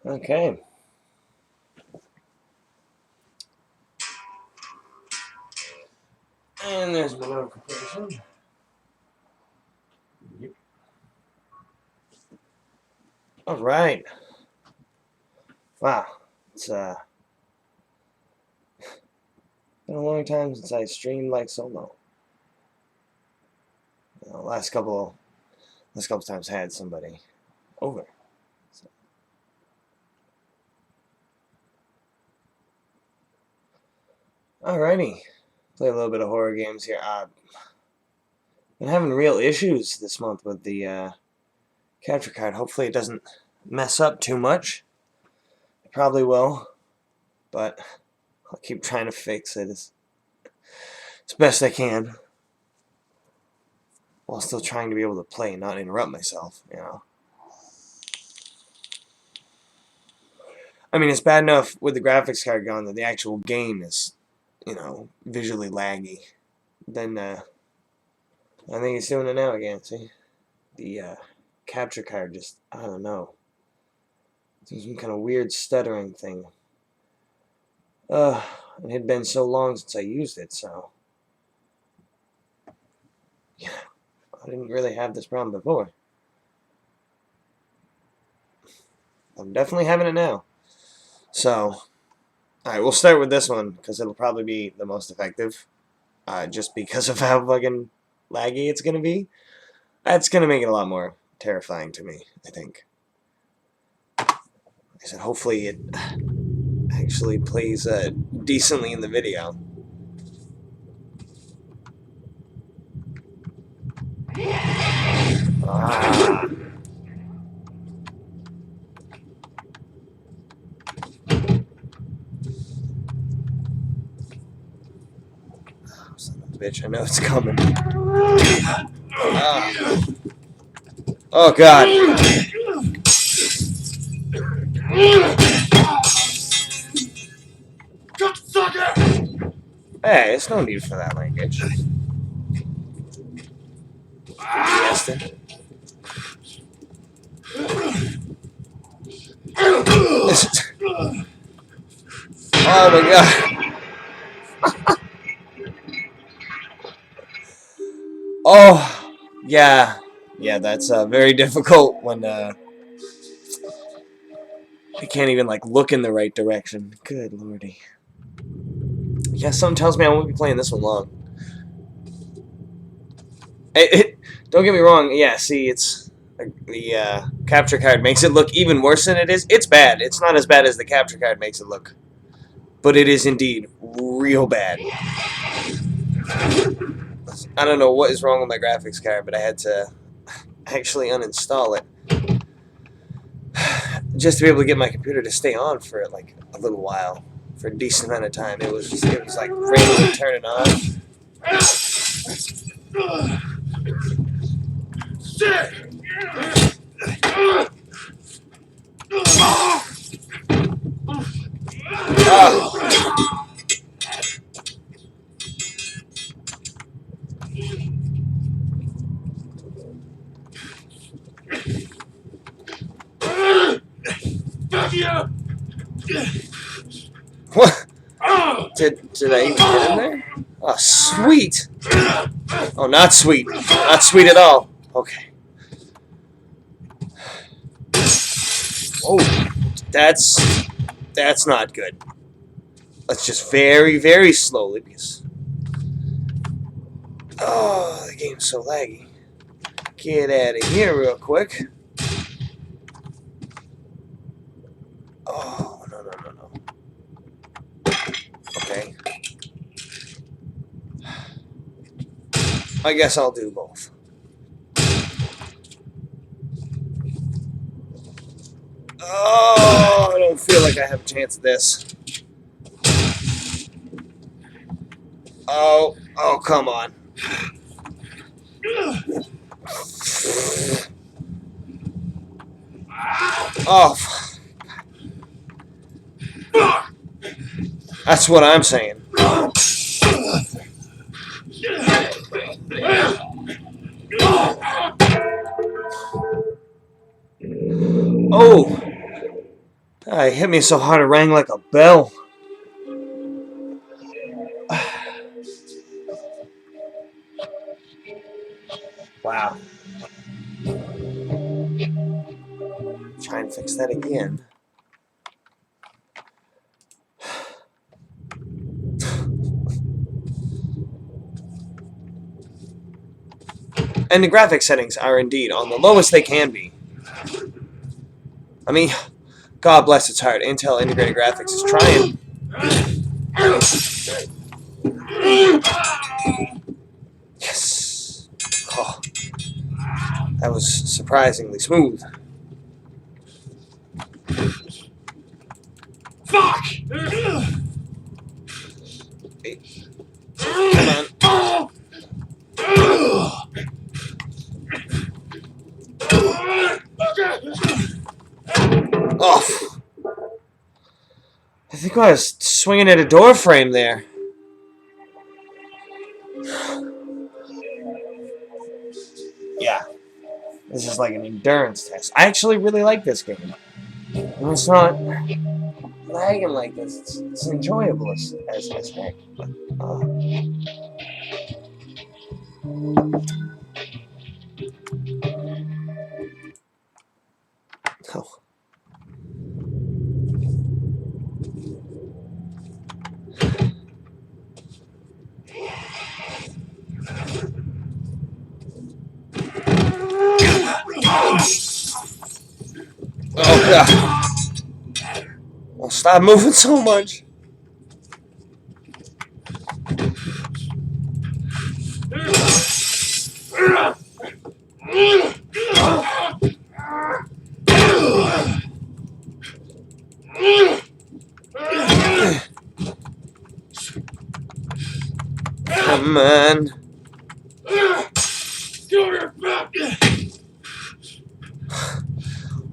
Okay. And there's my notification. Yep. All right. Wow. It's been a long time since I streamed like solo. Last couple times I had somebody over. So. Alrighty. Play a little bit of horror games here. Been having real issues this month with the capture card. Hopefully it doesn't mess up too much. It probably will, but I'll keep trying to fix it as best I can, while still trying to be able to play and not interrupt myself, you know. I mean, it's bad enough with the graphics card gone that the actual game is, you know, visually laggy. Then, I think it's doing it now again, see? The, capture card just, I don't know. There's some kind of weird stuttering thing. It had been so long since I used it, so... Yeah, I didn't really have this problem before. I'm definitely having it now. So, alright, we'll start with this one, because it'll probably be the most effective. Just because of how fucking laggy it's going to be. That's going to make it a lot more terrifying to me, I think. Like I said, hopefully it actually plays decently in the video. Ah. Son of a bitch, I know it's coming. Ah. Oh god. Hey, there's no need for that language. Justin. Oh my god. Oh, yeah. Yeah, that's very difficult when I can't even like look in the right direction. Good lordy. Yeah, something tells me I won't be playing this one long. Don't get me wrong. Yeah, see, it's the capture card makes it look even worse than it is. It's bad. It's not as bad as the capture card makes it look, but it is indeed real bad. I don't know what is wrong with my graphics card, but I had to actually uninstall it just to be able to get my computer to stay on for like a little while, for a decent amount of time. It was like randomly turning on. What? Did I even get in there? Oh, sweet! Oh, not sweet. Not sweet at all. Okay. Oh, that's not good. Let's just very, very slowly, because... Oh, the game's so laggy. Get out of here real quick. Oh, no. Okay. I guess I'll do both. Oh, I don't feel like I have a chance at this. Oh, come on. Oh, that's what I'm saying. Oh, It hit me so hard it rang like a bell. Wow. Try and fix that again. And the graphics settings are indeed on the lowest they can be. I mean, God bless its heart, Intel Integrated Graphics is trying. Yes. Oh, that was surprisingly smooth. Fuck! Hey. Come on. Oh. I think I was swinging at a door frame there. Yeah. This is like an endurance test. I actually really like this game. And it's not lagging like this. It's enjoyable as heck. But, oh. Oh, God. Well, stop moving so much. Come on.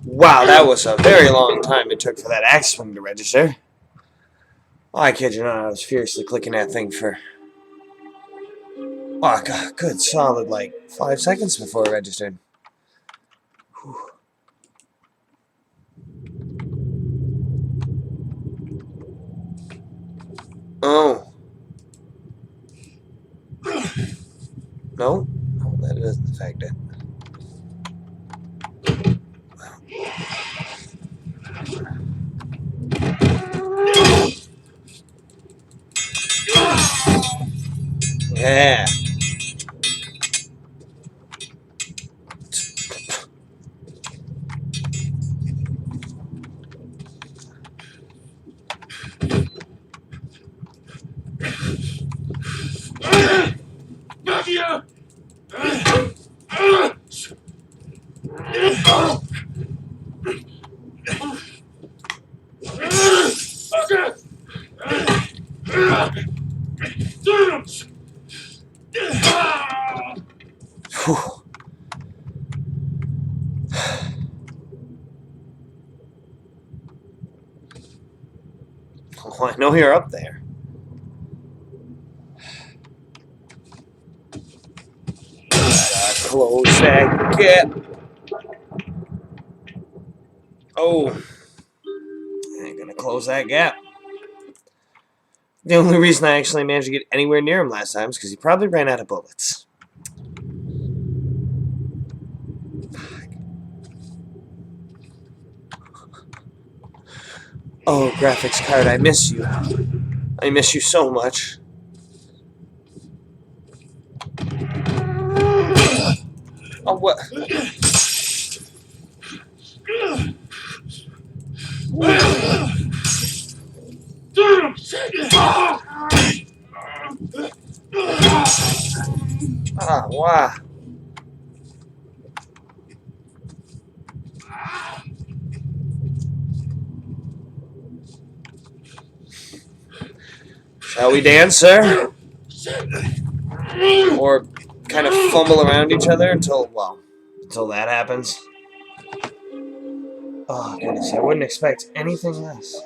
Wow, that was a very long time it took for that axe swing to register. Oh, I kid you not, I was furiously clicking that thing for... Oh, God, good solid, like, 5 seconds before it registered. Whew. Oh. No? No, that doesn't affect it. Yeah. Whew. Oh, I know you're up there. Close that gap. Oh. I ain't gonna close that gap. The only reason I actually managed to get anywhere near him last time is because he probably ran out of bullets. Oh, graphics card, I miss you. I miss you so much. Oh, what? Ah, wow. Shall we dance, sir? Or kind of fumble around each other until, well, until that happens? Oh, goodness, I wouldn't expect anything less.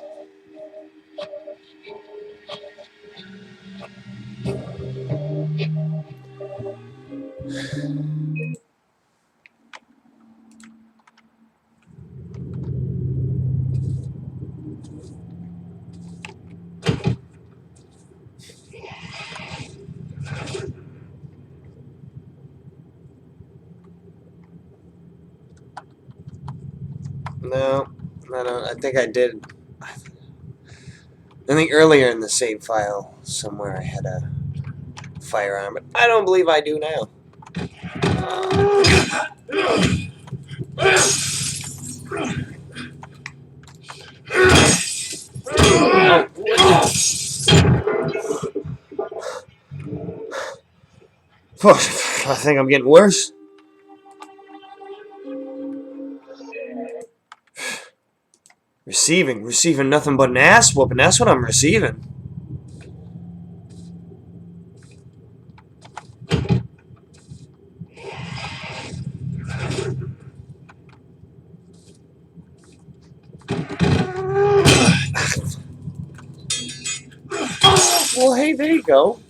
No, no, I think I did. I think earlier in the save file somewhere I had a firearm, but I don't believe I do now. Oh, I think I'm getting worse. Receiving nothing but an ass whooping. That's what I'm receiving. Well, hey, there you go.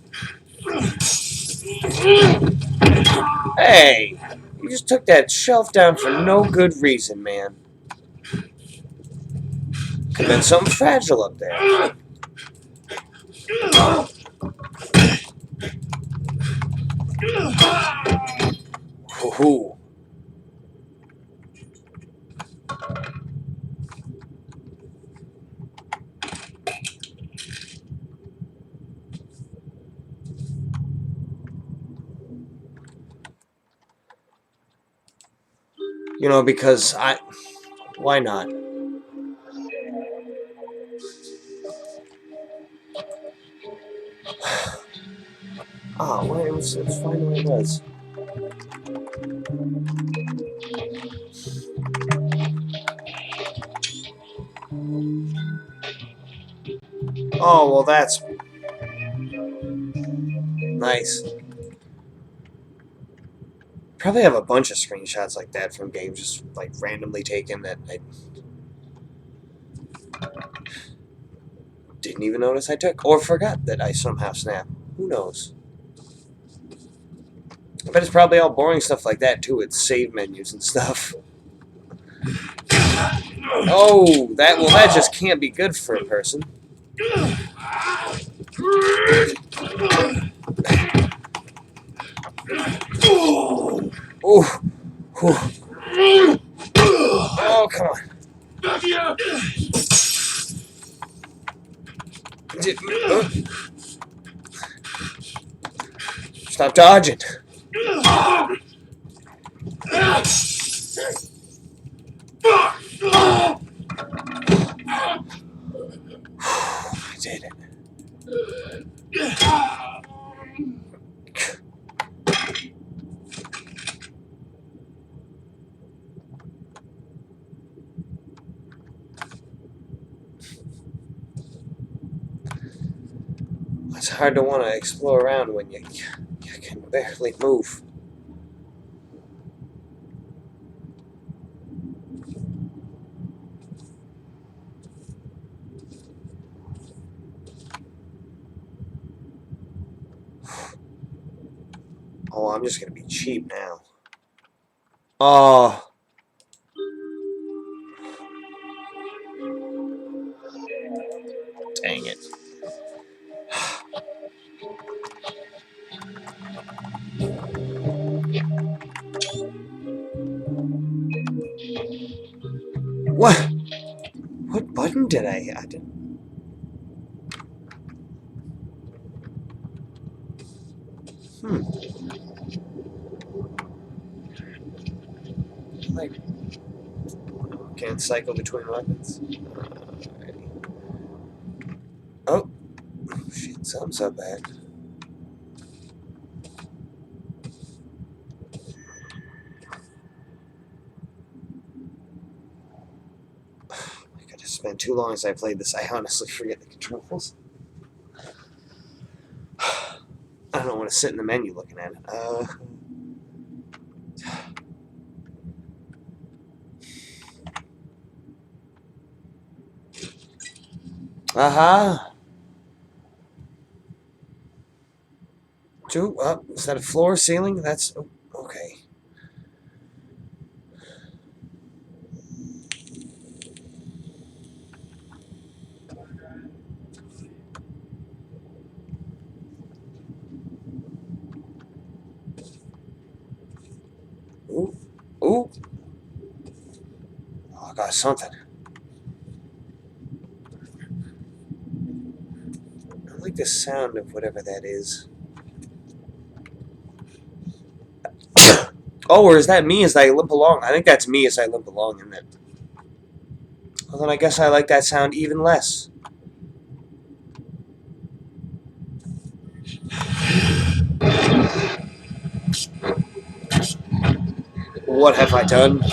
Hey, you just took that shelf down for no good reason, man. Could have been something fragile up there. Hoo-hoo. You know, because why not? Oh, well, it was fine the way it was. Oh, well, that's nice. Probably have a bunch of screenshots like that from games just, like, randomly taken that I didn't even notice I took, or forgot that I somehow snapped. Who knows? But it's probably all boring stuff like that, too. It's save menus and stuff. Oh, that just can't be good for a person. Oh, oh, come on. Stop dodging. I did it. It's hard to want to explore around when you can barely move. Oh, I'm just gonna be cheap now. Oh, dang it. What? What button did I didn't. Like, can't cycle between weapons. Oh, shit, something's up bad. I could have spent too long as I played this. I honestly forget the controls. I don't want to sit in the menu looking at it. Aha. Two up. Is that a floor, ceiling? That's okay. Ooh. Ooh. Oh, got something. I like the sound of whatever that is. Oh, or is that me as I limp along? I think that's me as I limp along, isn't it? Well, then I guess I like that sound even less. What have I done?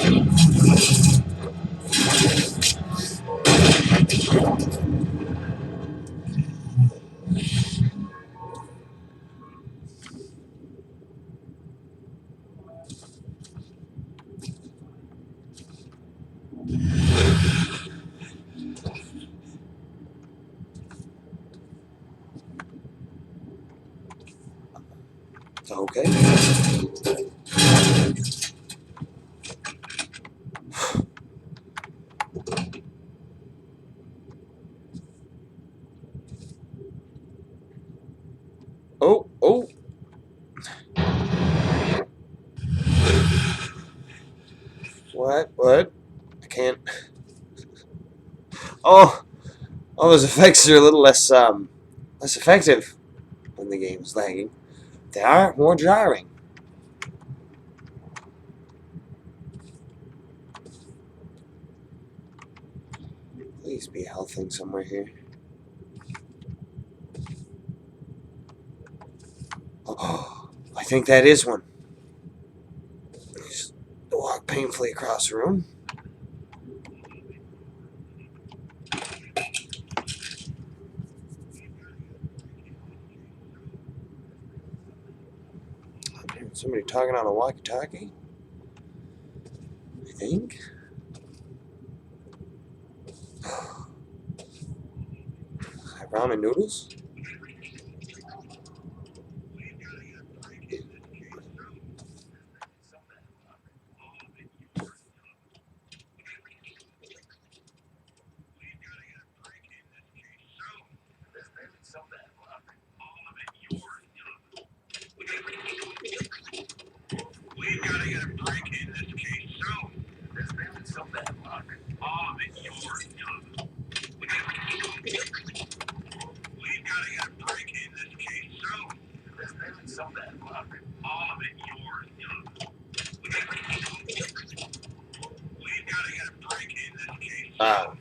Okay. Oh, oh. What? I can't. Oh, all those effects are a little less effective when the game's lagging. They are more jarring. Please be a health thing somewhere here. Oh, I think that is one. Just walk painfully across the room. I'm hearing somebody talking on a walkie-talkie. I think. Ramen noodles? Ah.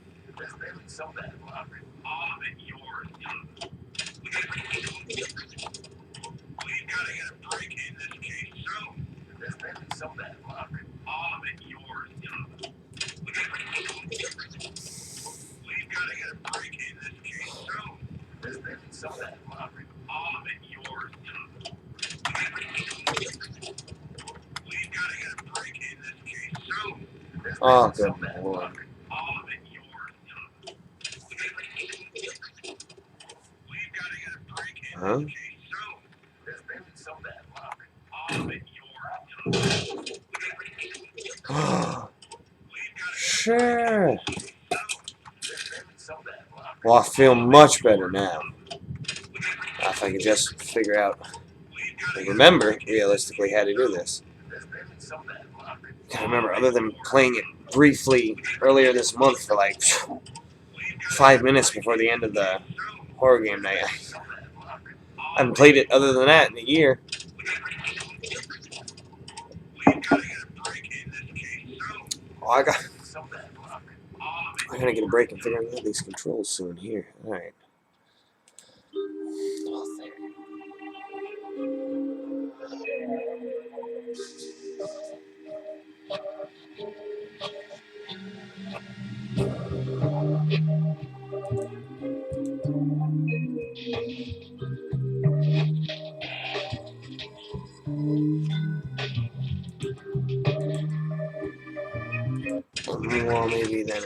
Oh, good Lord. Huh? Sure. Well, I feel much better now. If I could just figure out and remember realistically how to do this. I remember, other than playing it briefly earlier this month for like 5 minutes before the end of the horror game night, I haven't played it other than that in a year. Oh, I gotta get a break and figure out these controls soon here. Alright. Oh, there. Well, maybe then.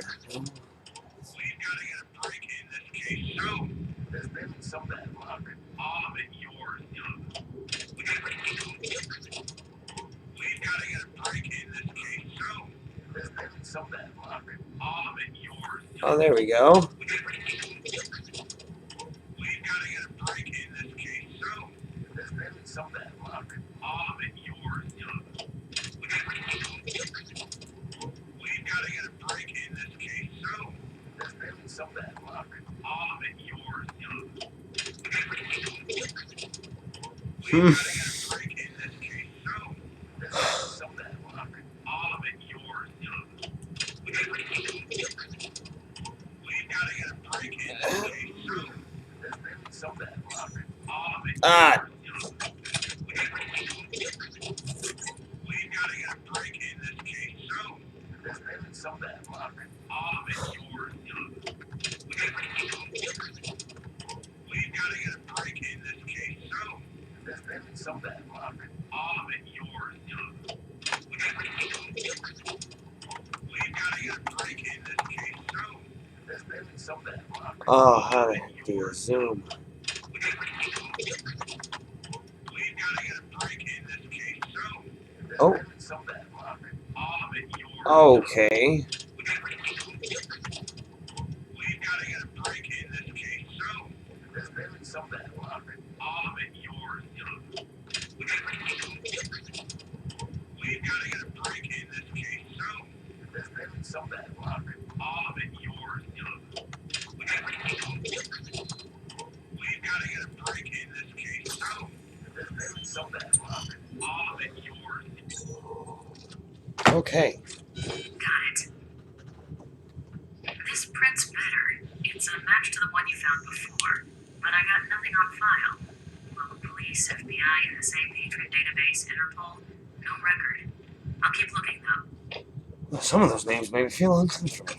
Oh, there we go. Hmm. Ah. Oh, how to do a zoom. Oh. Okay. Okay. Got it. This print's better. It's a match to the one you found before, but I got nothing on file. Well, police, FBI, NSA, Patriot Database, Interpol, no record. I'll keep looking though. Well, some of those names made me feel uncomfortable.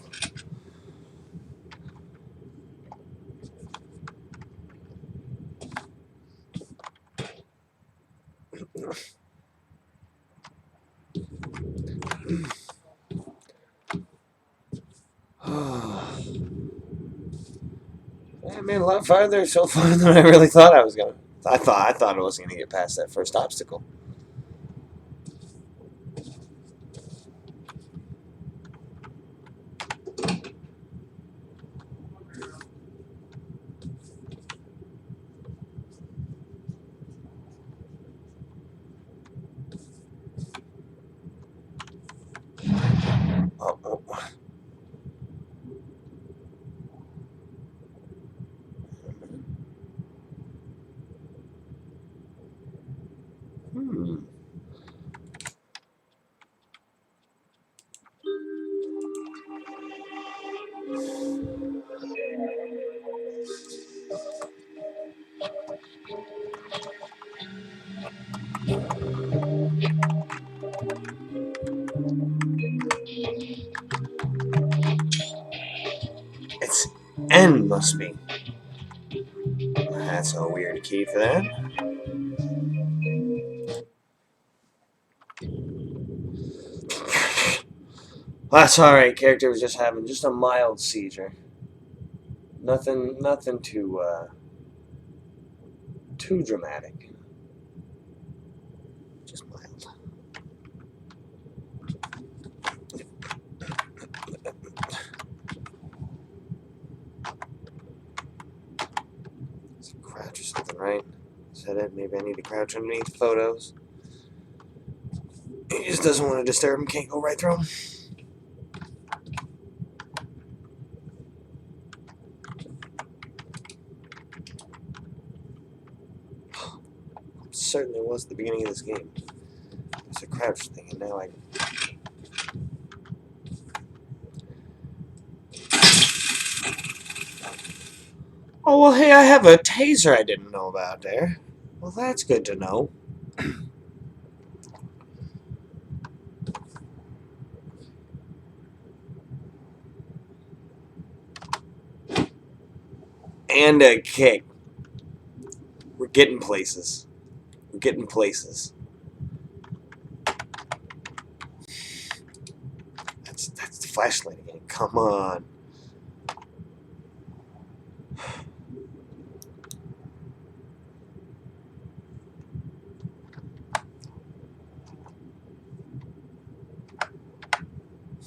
I made a lot farther so far than I really thought I was gonna. I thought I wasn't gonna get past that first obstacle. Oh, oh. Hmm. It's N must be. That's a weird key for that. That's alright. Character was just having just a mild seizure. Nothing too dramatic. Just mild. It's a crouch or something, right? Is that it? Maybe I need to crouch underneath photos. He just doesn't want to disturb him. Can't go right through him. Certainly was at the beginning of this game. It's a crouch thing, and now I. Oh well, hey, I have a taser I didn't know about there. Well, that's good to know. And a kick. We're getting places. We're getting places. That's the flashlight again. Come on.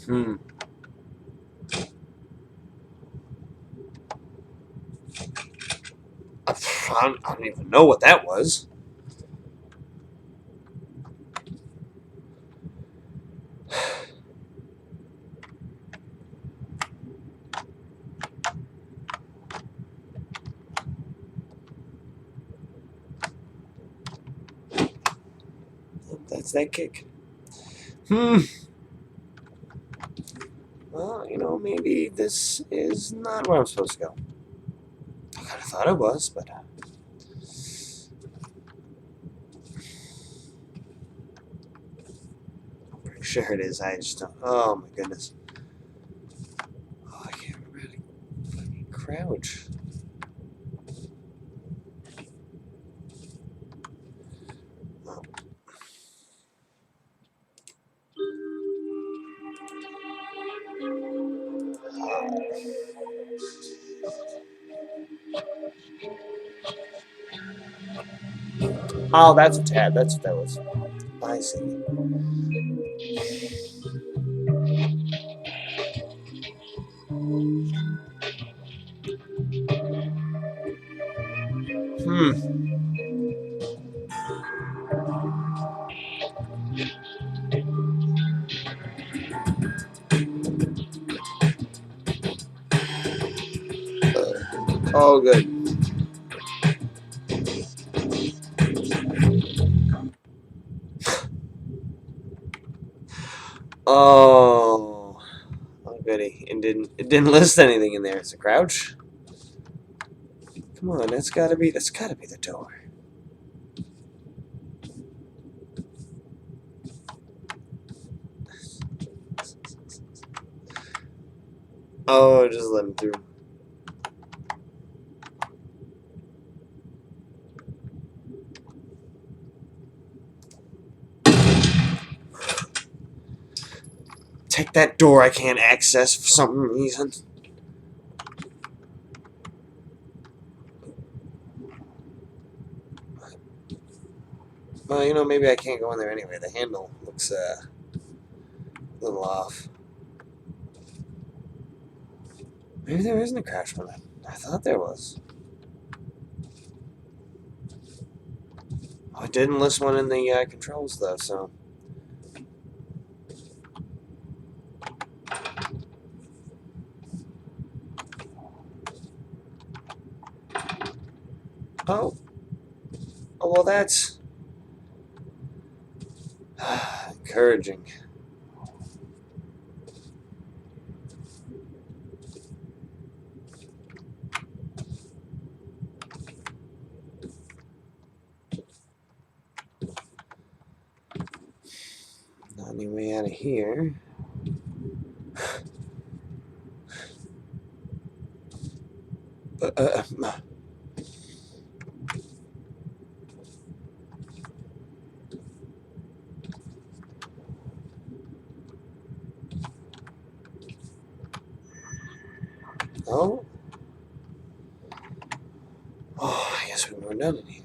Hmm. I don't even know what that was. That's that kick. Well, you know, maybe this is not where I'm supposed to go. I kind of thought it was, but I'm pretty sure it is. I just don't. Oh my goodness. Oh, I can't remember how to fucking crouch. Oh, that's a tab. That's what that was. I see. Hmm. Oh, good. Oh. Oh, goody. It didn't list anything in there. It's a crouch. Come on, that's gotta be the door. Oh, just let him through. Take that door I can't access for some reason. Well, you know, maybe I can't go in there anyway. The handle looks a little off. Maybe there isn't a crash one. I thought there was. Oh, it didn't list one in the controls though, so. Oh. Oh, well, that's encouraging. Not any way out of here. Uh, oh. Oh, I guess we were done in here.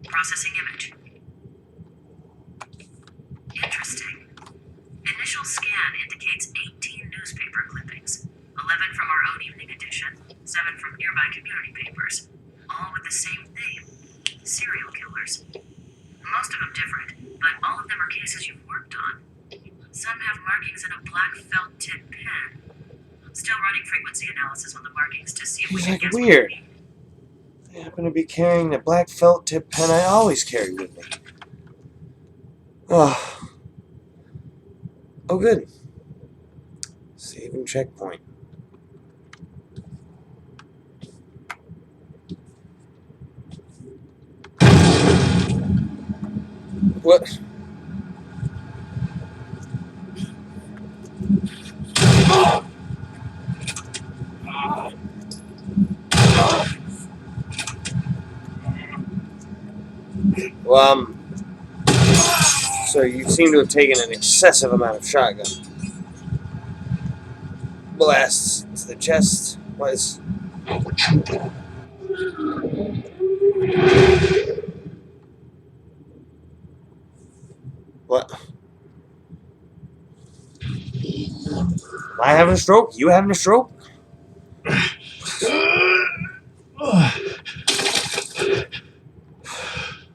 Processing image. Interesting. Initial scan indicates 18 newspaper clippings, 11 from our own evening edition, 7 from nearby community papers, all with the same theme: serial killers. Most of them different, but all of them are cases you've worked on. Some have markings in a black felt tip pen. Still running frequency analysis on the markings to see if we He's can like guess weird. what they mean. I happen to be carrying the black felt tip pen I always carry with me. Oh. Oh, good. Save and checkpoint. What? Well, so you seem to have taken an excessive amount of shotgun blasts to the chest. Was what? Am I having a stroke? You having a stroke?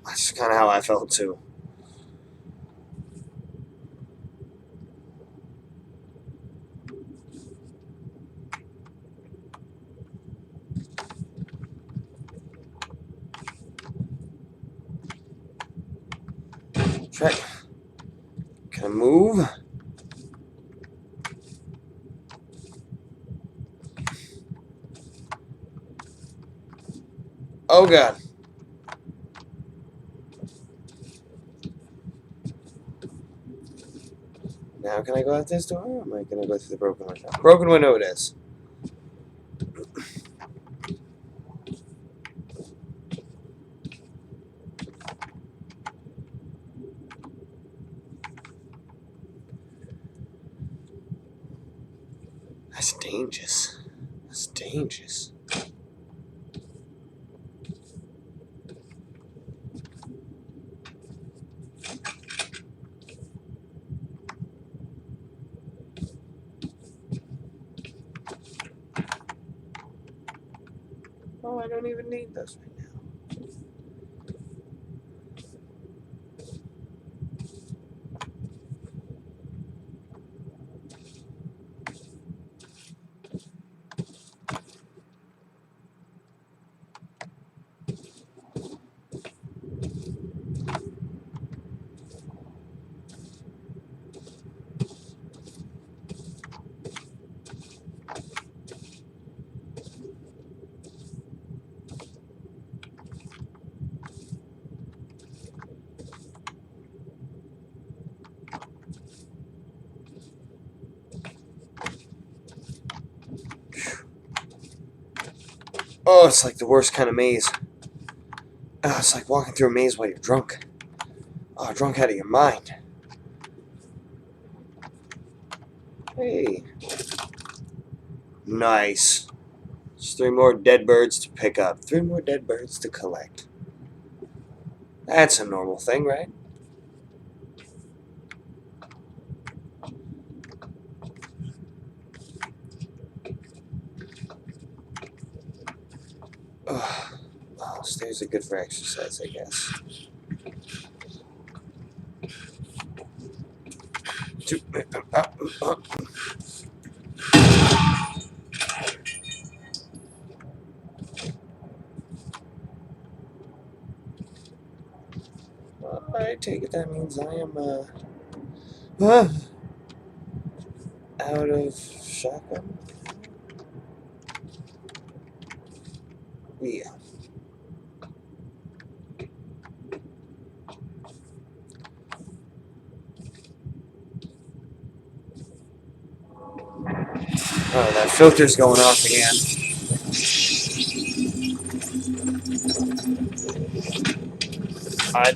That's kind of how I felt too. Check. Can I move? Oh god. Now can I go out this door? Or am I going to go through the broken window? Broken window it is. That's dangerous. That's dangerous. Oh, I don't even need those right now. Oh, it's like the worst kind of maze. Oh, it's like walking through a maze while you're drunk. Oh, drunk out of your mind. Hey. Nice. Just 3 more dead birds to pick up. 3 more dead birds to collect. That's a normal thing, right? Ugh. Oh, stairs are good for exercise, I guess. I take it that means I am, out of shotgun. Yeah. Oh, that filter's going off again. I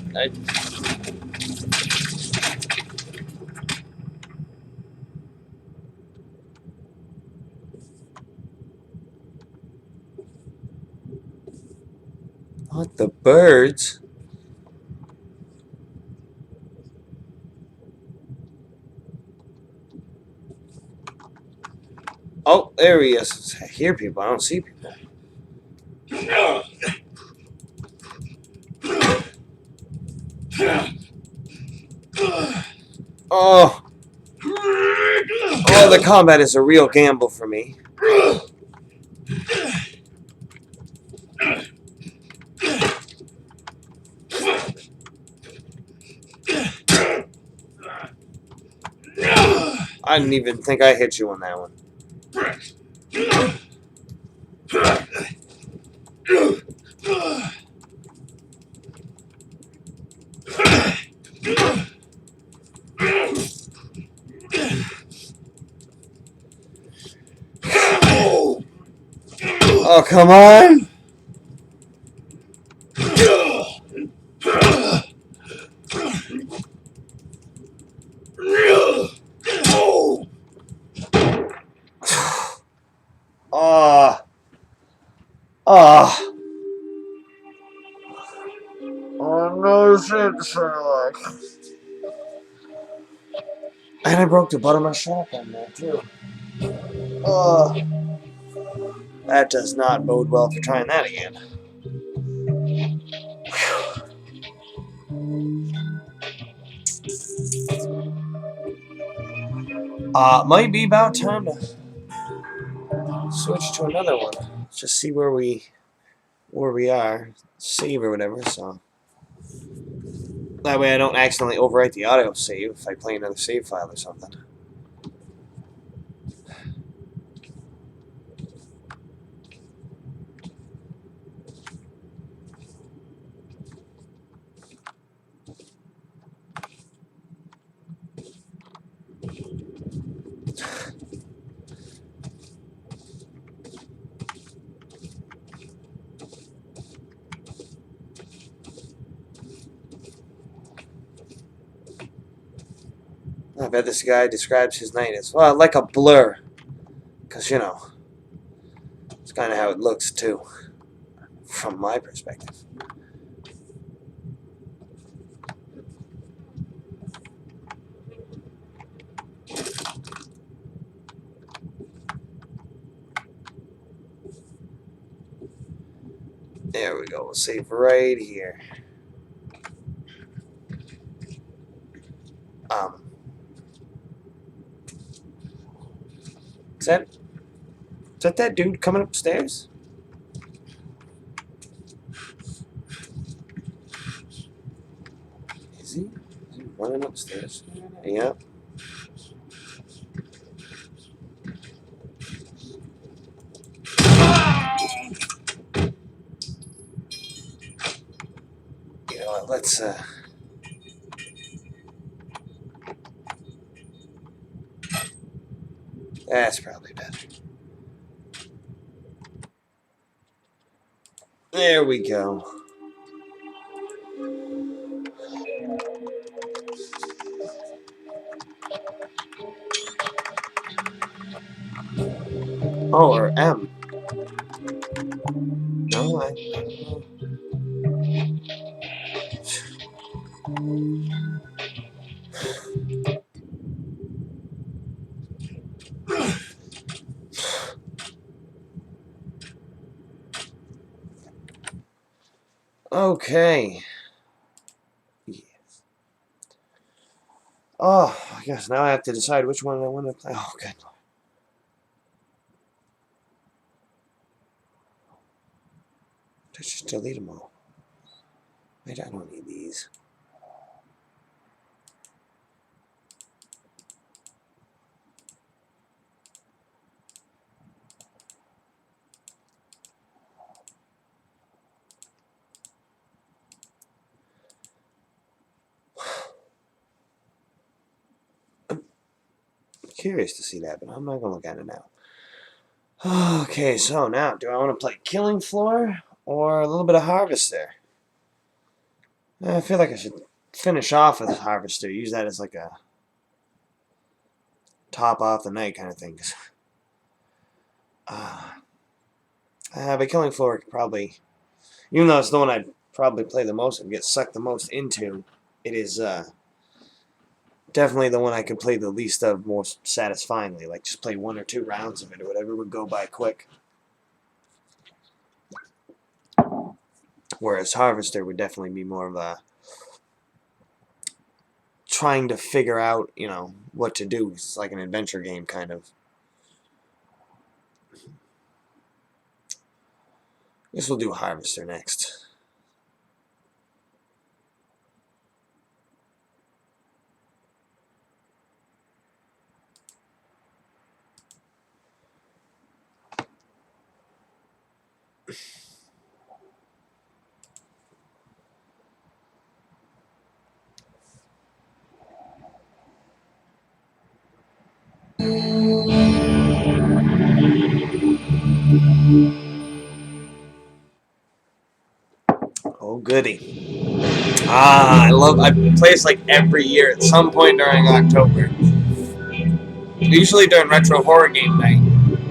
Not the birds. Oh, there he is. I hear people. I don't see people. Oh. Oh, the combat is a real gamble for me. I didn't even think I hit you on that one. Oh, come on! Ah. Ah. Oh, no shit, Sherlock. And I broke the butt of my shotgun there, too. Oh, that does not bode well for trying that again. Might be about time to switch to another one. Just see where we are, save or whatever. So that way I don't accidentally overwrite the audio save if I play another save file or something. I bet this guy describes his night as, well, like a blur. Because, you know, it's kind of how it looks, too, from my perspective. There we go. We'll save right here. Um, is that dude coming upstairs? Is he? Is he running upstairs? Yeah. You know what? Let's that's probably better. There we go. Oh, or M. No, I don't know. Okay. Yes. Oh, I guess now I have to decide which one I want to play. Oh, good lord. Let's just delete them all. I don't need these. I'm curious to see that, but I'm not going to look at it now. Okay, so now, do I want to play Killing Floor or a little bit of Harvester? I feel like I should finish off with Harvester. Use that as like a top off the night kind of thing. But Killing Floor could probably, even though it's the one I'd probably play the most and get sucked the most into, it is definitely the one I could play the least of most satisfyingly. Like just play 1 or 2 rounds of it or whatever would go by quick. Whereas Harvester would definitely be more of a trying to figure out, you know, what to do. It's like an adventure game kind of. I guess we'll do Harvester next. Oh, goody. I play this like every year at some point during October. Usually during Retro Horror Game Night.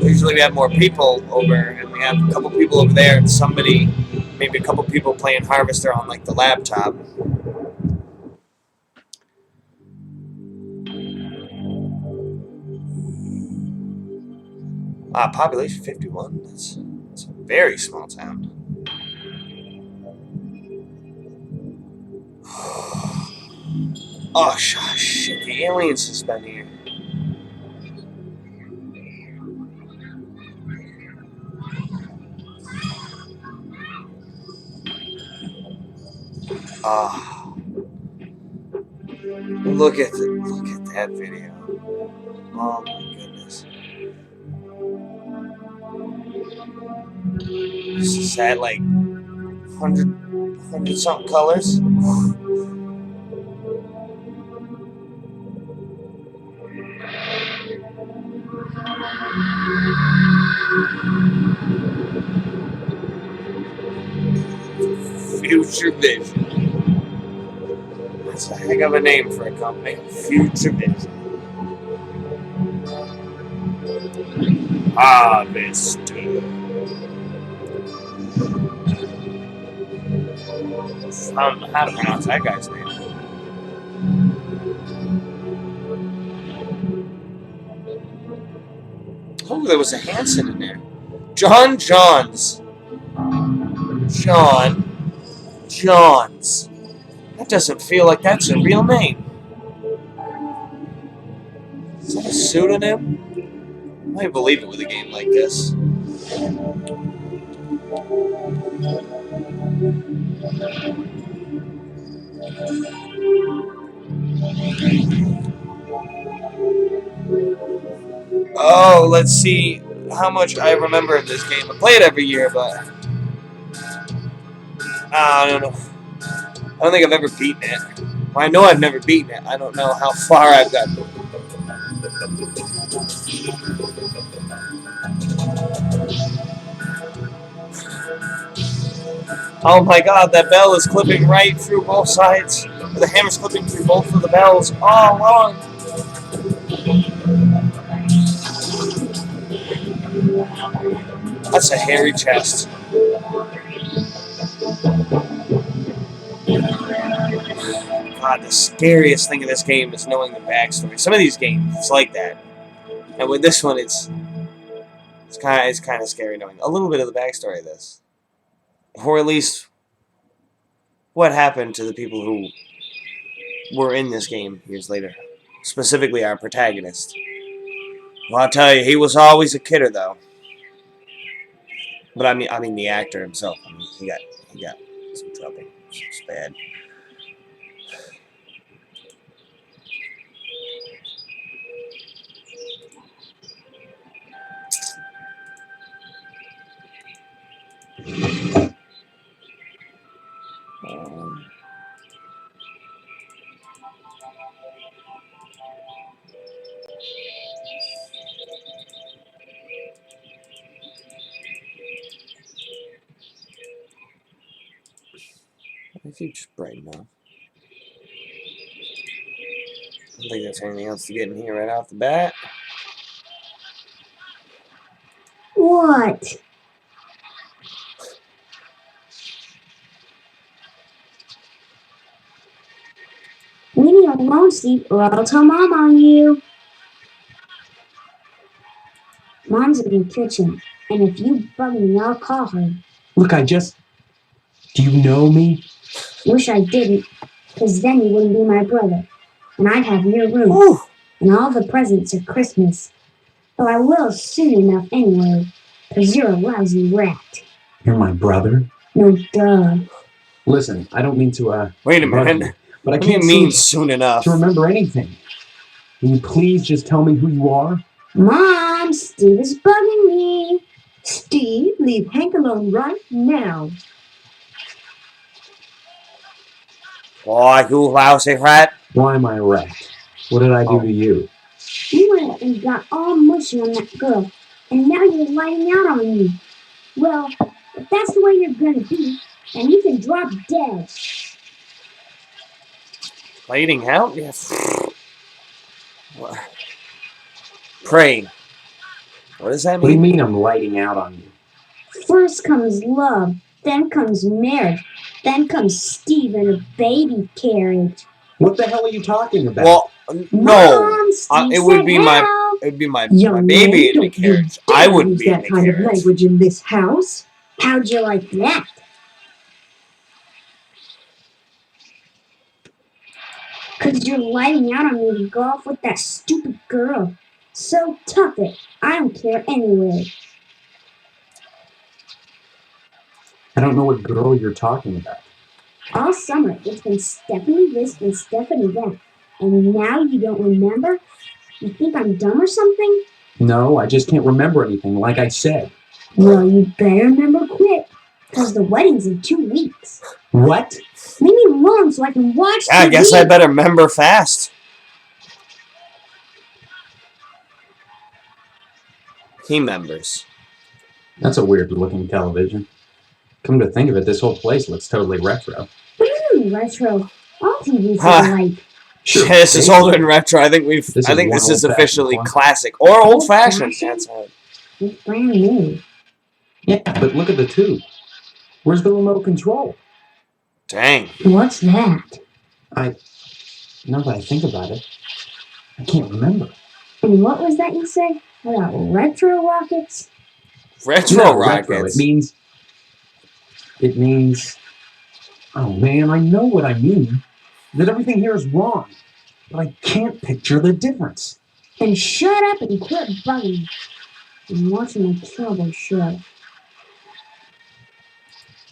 Usually we have more people over, and we have a couple people over there, and somebody, maybe a couple people playing Harvester on like the laptop. Population 51. That's a very small town. Oh, shit. The aliens has been here. Ah, look at that video. Oh my goodness. This is that like 100 something colors. Future Vision. That's a heck of a name for a company. Future Vision. Harvest. I don't know how to pronounce that guy's name. Oh, there was a Hanson in there. John Johns. That doesn't feel like that's a real name. Is that a pseudonym? I might believe it with a game like this. Oh, let's see how much I remember of this game. I play it every year, but I don't know. I don't think I've ever beaten it. Well, I know I've never beaten it. I don't know how far I've gotten. Oh my god, that bell is clipping right through both sides. The hammer's clipping through both of the bells all along. That's a hairy chest. God, the scariest thing in this game is knowing the backstory. Some of these games, it's like that. And with this one, it's kind of scary knowing a little bit of the backstory of this. Or at least what happened to the people who were in this game years later. Specifically our protagonist. Well, I'll tell you, he was always a kidder though. But I mean the actor himself. I mean, he got some trouble. It's bad. If you just brighten up. I don't think there's anything else to get in here right off the bat. What? Leave me alone, Steve, or I'll tell Mom on you. Mom's in the kitchen, and if you bug me, I'll call her. Look, do you know me? Wish I didn't, because then you wouldn't be my brother, and I'd have your room, Ooh. and all the presents at Christmas. Though I will soon enough anyway, because you're a lousy rat. You're my brother? No, duh. Listen, I don't mean to, Wait a bug minute. you, but I What do you can't mean seem soon enough? to remember anything. Will you please just tell me who you are? Mom, Steve is bugging me. Steve, leave Hank alone right now. Boy, you lousy rat. Why am I a rat? What did I do to you? You went and got all mushy on that girl, and now you're lighting out on me. Well, if that's the way you're gonna be, then you can drop dead. Lighting out? Yes. Praying. What does that What do you mean? mean I'm lighting out on you? First comes love, then comes marriage, then comes Steve in a baby carriage. What the hell are you talking about? Well, no. Mom, Steve It would said be help. my. it'd be my Young baby man, in the don't you carriage. dare I wouldn't use be in that the kind of carriage. language in this house. How'd you like that? Cause you're lighting out on me to go off with that stupid girl. So tough it. I don't care anyway. I don't know what girl you're talking about. All summer, it's been Stephanie this and Stephanie that. And now you don't remember? You think I'm dumb or something? No, I just can't remember anything, like I said. Well, you better remember quick. Cause the wedding's in 2 weeks. What? Leave me alone so I can watch Yeah, I TV. guess I better remember fast. He members. That's a weird looking television. Come to think of it, this whole place looks totally retro. What do you mean retro? All TVs Huh. are alike. Sure, This is older than retro. I think This I is think one this is old-fashioned officially one. classic or old fashioned. Old-fashioned? That's it. It's brand new. Yeah, but look at the tube. Where's the remote control? Dang. What's that? Now that I think about it, I can't remember. And what was that you said about retro rockets? Retro No, rockets. retro. It means. Oh man, I know what I mean. That everything here is wrong, but I can't picture the difference. And shut up and quit bugging me. I'm watching a terrible show.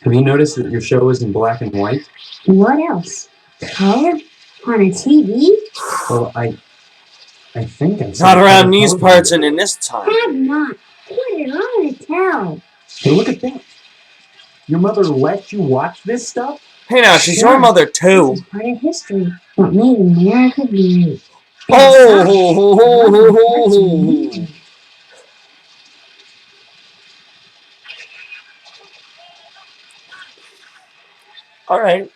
Have you noticed that your show is in black and white? What else? Color? On a TV? Well, I think I saw Not the around color these television. parts and in this time. Have not. Quit it. I'm gonna tell. Hey, look at that. Your mother let you watch this stuff? Hey now, she's Sure. your mother This too. is part of history. What made America great. Oh. All right.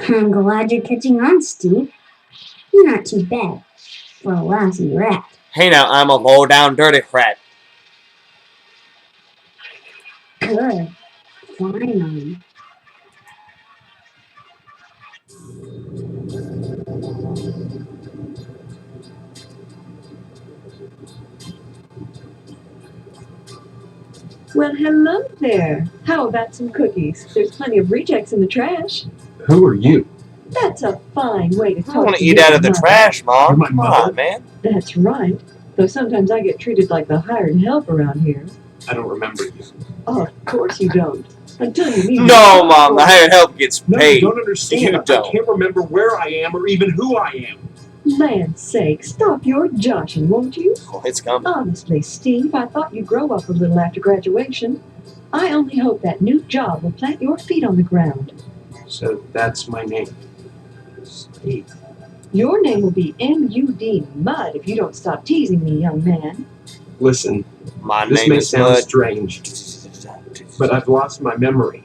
I'm glad you're catching on, Steve. You're not too bad for a lousy rat. Hey now, I'm a low down dirty rat. Good. Fine. Well, hello there. How about some cookies? There's plenty of rejects in the trash. Who are you? That's a fine way to I talk want to to eat your out of the mother. trash, Mom. You're my Come mother? on, man. That's right. Though sometimes I get treated like the hired help around here. I don't remember you. Oh, of course you don't. Until you meet No, Mom. The hired help gets No, paid. you don't understand. You don't. I can't remember where I am or even who I am. Land's sake, stop your joshing, won't you? Oh, it's coming. Honestly, Steve, I thought you'd grow up a little after graduation. I only hope that new job will plant your feet on the ground. So that's my name. Steve. Your name will be M.U.D. Mud if you don't stop teasing me, young man. Listen, My this name may is sound Mud. strange, but I've lost my memory.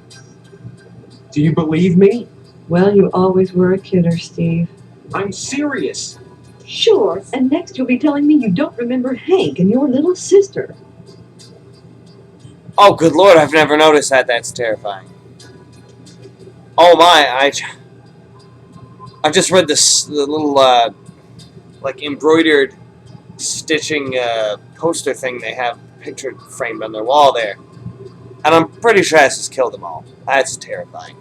Do you believe me? Well, you always were a kidder, Steve. I'm serious. Sure, and next you'll be telling me you don't remember Hank and your little sister. Oh, good Lord! I've never noticed that. That's terrifying. Oh my! I just read this the little like embroidered stitching poster thing they have pictured framed on their wall there, and I'm pretty sure that's just killed them all. That's terrifying.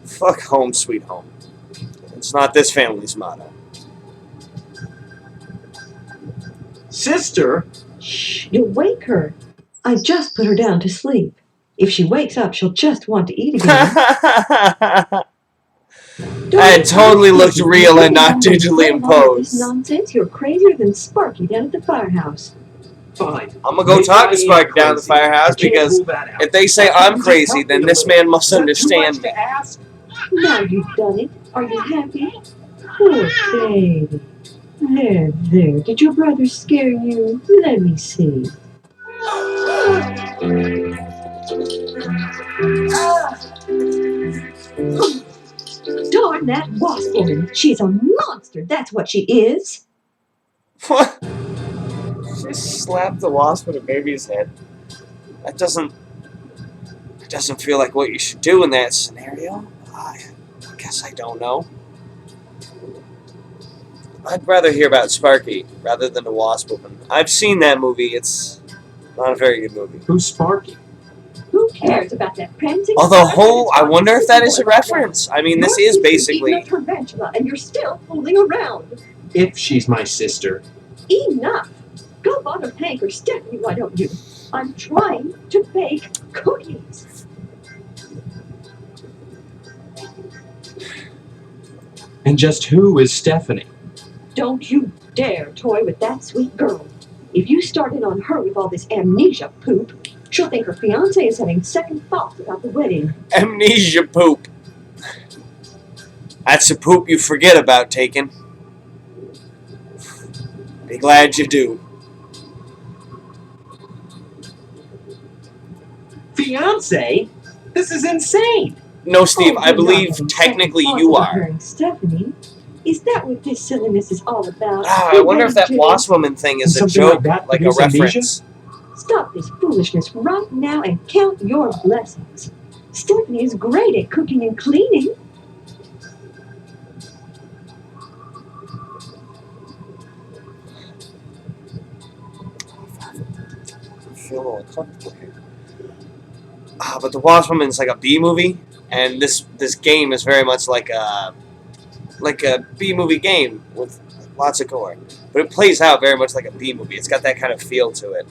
Fuck home, sweet home. It's not this family's motto. Sister? Shh, you'll wake her. I just put her down to sleep. If she wakes up, she'll just want to eat again. That totally looked real and not digitally This imposed. nonsense, you're crazier than Sparky down at the firehouse. Fine. I'm gonna go Maybe talk I to am Sparky down at the crazy. I firehouse can't because rule that out. if they say But I'm just crazy, help then me a this little. man must Is that too understand much me. to ask? Now you've done it. Are you happy? Poor baby. There. Did your brother scare you? Let me see. Darn that wasp woman. She's a monster. That's what she is. What? She slapped the wasp with a baby's head. That It doesn't feel like what you should do in that scenario. I guess I don't know. I'd rather hear about Sparky rather than the Wasp Woman. I've seen that movie. It's not a very good movie. Who's Sparky? Who cares about that prancing? Although, I wonder if that is a reference. I mean, this is basically... You're eating a tarantula and you're still fooling around. If she's my sister. Enough. Go bother Hank or Stephanie, why don't you? I'm trying to bake cookies. And just who is Stephanie? Don't you dare toy with that sweet girl. If you started on her with all this amnesia poop, she'll think her fiancé is having second thoughts about the wedding. Amnesia poop. That's the poop you forget about taking. Be glad you do. Fiance? This is insane. No, Steve, I you're believe not having technically second you thoughts about are. marrying Stephanie? Is that what this silliness is all about? I wonder if that Wasp Woman thing is a Something joke, like that like a produce amnesia? reference. Stop this foolishness right now and count your blessings. Stephanie is great at cooking and cleaning. I feel a little uncomfortable here. But the Wasp Woman's like a B movie, and this game is very much like a B movie game with lots of gore. But it plays out very much like a B movie. It's got that kind of feel to it.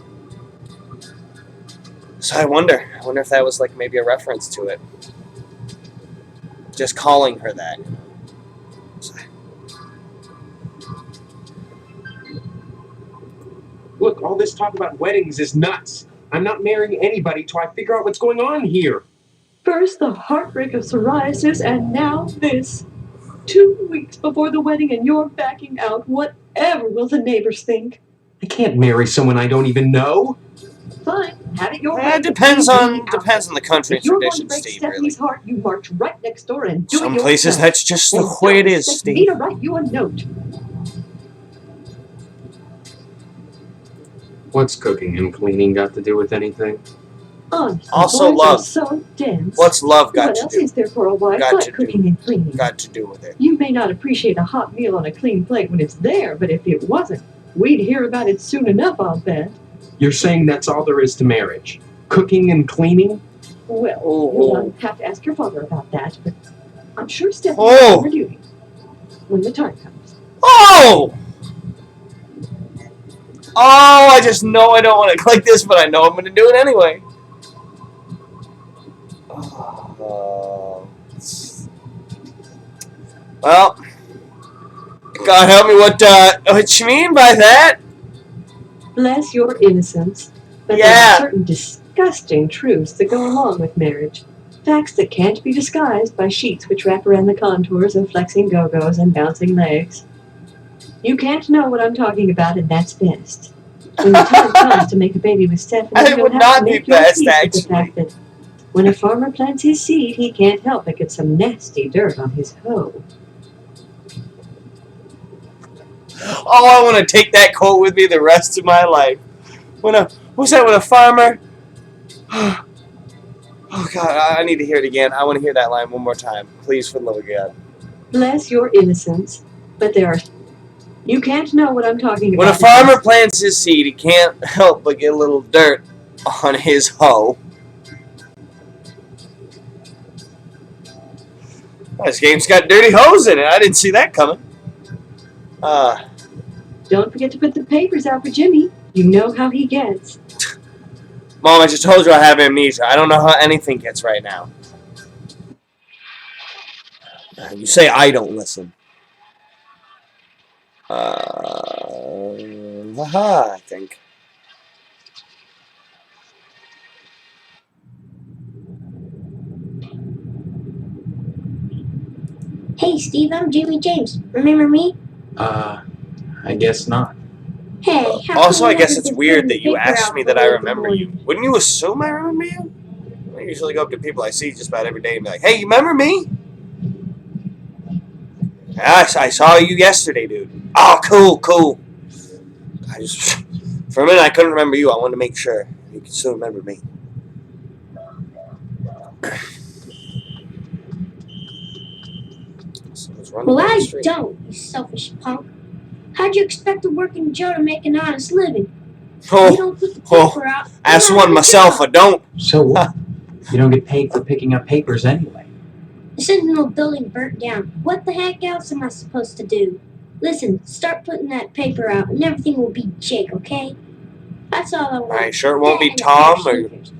So I wonder if that was like maybe a reference to it. Just calling her that. Look, all this talk about weddings is nuts. I'm not marrying anybody till I figure out what's going on here. First the heartbreak of psoriasis, and now this. 2 weeks before the wedding and you're backing out. Whatever will the neighbors think? I can't marry someone I don't even know. Fine, have it your way. It depends on the country If and you're going to tradition, break Steve. Really, Stephanie's heart, you march right next door and do it some yourself. places that's just the And way it don't is, expect me Steve. to write you a note. What's cooking and cleaning got to do with anything? Honestly, Also boys love. are so dense. What's love got What to else do? is there for a wife Got but to do. cooking and cleaning? Got to do with it. You may not appreciate a hot meal on a clean plate when it's there, but if it wasn't, we'd hear about it soon enough, I'll bet. You're saying that's all there is to marriage? Cooking and cleaning? Well, Oh. you'll have to ask your father about that, but I'm sure Stephanie Oh. will her duty when the time comes. Oh! Oh, I just know I don't want to click this, but I know I'm going to do it anyway. Well, God help me, what you mean by that? Bless your innocence. But there Yeah. are certain disgusting truths that go along with marriage. Facts that can't be disguised by sheets which wrap around the contours of flexing go-go's and bouncing legs. You can't know what I'm talking about, and that's best. When the time comes to make a baby with Stephanie, It you'll would have not to be make your best, peace with the actually. fact that when a farmer plants his seed, he can't help but get some nasty dirt on his hoe. Oh, I want to take that quote with me the rest of my life. What's that, when a farmer... Oh, God, I need to hear it again. I want to hear that line one more time. Please, for the love of God. Bless your innocence, but there are... You can't know what I'm talking about. When a farmer plants his seed, he can't help but get a little dirt on his hoe. This game's got dirty hoes in it. I didn't see that coming. Don't forget to put the papers out for Jimmy. You know how he gets. Mom, I just told you I have amnesia. I don't know how anything gets right now. You say I don't listen. I think. Hey, Steve, I'm Jimmy James. Remember me? I guess not. Hey, how Also, come I you guess never it's just weird put that you the paper asked out me that I before the remember you. morning? Wouldn't you assume I remember you? I usually go up to people I see just about every day and be like, hey, you remember me? Yes, I saw you yesterday, dude. Oh, cool. For a minute, I couldn't remember you. I wanted to make sure you could still remember me. was running Well, down the I street. don't, you selfish punk. How'd you expect a working Joe to make an honest living? You Oh, don't put the oh, paper out. ask you're not one a myself, I job. don't. So what? You don't get paid for picking up papers anyway. The Sentinel building burnt down. What the heck else am I supposed to do? Listen, start putting that paper out and everything will be jake, okay? That's all I want. Alright, sure it won't be And a Tom pair of or sneakers.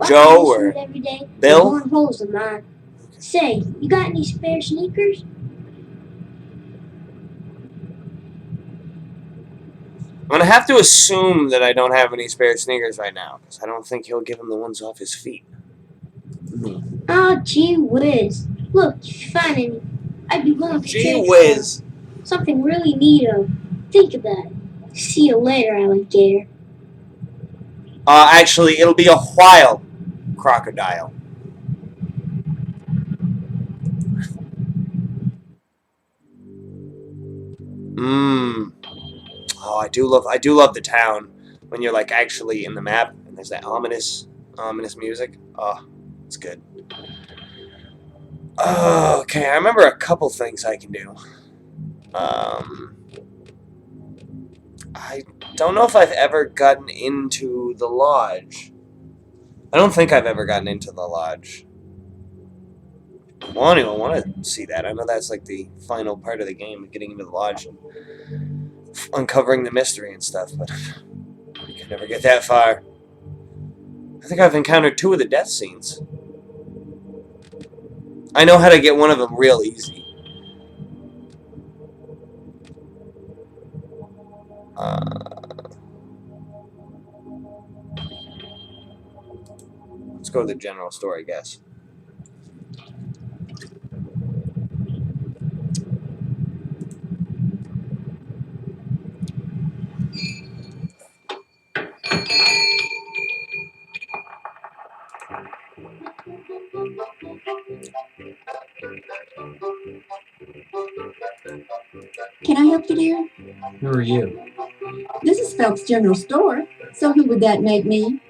Joe Buckle or shoes every day. Bill? Worn holes in mine. Say, you got any spare sneakers? I'm gonna have to assume that I don't have any spare sneakers right now, because I don't think he'll give him the ones off his feet. Oh, gee whiz. Look, if you find any, I'd be willing to Gee trade whiz. for something really neato. Think about it. See you later, alligator. Actually, it'll be a while, crocodile. Mmm. Oh, I do love the town when you're like actually in the map and there's that ominous music. Oh, it's good. Oh, okay, I remember a couple things I can do. I don't know if I've ever gotten into the lodge. I don't think I've ever gotten into the lodge. I don't even want to see that. I know that's like the final part of the game, getting into the lodge and uncovering the mystery and stuff, but you can never get that far. I think I've encountered 2 of the death scenes. I know how to get one of them real easy. Let's go to the general store, I guess. Can I help you, dear? Who are you? This is Phelps General Store. So who would that make me?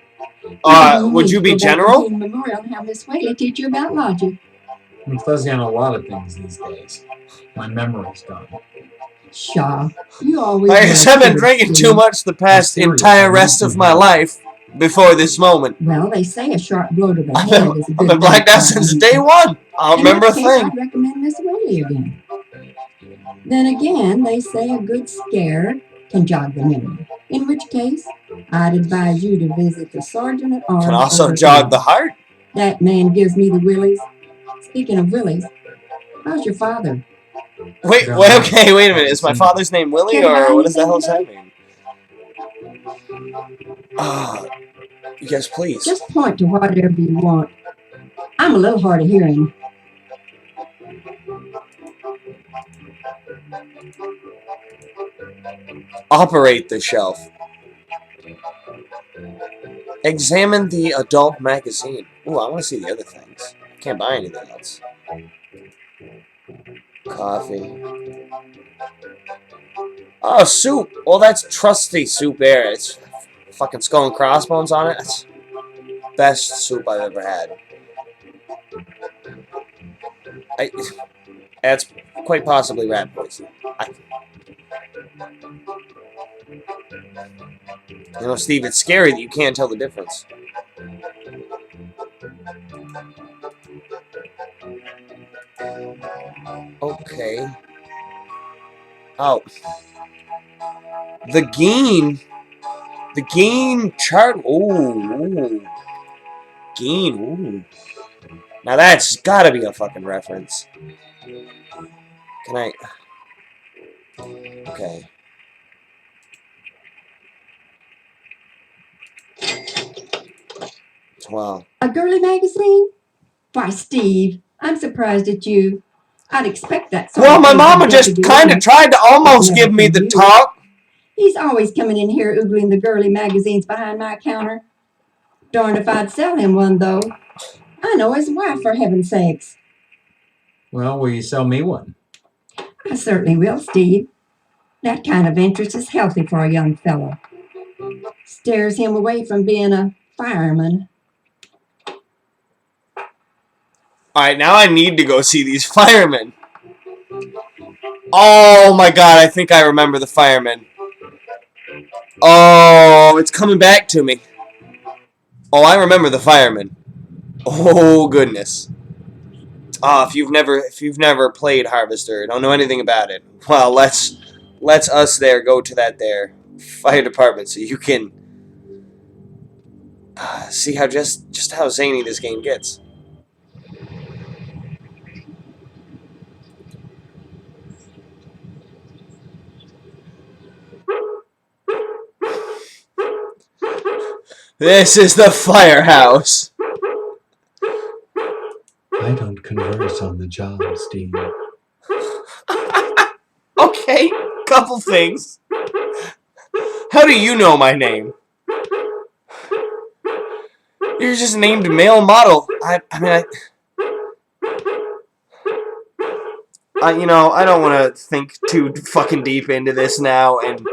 Would you be general? Memorial and have Miss Whaley teach you about logic. I'm fuzzy on a lot of things these days. My memory's gone. Pshaw, you always. I guess I've been drinking too much the past entire rest of my life before this moment. Well, they say a sharp blow to the I've head is a good. been blacked out since day one. I don't remember a thing. I'd recommend Miss Whaley again. Then again, they say a good scare can jog the memory. In which case, I'd advise you to visit the sergeant at arms. Can also jog the heart. That man gives me the willies. Speaking of willies, how's your father? Wait, okay, wait a minute. Is my father's name Willie, or what does the hell does that mean? Yes, please. Just point to whatever you want. I'm a little hard of hearing. Operate the shelf. Examine the adult magazine. Ooh, I want to see the other things. Can't buy anything else. Coffee. Oh, soup. Well, that's trusty soup there. It's fucking skull and crossbones on it. That's best soup I've ever had. That's quite possibly rat poison. You know, Steve, it's scary that you can't tell the difference. Okay. Oh. The Geen chart. Ooh. Geen. Ooh. Now that's gotta be a fucking reference. Can I... Okay. Well. A girly magazine? Why, Steve, I'm surprised at you. I'd expect that. Well, my mama just kind of tried to almost give me the talk. He's always coming in here oogling the girly magazines behind my counter. Darned if I'd sell him one, though. I know his wife, for heaven's sakes. Well, will you sell me one? I certainly will, Steve. That kind of interest is healthy for a young fellow. Steers him away from being a fireman. Alright, now I need to go see these firemen. Oh my god, I think I remember the fireman. Oh, it's coming back to me. Oh, I remember the fireman. Oh goodness. Ah, if you've never played Harvester, don't know anything about it. Well, let's us there go to that there fire department so you can see how just how zany this game gets. This is the firehouse. I don't converse on the job, Steve. Okay, couple things. How do you know my name? You're just named male model. I you know, I don't want to think too fucking deep into this now and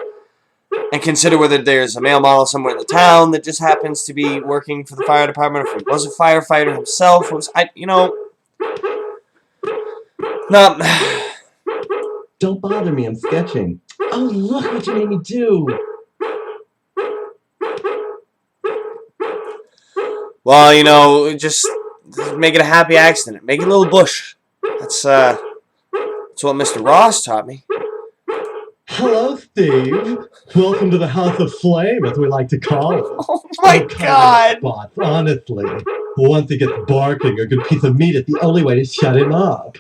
consider whether there's a male model somewhere in the town that just happens to be working for the fire department, or if he was a firefighter himself. You know, not. Don't bother me, I'm sketching. Oh, look what you made me do. Well, you know, just make it a happy accident. Make it a little bush. That's what Mr. Ross taught me. Hello, Steve. Welcome to the House of Flame, as we like to call it. Oh my god! Spots, honestly. Once he gets barking, a good piece of meat is the only way to shut him up.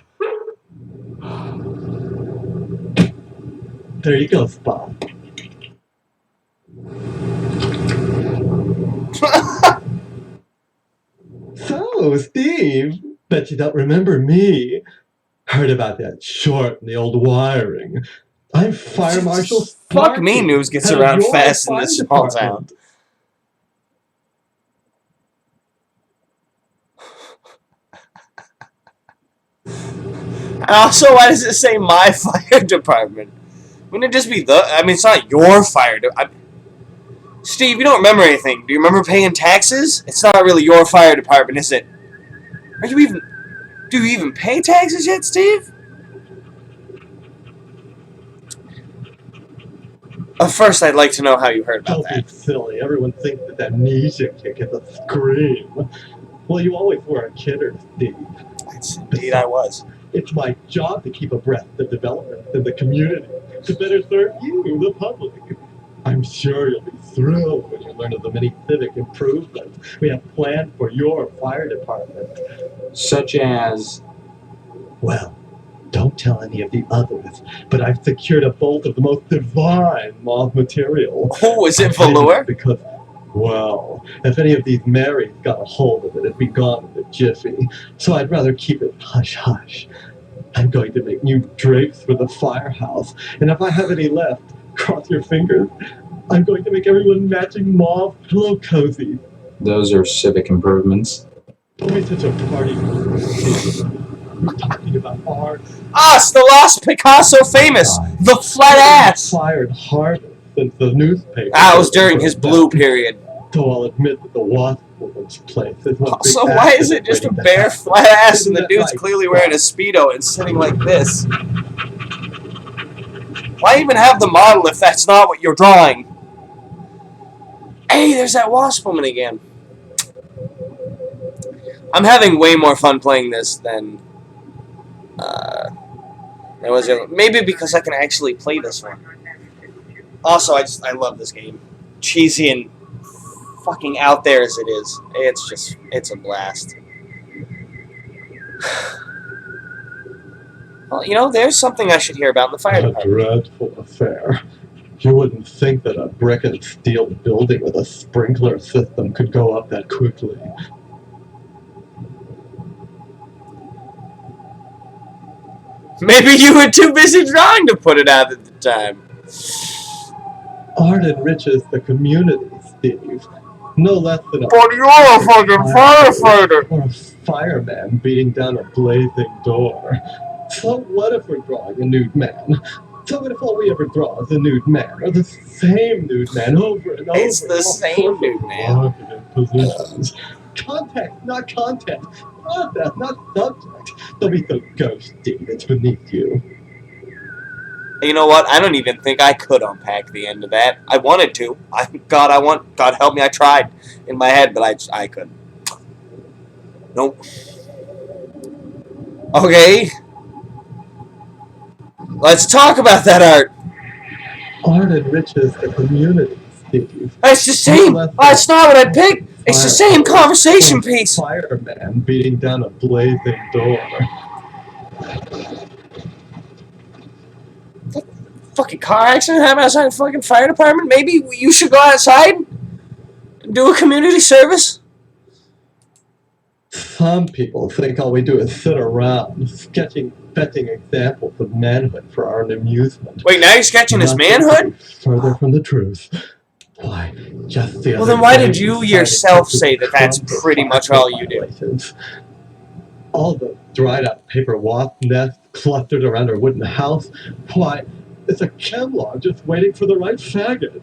There you go, Spot. So, Steve, bet you don't remember me. Heard about that short and the old wiring. I'm Fire Marshal Sparky. Fuck me, news gets head of around your fast in fire this small department. town. And also, why does it say my fire department? Wouldn't it just be the... I mean, it's not your fire department. Steve, you don't remember anything. Do you remember paying taxes? It's not really your fire department, is it? Are you even... Do you even pay taxes yet, Steve? First, I'd like to know how you heard about Don't be that. silly. Everyone thinks that music kick is a scream. Well, you always were a kidder, Steve. Indeed, I was. It's my job to keep abreast of developments in the community, to better serve you, the public. I'm sure you'll be thrilled when you learn of the many civic improvements we have planned for your fire department. Such as? Well, don't tell any of the others, but I've secured a bolt of the most divine moth material. Oh, is it I'm hiding velour? Because, well, if any of these Marys got a hold of it, it'd be gone in a jiffy. So I'd rather keep it hush-hush. I'm going to make new drapes for the firehouse, and if I have any left, cross your fingers, I'm going to make everyone matching mauve pillow cozy. Those are civic improvements. Don't be such a party. We're talking about art. Us, the lost Picasso famous, the flat ass. Fired hard since the newspaper. That was during his blue period. So I'll admit that the wasp woman's place is one big Also, why is it just a accident bare waiting to flat ass and the Isn't that dude's right? clearly wearing a Speedo and sitting like this? Why even have the model if that's not what you're drawing? Hey, there's that wasp woman again. I'm having way more fun playing this than there was. Maybe because I can actually play this one. Also, I love this game. Cheesy and fucking out there as it is. It's a blast. Well, you know, there's something I should hear about in the fire A department. dreadful affair. You wouldn't think that a brick and steel building with a sprinkler system could go up that quickly. Maybe you were too busy drawing to put it out at the time. Art enriches the community, Steve. No less than a But you're a fucking firefighter! or a fireman beating down a blazing door. So what if we're drawing a nude man? So what if all we ever draw is a nude man, or the same nude man over and over? It's the same nude man. Walking in positions. Context, not content. Process, not subject. Don't be so ghosty. It's beneath you. You know what? I don't even think I could unpack the end of that. I wanted to. God help me, I tried in my head, but I couldn't. Nope. Okay. Let's talk about that art. Art enriches the community, Steve. It's the same. It's not what I picked. It's the same conversation piece. Fireman beating down a blazing door. Fucking car accident happened outside the fucking fire department. Maybe you should go outside and do a community service. Some people think all we do is sit around, sketching examples of manhood for our amusement. Wait, now you're sketching his manhood? Further from the truth. Why, just the well, then why did you yourself say that that's pretty much all you do? All the dried-out paper wasp nests clustered around our wooden house. Why, it's a Kevlar just waiting for the right faggot.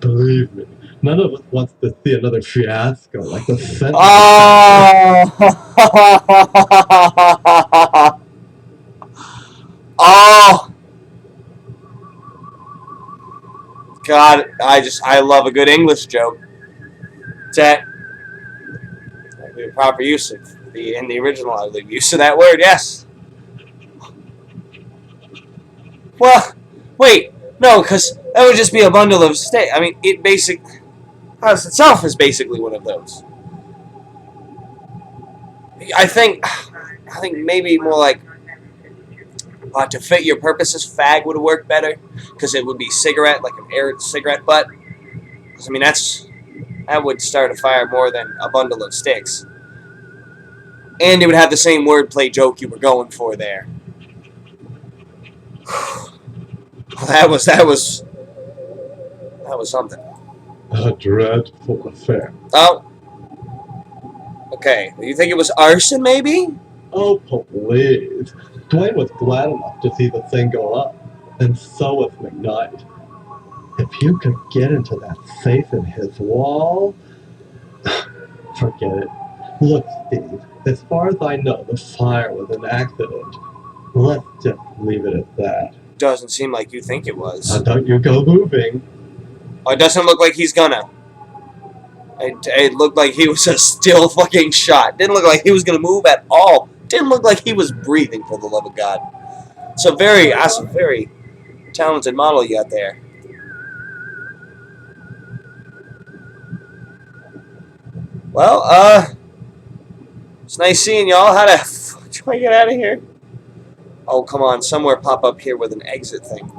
Believe me, none of us wants to see another fiasco like the Senate. Oh! Oh! God, I love a good English joke. That the proper use of in the original use of that word, yes. Well, wait, no, because that would just be a bundle of sticks. I mean, house itself is basically one of those. I think maybe more like to fit your purposes, fag would work better because it would be cigarette, like an air cigarette butt. I mean, that would start a fire more than a bundle of sticks, and it would have the same wordplay joke you were going for there. That was something. A dreadful affair. Oh. Okay. You think it was arson, maybe? Oh, please. Dwayne was glad enough to see the thing go up, and so was McKnight. If you could get into that safe in his wall, forget it. Look, Steve, as far as I know, the fire was an accident. Let's just leave it at that. Doesn't seem like you think it was. Now don't you go moving. Oh, it doesn't look like he's gonna. It looked like he was a still fucking shot. Didn't look like he was gonna move at all. Didn't look like he was breathing, for the love of God. That's a very talented model you got there. Well, it's nice seeing y'all. How the fuck do I get out of here? Oh, come on. Somewhere pop up here with an exit thing.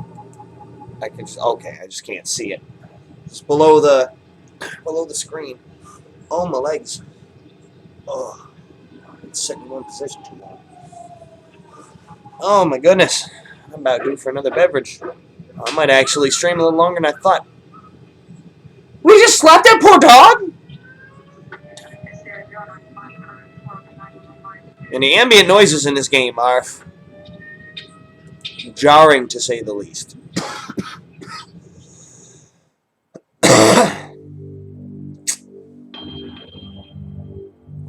I just can't see it. It's below the screen. Oh, my legs. Oh, it's sitting in one position too long. Oh, my goodness. I'm about due for another beverage. I might actually stream a little longer than I thought. We just slapped that poor dog? And the ambient noises in this game are jarring, to say the least.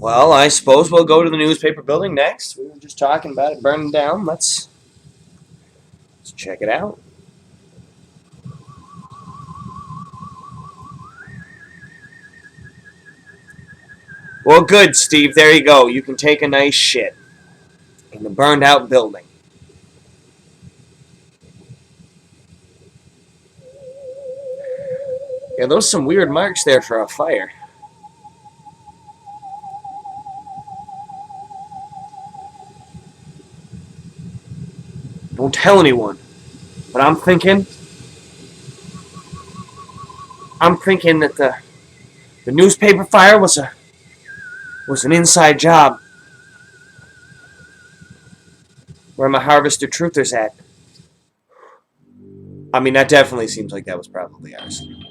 Well, I suppose we'll go to the newspaper building next. We were just talking about it burning down. Let's check it out. Well, good, Steve. There you go. You can take a nice shit in the burned out building. Yeah, those are some weird marks there for a fire. Don't tell anyone. But I'm thinking that the newspaper fire was an inside job. Where my harvester truthers at? I mean, that definitely seems like that was probably arson.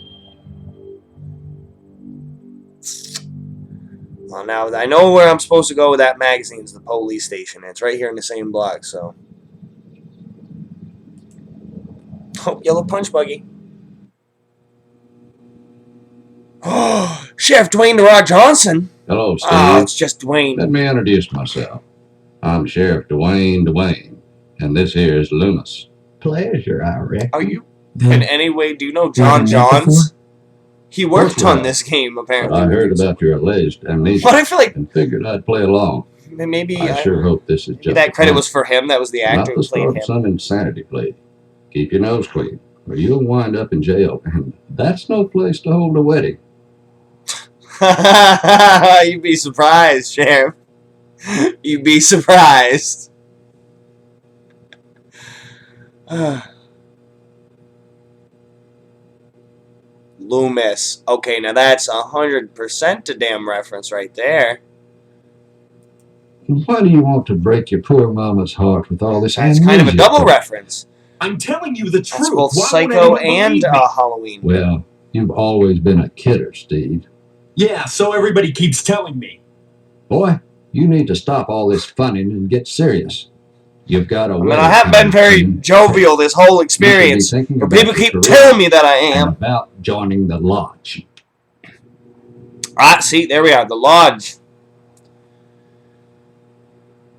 Well, now I know where I'm supposed to go with that magazine. It's the police station. It's right here in the same block, so. Oh, yellow punch buggy. Oh, Sheriff Dwayne DeRod Johnson. Hello, Steve. Oh, it's just Dwayne. Let me introduce myself. I'm Sheriff Dwayne, and this here is Loomis. pleasure, I reckon. Are you Then in any way? Do you know you John haven't met before? Johns? He worked on well, this game But apparently. I when he heard was- about your alleged amnesia But I feel like and figured I'd play along. maybe I sure hope this is maybe just that a credit prank, was for him. That was the not actor the who start played of him. some insanity play. Keep your nose clean, or you'll wind up in jail, and that's no place to hold a wedding. You'd be surprised, Sheriff. You'd be surprised. Loomis. Okay, now that's 100% a damn reference right there. Why do you want to break your poor mama's heart with all this That's amnesia? kind of a double talk? reference. I'm telling you the That's truth. both Why won't Psycho anyone and believe me? Halloween. Well, you've always been a kidder, Steve. Yeah, so everybody keeps telling me. Boy, you need to stop all this funning and get serious. You've got a I mean, wedding I haven't been coming very soon. jovial this whole You should be experience. thinking But about people your keep career telling me that I and am. about joining the lodge. Ah, see, there we are, the lodge.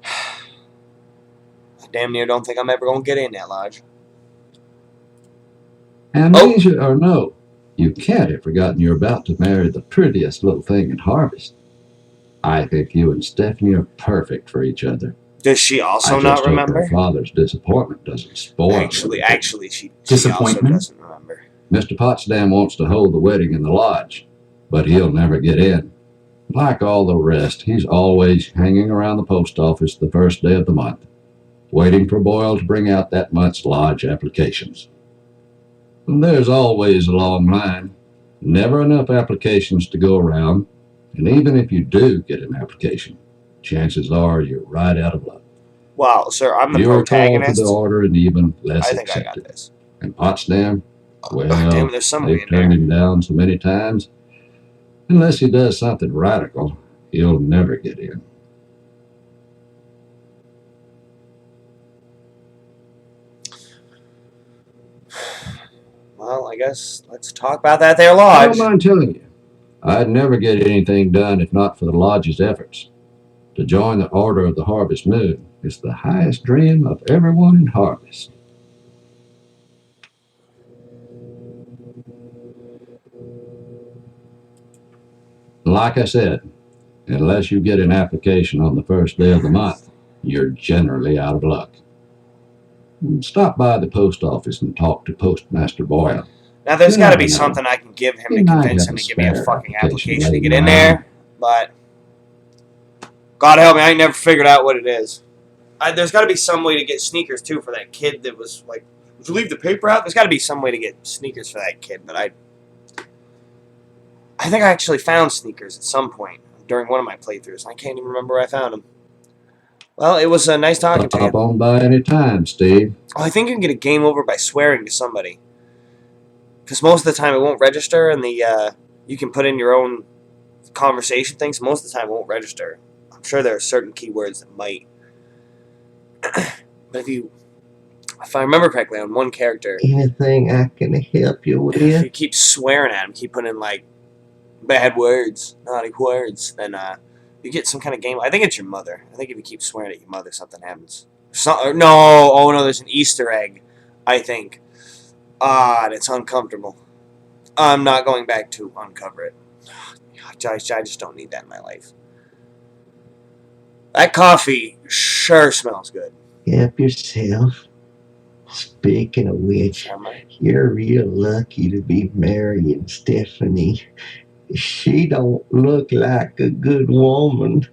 I damn near don't think I'm ever going to get in that lodge. Amnesia or no, you can't have forgotten you're about to marry the prettiest little thing in Harvest. I think you and Stephanie are perfect for each other. Does she also I just not hope remember? her father's disappointment doesn't spoil Actually, everything. she also Disappointment? doesn't remember. Mr. Potsdam wants to hold the wedding in the lodge, but he'll never get in. Like all the rest, he's always hanging around the post office the first day of the month, waiting for Boyle to bring out that month's lodge applications. And there's always a long line, never enough applications to go around, and even if you do get an application, chances are you're right out of luck. Well, sir, I'm the You're called to protagonist. the order and even less I think I got accepted. this. And Potsdam, well, Damn it, there's some way they've in there. turned him down so many times. Unless he does something radical, he'll never get in. Well, I guess let's talk about that there I lodge. don't mind telling you, I'd never get anything done if not for the lodge's efforts. To join the Order of the Harvest Moon is the highest dream of everyone in Harvest. Like I said, unless you get an application on the first day of the month, you're generally out of luck. Stop by the post office and talk to Postmaster Boyle. Now, there's Yeah, got to be I know. something I can give him He to might convince have him a to give me a spare fucking application application to get laying in around. there. But God help me, I ain't never figured out what it is. There's got to be some way to get sneakers too for that kid that was like, "Would you leave the paper out?" There's got to be some way to get sneakers for that kid. But I think I actually found sneakers at some point during one of my playthroughs. I can't even remember where I found them. Well, it was nice talking to Stop you. on by any time, Steve. Oh, I think you can get a game over by swearing to somebody. Because most of the time it won't register, and you can put in your own conversation things. Most of the time it won't register. I'm sure there are certain keywords that might. But if I remember correctly, on one character, Anything I can help you if with? you keep swearing at him, keep putting in like bad words, naughty words, then you get some kind of game. I think it's your mother. I think if you keep swearing at your mother, something happens. No, there's an Easter egg, I think. And it's uncomfortable. I'm not going back to uncover it. I just don't need that in my life. That coffee sure smells good. Help yourself. Speaking of which, you're real lucky to be marrying Stephanie. She don't look like a good woman.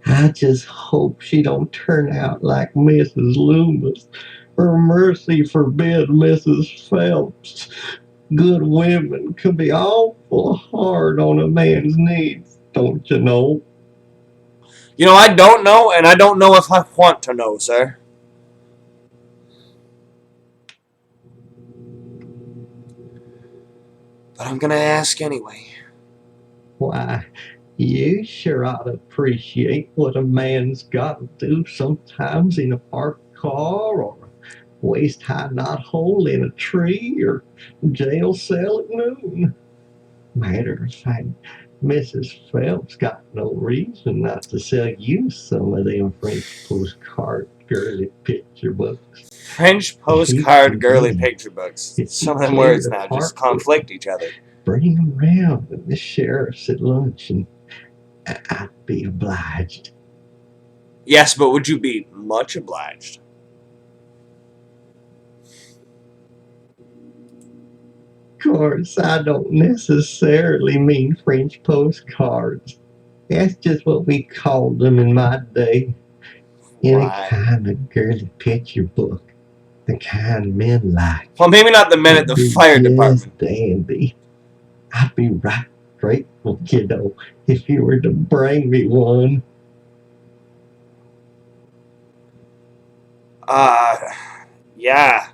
I just hope she don't turn out like Mrs. Loomis, or mercy forbid Mrs. Phelps. Good women can be awful hard on a man's needs, don't you know? You know, I don't know, and I don't know if I want to know, sir. But I'm gonna ask anyway. Why, you sure ought to appreciate what a man's got to do sometimes in a parked car, or a waist-high knothole in a tree, or jail cell at noon. Matter of fact, Mrs. Phelps got no reason not to sell you some of them French postcard girly picture books. French postcard girly picture books. Some of them words now just conflict each other. Bring him round with the sheriffs at lunch, and I'd be obliged. Yes, but would you be much obliged? Of course, I don't necessarily mean French postcards. That's just what we called them in my day. In a kind of girly picture book. The kind men like. Well, maybe not the men at the fire department. Dandy. I'd be right grateful, kiddo, if you were to bring me one. Yeah.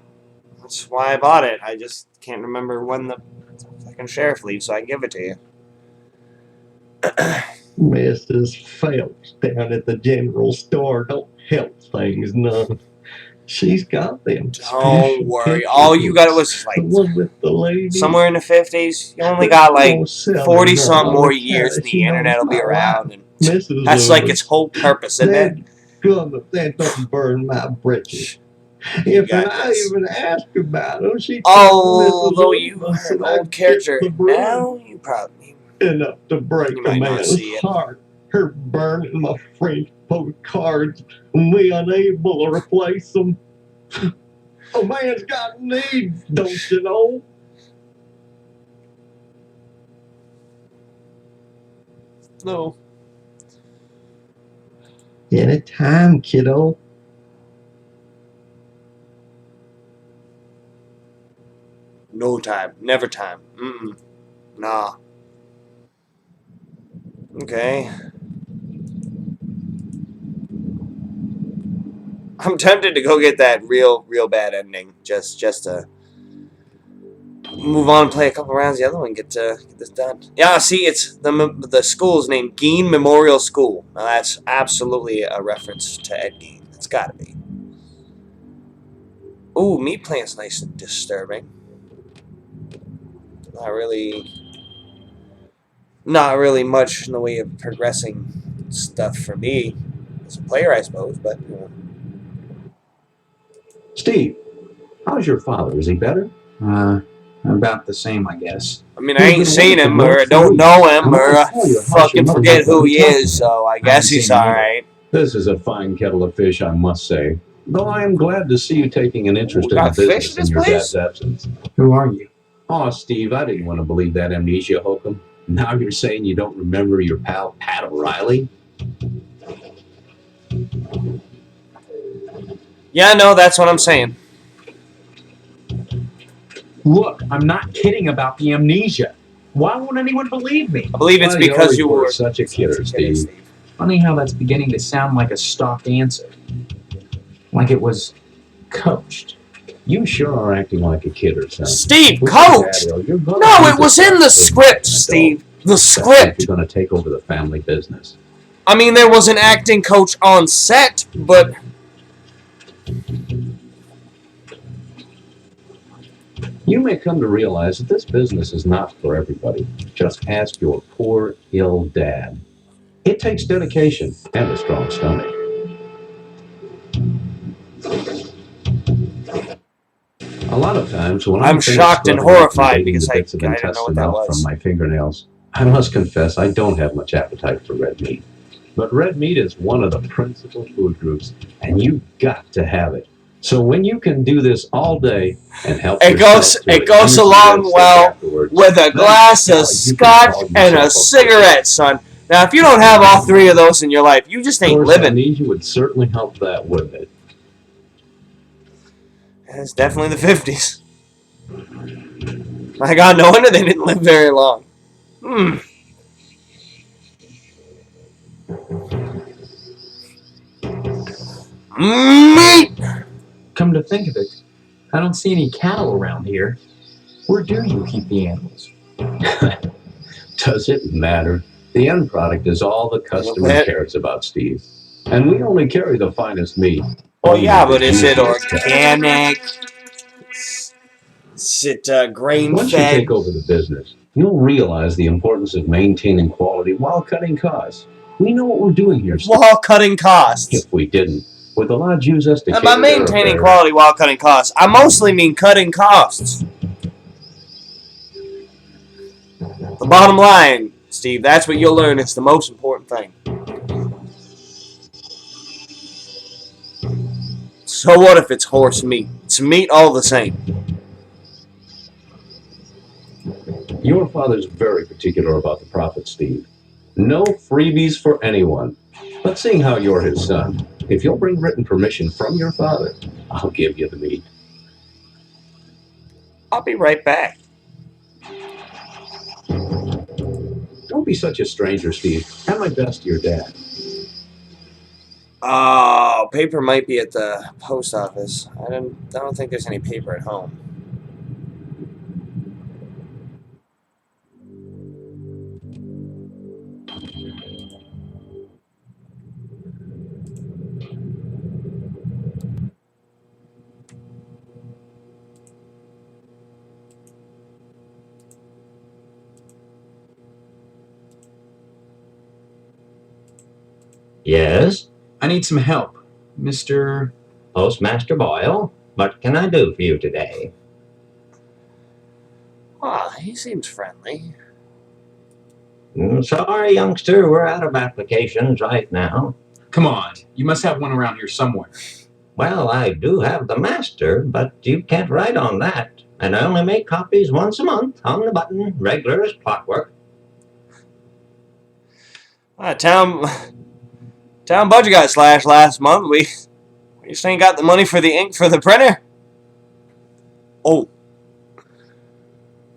That's why I bought it. I just can't remember when the second sheriff leaves, so I give it to you. Mrs. Phelps down at the general store don't help things none. She's got them. Don't worry. All you got was like somewhere in the 50s. You only got like 40-some more years and the internet will be around. And that's like its whole purpose, isn't it? That don't burn my britches. If I even ask about her, she although you are an old character now, you probably enough to break a man's heart. Her burning my French postcards and we unable to replace them. A man's got needs, don't you know? No. Anytime, kiddo. No time. Never time. Nah. Okay. I'm tempted to go get that real bad ending. Just to move on and play a couple rounds of the other one, get this done. Yeah, see, it's the school's named Gein Memorial School. Now that's absolutely a reference to Ed Gein. It's gotta be. Ooh, meat plant's nice and disturbing. Not really much in the way of progressing stuff for me as a player, I suppose, but you know. Steve, how's your father? Is he better? About the same, I guess. I mean, I ain't seen him, or I don't know him, or I fucking forget who he is, so I guess he's alright. This is a fine kettle of fish, I must say. Though I am glad to see you taking an interest in the business in your dad's absence. Who are you? Oh, Steve, I didn't want to believe that amnesia hokum. Now you're saying you don't remember your pal Pat O'Reilly? Yeah, no, that's what I'm saying. Look, I'm not kidding about the amnesia. Why won't anyone believe me? I believe it's because you were such a kidder, Steve. Funny how that's beginning to sound like a stock answer. Like it was coached. You sure are acting like a kid or something. Steve, coach! No, it was in the script, Steve. The script. You're going to take over the family business. I mean, there was an acting coach on set, but... You may come to realize that this business is not for everybody. Just ask your poor, ill dad. It takes dedication and a strong stomach. A lot of times when I'm shocked and horrified because I didn't know what that was. From my fingernails, I must confess I don't have much appetite for red meat. But red meat is one of the principal food groups, and you've got to have it. So when you can do this all day and help it goes along well with a glass of scotch and a cigarette, son. Now, if you don't have all three of those in your life, you just ain't living. Amnesia would certainly help that, wouldn't it? It's definitely the 50s. My God, no wonder they didn't live very long. Meat! Come to think of it, I don't see any cattle around here. Where do you keep the animals? Does it matter? The end product is all the customer cares about, Steve. And we only carry the finest meat. Well, yeah, but is it organic? Is it grain-fed? Once you take over the business, you'll realize the importance of maintaining quality while cutting costs. We know what we're doing here, Steve. While cutting costs. If we didn't, With the law use us to And by cater their maintaining affairs. quality while cutting costs, I mostly mean cutting costs. The bottom line, Steve, that's what you'll learn. It's the most important thing. So what if it's horse meat? It's meat all the same. Your father's very particular about the profit, Steve. No freebies for anyone. But seeing how you're his son, if you'll bring written permission from your father, I'll give you the meat. I'll be right back. Don't be such a stranger, Steve. Have my best to your dad. Oh, paper might be at the post office. I don't think there's any paper at home. Yes, I need some help, Mr. Postmaster Boyle. What can I do for you today? Ah, he seems friendly. Sorry, youngster, we're out of applications right now. Come on, you must have one around here somewhere. Well, I do have the master, but you can't write on that. And I only make copies once a month, on the button, regular as clockwork. Town budget got slashed last month. We just ain't got the money for the ink for the printer. Oh.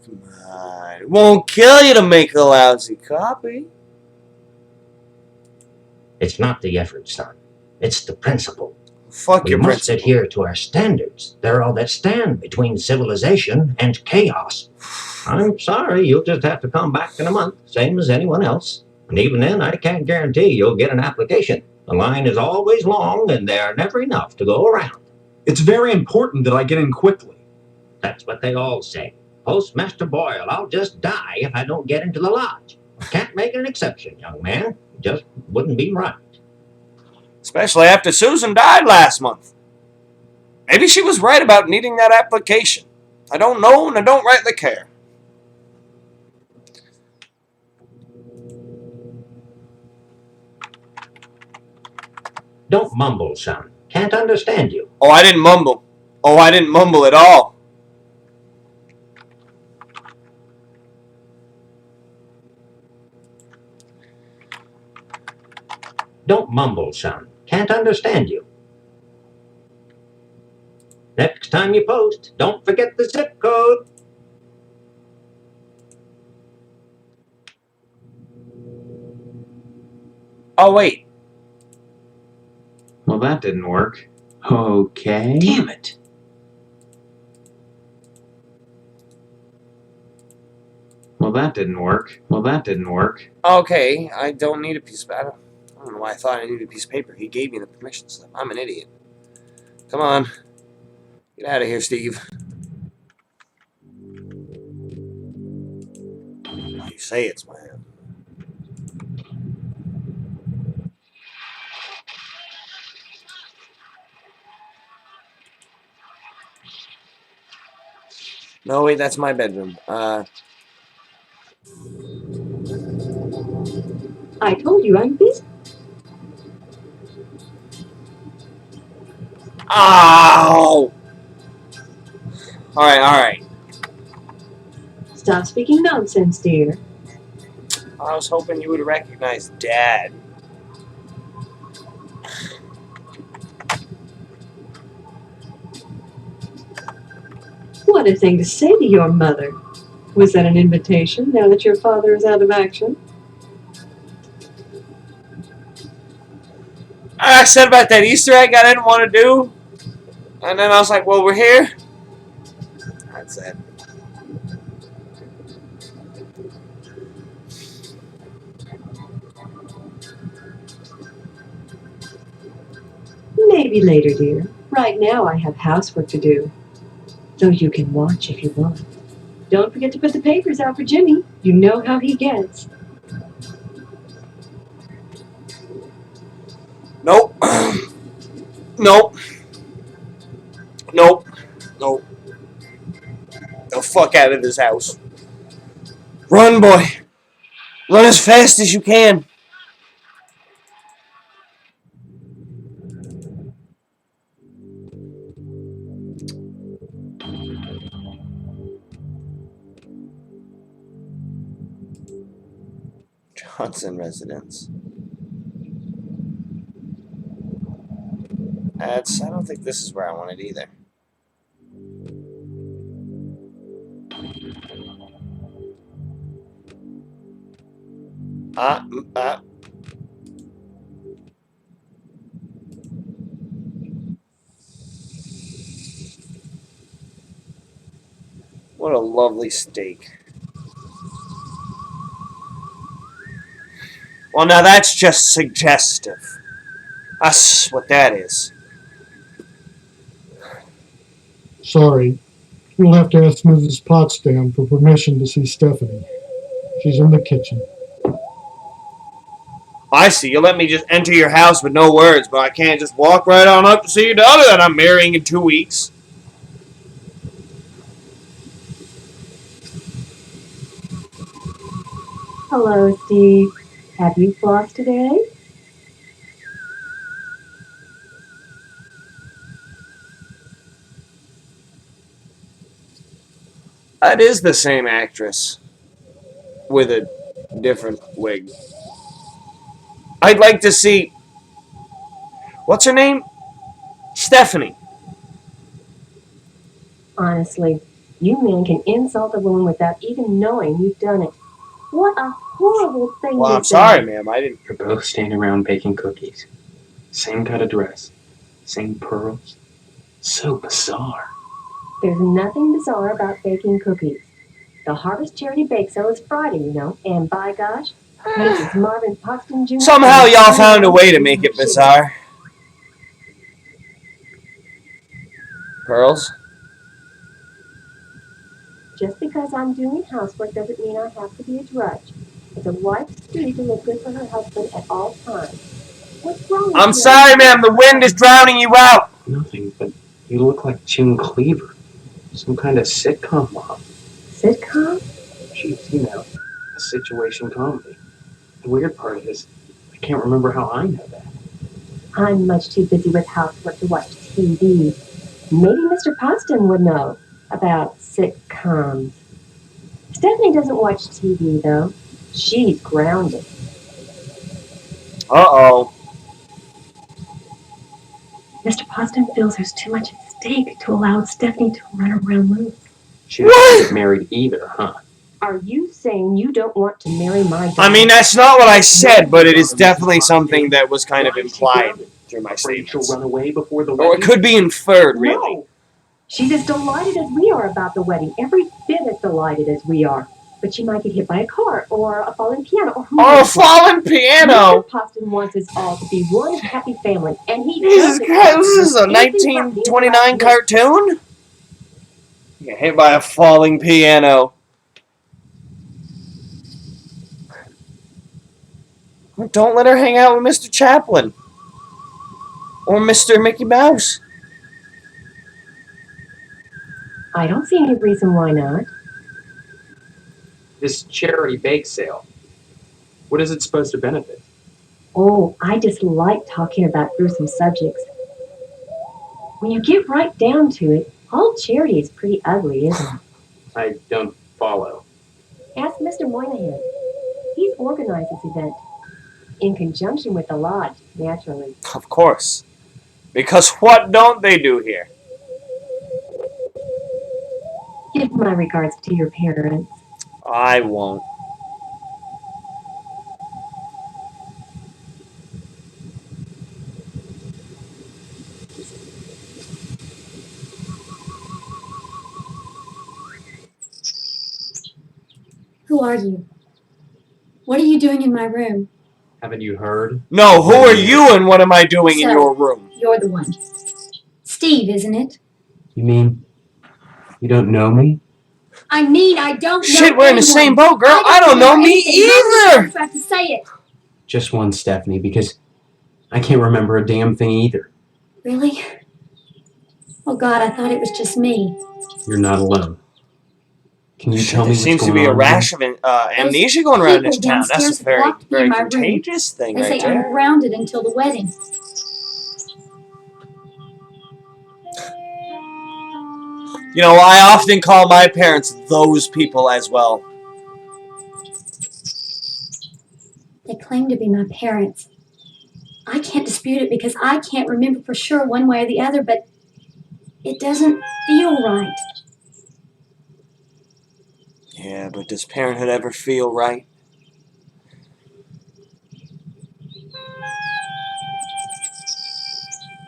Come on. It won't kill you to make a lousy copy. It's not the effort, son. It's the principle. Fuck We your must principle. adhere to our standards. They're all that stand between civilization and chaos. I'm sorry, you'll just have to come back in a month, same as anyone else. And even then, I can't guarantee you'll get an application. The line is always long, and there are never enough to go around. It's very important that I get in quickly. That's what they all say. Postmaster Boyle, I'll just die if I don't get into the lodge. Can't make an exception, young man. It just wouldn't be right. Especially after Susan died last month. Maybe she was right about needing that application. I don't know, and I don't rightly care. Don't mumble, son. Can't understand you. Oh, I didn't mumble. Oh, I didn't mumble at all. Don't mumble, son. Can't understand you. Next time you post, don't forget the zip code. Oh, wait. Well, that didn't work. Okay. Damn it. Well, that didn't work. Well, that didn't work. Okay, I don't need a piece of paper. I don't know why I thought I needed a piece of paper. He gave me the permission slip. I'm an idiot. Come on. Get out of here, Steve. You say it's my hand. No, wait, that's my bedroom. I told you I'm busy. Ow! Alright. Stop speaking nonsense, dear. I was hoping you would recognize Dad. What a thing to say to your mother. Was that an invitation now that your father is out of action? I said about that Easter egg I didn't want to do. And then I was like, well, we're here. That's it. Maybe later, dear. Right now I have housework to do. Though you can watch if you want. Don't forget to put the papers out for Jimmy. You know how he gets. Nope. Nope. Nope. Nope. The fuck out of this house. Run, boy. Run as fast as you can. Johnson residence. I don't think this is where I want it either. What a lovely steak. Well, now that's just suggestive. That's what that is. Sorry. You'll have to ask Mrs. Potsdam for permission to see Stephanie. She's in the kitchen. I see. You let me just enter your house with no words, but I can't just walk right on up to see your daughter that I'm marrying in 2 weeks. Hello, Steve. Have you flossed today? That is the same actress with a different wig. I'd like to see... What's her name? Stephanie. Honestly, you men can insult a woman without even knowing you've done it. What a horrible thing Well, to I'm say. sorry, ma'am. I didn't... You're both standing around baking cookies. Same kind of dress. Same pearls. So bizarre. There's nothing bizarre about baking cookies. The Harvest Charity Bake Sale is Friday, you know, and by gosh, Mrs. Marvin Paxton Jr. Somehow y'all found a way to make it bizarre. Pearls? Just because I'm doing housework doesn't mean I have to be a drudge. It's a wife's duty to look good for her husband at all times. What's wrong with I'm you? sorry, ma'am. The wind is drowning you out. Nothing, but you look like June Cleaver. Some kind of sitcom mom. Sitcom? She's, you know, a situation comedy. The weird part is, I can't remember how I know that. I'm much too busy with housework to watch TV. Maybe Mr. Poston would know about sitcoms. Stephanie doesn't watch TV, though. She's grounded. Uh-oh. Mr. Poston feels there's too much at stake to allow Stephanie to run around loose. She doesn't get married either, huh? Are you saying you don't want to marry my daughter? I mean, that's not what I said, but it is definitely something that was kind of implied through my Afraid she'll statements. run away before the Or wedding? it could be inferred, really. No. She's as delighted as we are about the wedding. Every bit as delighted as we are. But she might get hit by a car or a falling piano or who Oh, a knows what. fallen piano! Mr. Poston wants us all to be one happy family, and he Jesus doesn't Christ, want this is a anything happening 1929 about me. cartoon? You get hit by a falling piano. Don't let her hang out with Mr. Chaplin. Or Mr. Mickey Mouse. I don't see any reason why not. This charity bake sale. What is it supposed to benefit? Oh, I just like talking about gruesome subjects. When you get right down to it, all charity is pretty ugly, isn't it? I don't follow. Ask Mr. Moynihan. He's organized this event. In conjunction with the lodge, naturally. Of course. Because what don't they do here? Give my regards to your parents. I won't. Who are you? What are you doing in my room? Haven't you heard? No, who are you and what am I doing in So, your room? You're the one. Steve, isn't it? You mean you don't know me? I mean, I don't know Shit, we're in the anyone. same boat, girl. I don't know me anything. How either. many times do I have to say it? Just one, Stephanie, because I can't remember a damn thing either. Really? Oh God, I thought it was just me. You're not alone. Can you tell me There what's seems to going be a on rash here? of amnesia going around this People town. That's downstairs a very, blocked me in very my room. contagious thing They right say I'm there. grounded until the wedding. You know, I often call my parents those people as well. They claim to be my parents. I can't dispute it because I can't remember for sure one way or the other, but it doesn't feel right. Yeah, but does parenthood ever feel right?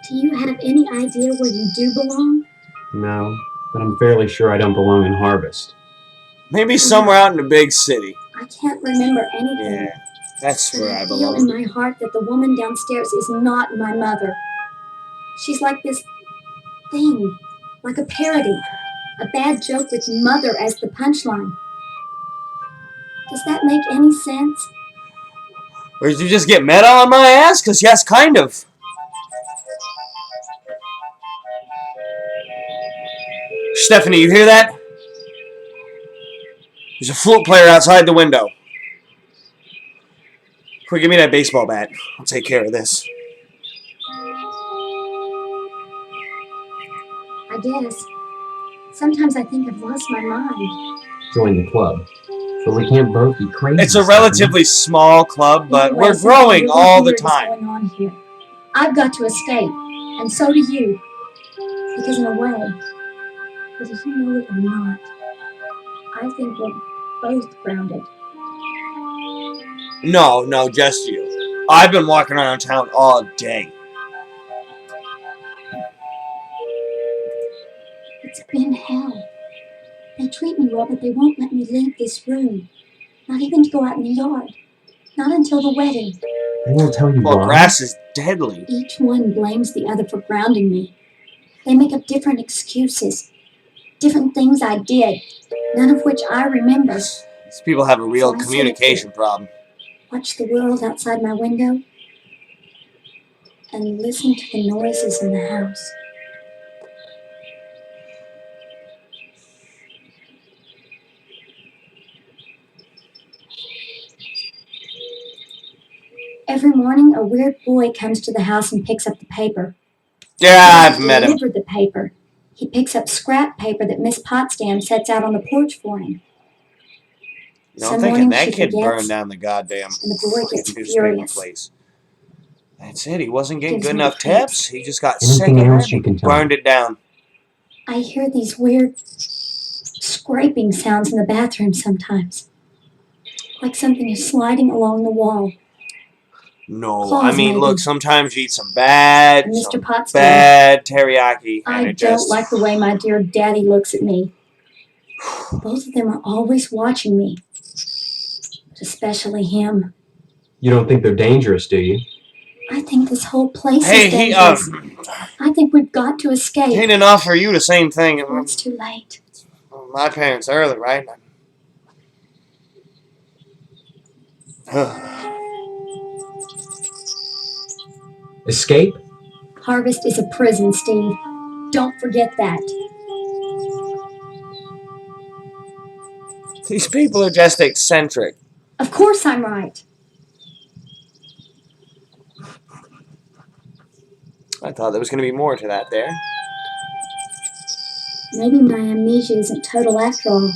Do you have any idea where you do belong? No, but I'm fairly sure I don't belong in Harvest. Maybe somewhere out in the big city. I can't remember anything. Yeah, that's But where I I feel in belong. my heart that the woman downstairs is not my mother. She's like this thing, like a parody, a bad joke with mother as the punchline. Does that make any sense? Or did you just get meta on my ass? Because yes, kind of. Stephanie, you hear that? There's a flute player outside the window. Quick, give me that baseball bat. I'll take care of this. I guess. Sometimes I think I've lost my mind. Join the club. But we can't both be crazy. It's a relatively small club, but Anyway, we're growing something all the weird is time. going on here. I've got to escape, and so do you. Because in a way, whether you know it or not, I think we're both grounded. No, just you. I've been walking around town all day. It's been hell. They treat me well, but they won't let me leave this room. Not even to go out in the yard. Not until the wedding. They won't tell you Well, why. grass is deadly. Each one blames the other for grounding me. They make up different excuses. Different things I did. None of which I remember. These people have a real So I communication problem. Watch the world outside my window and listen to the noises in the house. Every morning, a weird boy comes to the house and picks up the paper. Yeah, He I've met him. delivered the paper. He picks up scrap paper that Miss Potsdam sets out on the porch for him. You know, I'm Some thinking mornings that she kid forgets, burned down the goddamn and the boy fucking gets newspaper furious. place. That's it. He wasn't getting Gives good me enough the creeps. tips. He just got sick Anything of else it. you He can tell burned me? it down. I hear these weird scraping sounds in the bathroom sometimes. Like something is sliding along the wall. No, Claws, I mean, maybe. look, sometimes you eat some bad, And Mr. some Potsdam, bad teriyaki, and I it don't just... like the way my dear daddy looks at me. Both of them are always watching me. But especially him. You don't think they're dangerous, do you? I think this whole place Hey, is dangerous. I think we've got to He escape. ain't enough for you, the same thing. Before it's too late. My parents early, right? Escape? Harvest is a prison, Steve. Don't forget that. These people are just eccentric. Of course I'm right. I thought there was going to be more to that there. Maybe my amnesia isn't total after all.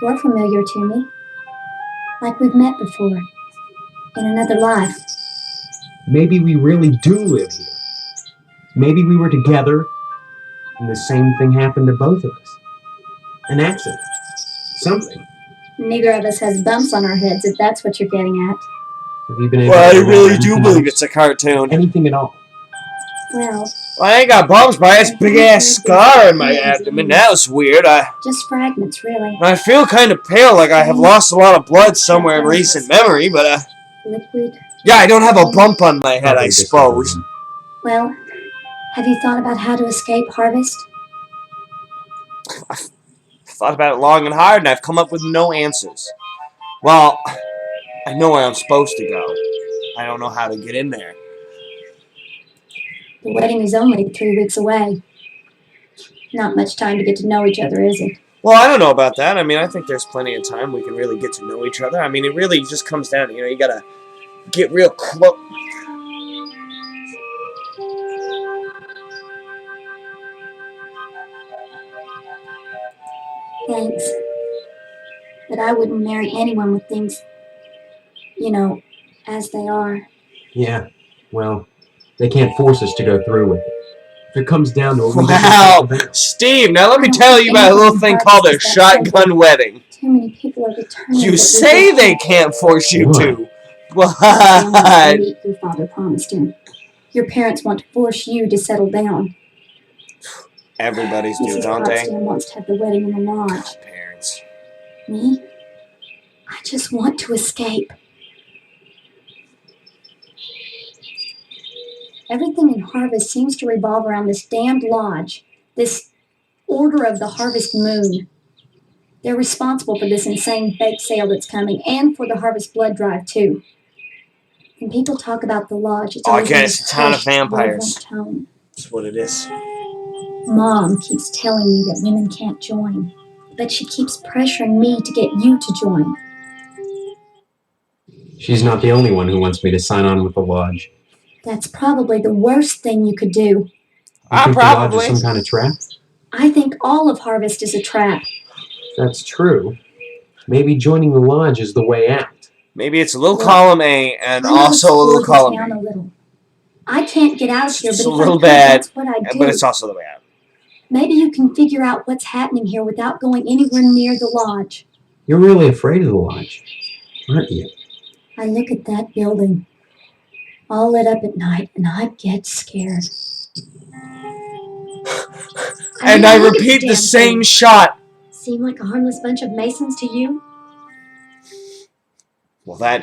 You're familiar to me. Like we've met before. In another life. Maybe we really do live here. Maybe we were together and the same thing happened to both of us. An accident. Something. Neither of us has bumps on our heads, if that's what you're getting at. Have you been able Well, to I remember really do anything believe else? it's a cartoon. Anything at all? Well, I ain't got bumps, but I got this big-ass scar in my abdomen. That was weird. just fragments, really. I feel kind of pale, like I have lost a lot of blood somewhere in recent memory, but, Liquid. yeah, I don't have a bump on my head, Probably I just suppose. a Well, have you thought about how to escape Harvest? I've thought about it long and hard, and I've come up with no answers. Well, I know where I'm supposed to go. I don't know how to get in there. The wedding is only 3 weeks away. Not much time to get to know each other, is it? Well, I don't know about that. I mean, I think there's plenty of time we can really get to know each other. I mean, it really just comes down to, you gotta get real close. Thanks. But I wouldn't marry anyone with things, as they are. Yeah, well, they can't force us to go through with it. If it comes down to it, Wow, Steve, now let me tell you about a little thing called a shotgun wedding. Too many people are determined. You say they can't force you to. What? Meet your father promised him. Your parents want to force you to settle down. Everybody's do, don't they? Potsdam wants to have the wedding in the lodge. Parents. Me? I just want to escape. Everything in Harvest seems to revolve around this damned lodge, this Order of the Harvest Moon. They're responsible for this insane bake sale that's coming, and for the Harvest Blood Drive, too. When people talk about the lodge, it's always in it's a town of vampires. tone. That's what it is. Mom keeps telling me that women can't join, but she keeps pressuring me to get you to join. She's not the only one who wants me to sign on with the lodge. That's probably the worst thing you could do. You think the lodge is some kind of trap? I think all of Harvest is a trap. That's true. Maybe joining the lodge is the way out. Maybe it's a little column A and also a little column B. I can't get out of here, It's but a if little I could, bad, that's what I do. but it's also the way out. Maybe you can figure out what's happening here without going anywhere near the lodge. You're really afraid of the lodge, aren't you? I look at that building, all lit up at night, and I get scared. And I repeat the same shot. Seem like a harmless bunch of Masons to you? Well, that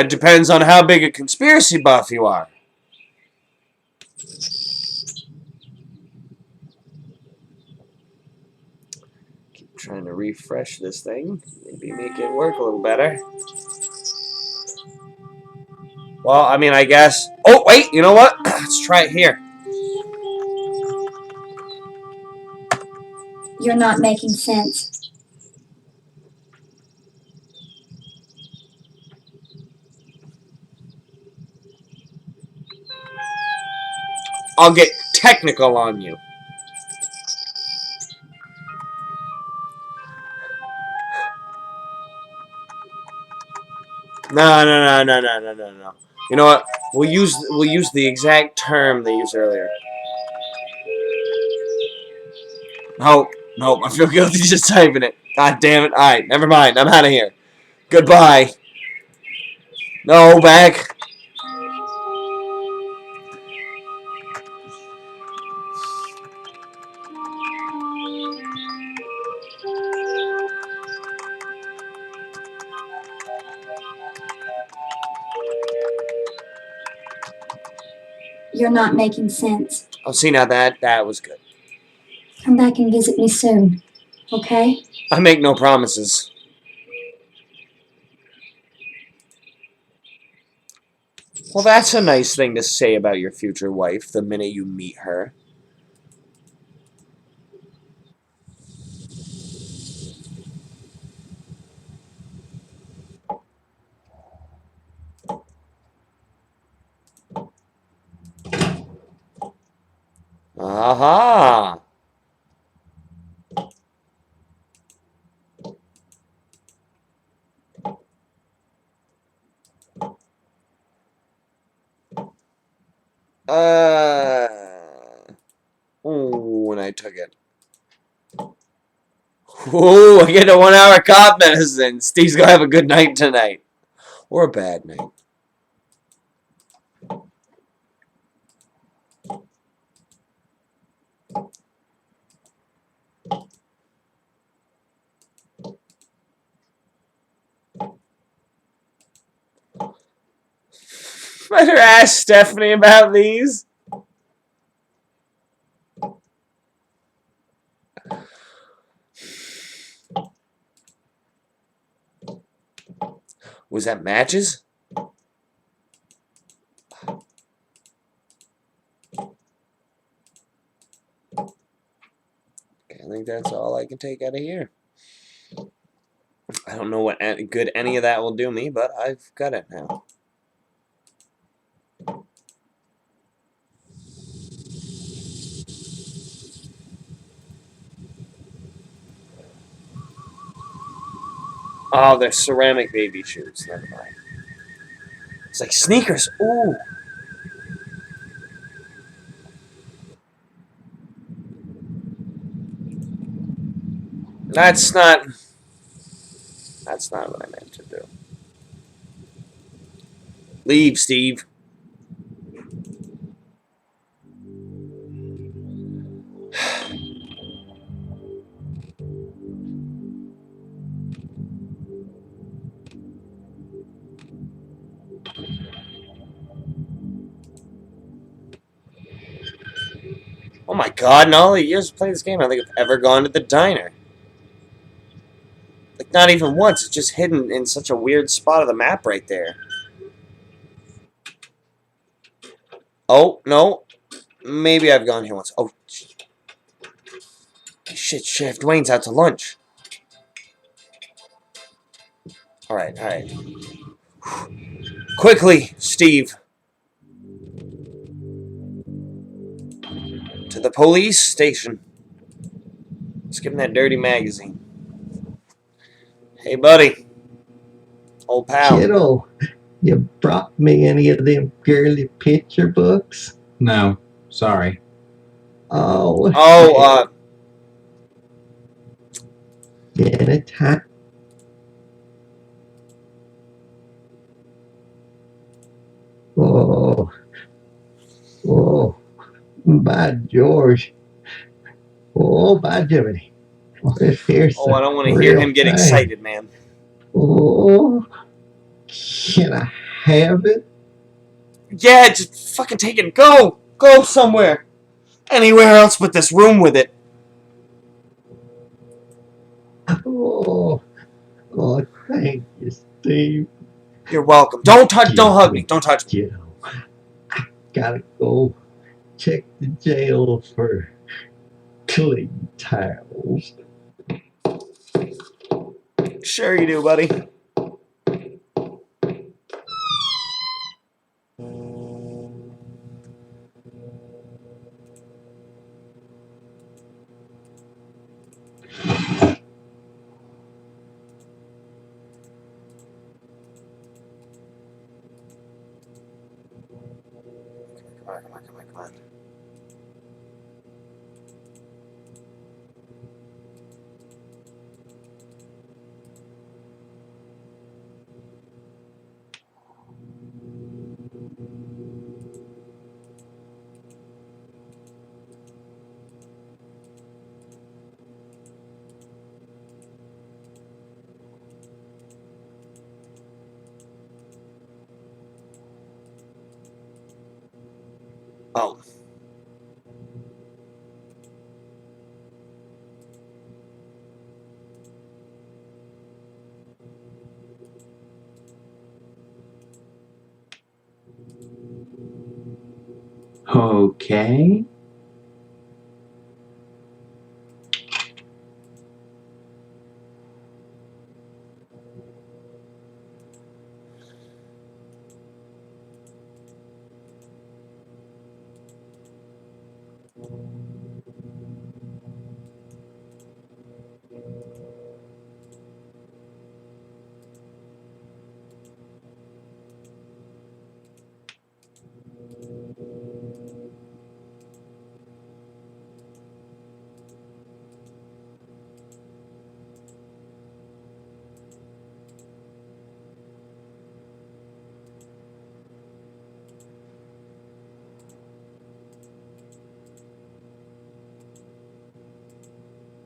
depends on how big a conspiracy buff you are. Keep trying to refresh this thing. Maybe make it work a little better. Well, I mean, I guess... Oh, wait, you know what? Let's try it here. You're not making sense. I'll get technical on you. No. You know what? We'll use the exact term they used earlier. Nope. I feel guilty just typing it. God damn it. Alright, never mind. I'm out of here. Goodbye. No, back. You're not making sense. Oh, see, now that was good. Come back and visit me soon, okay? I make no promises. Well, that's a nice thing to say about your future wife the minute you meet her. Aha! Oh, and I took it. Ooh, I get a 1 hour cough medicine. Steve's gonna have a good night tonight. Or a bad night. Better ask Stephanie about these. Was that matches? think that's all I can take out of here. I don't know what good any of that will do me, but I've got it now. Oh, they're ceramic baby shoes. Never mind. It's like sneakers. Ooh. That's not what I meant to do. Leave, Steve. Oh my god, in all the years of playing this game, I don't think I've ever gone to the diner. Like, not even once. It's just hidden in such a weird spot of the map right there. Oh, no. Maybe I've gone here once. Oh, shit, Chef Dwayne's out to lunch. Alright, alright. Quickly, Steve. To the police station. Let's give him that dirty magazine. Hey, buddy. Old pal. Kiddo, you brought me any of them girly picture books? No, sorry. Oh, Oh, anytime. Oh, oh, by George. Oh, by Jiminy. Oh, here's I don't want to hear him get excited, man. Oh, can I have it? Yeah, just fucking take it. Go! Go somewhere! Anywhere else but this room with it. Oh, oh, thank you, Steve. You're welcome. Don't hug me. Don't touch me. Kiddo, I gotta go check the jail for clean towels. Sure you do, buddy. Come on. Oh. Okay.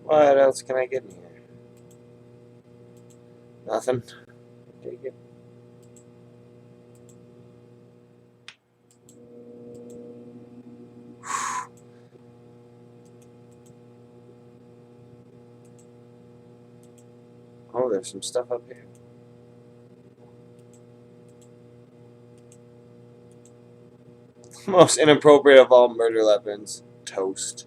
What else can I get in here? Nothing. Take it. Oh, there's some stuff up here. Most inappropriate of all murder weapons. Toast.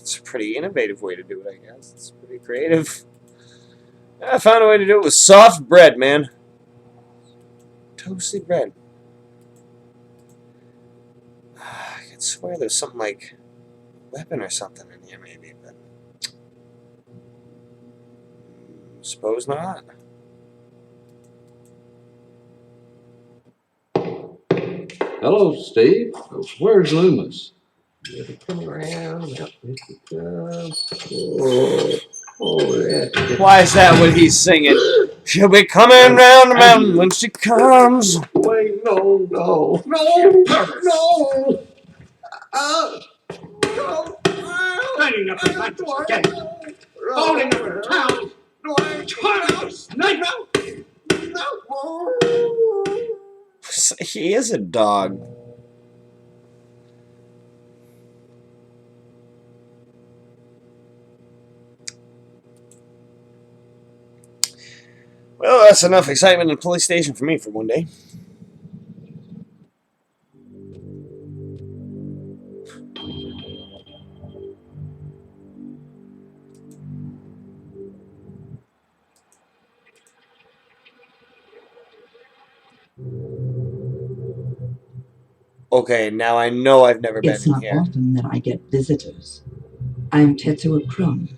It's a pretty innovative way to do it, I guess. It's pretty creative. I found a way to do it with soft bread, man. Toasted bread. I could swear there's something like weapon or something in here, maybe, but suppose not. Hello, Steve. Where's Loomis? Come around. Why is that what he's singing? She'll be coming round the mountain when she comes. Wait, no. No! Lighting up the lights again. Holding up the town. Charles! Nitro! He is a dog. Well, that's enough excitement in the police station for me for one day. Okay, now I know I've never been It's in not here. often that I get visitors. I am Tetsuo Crumb.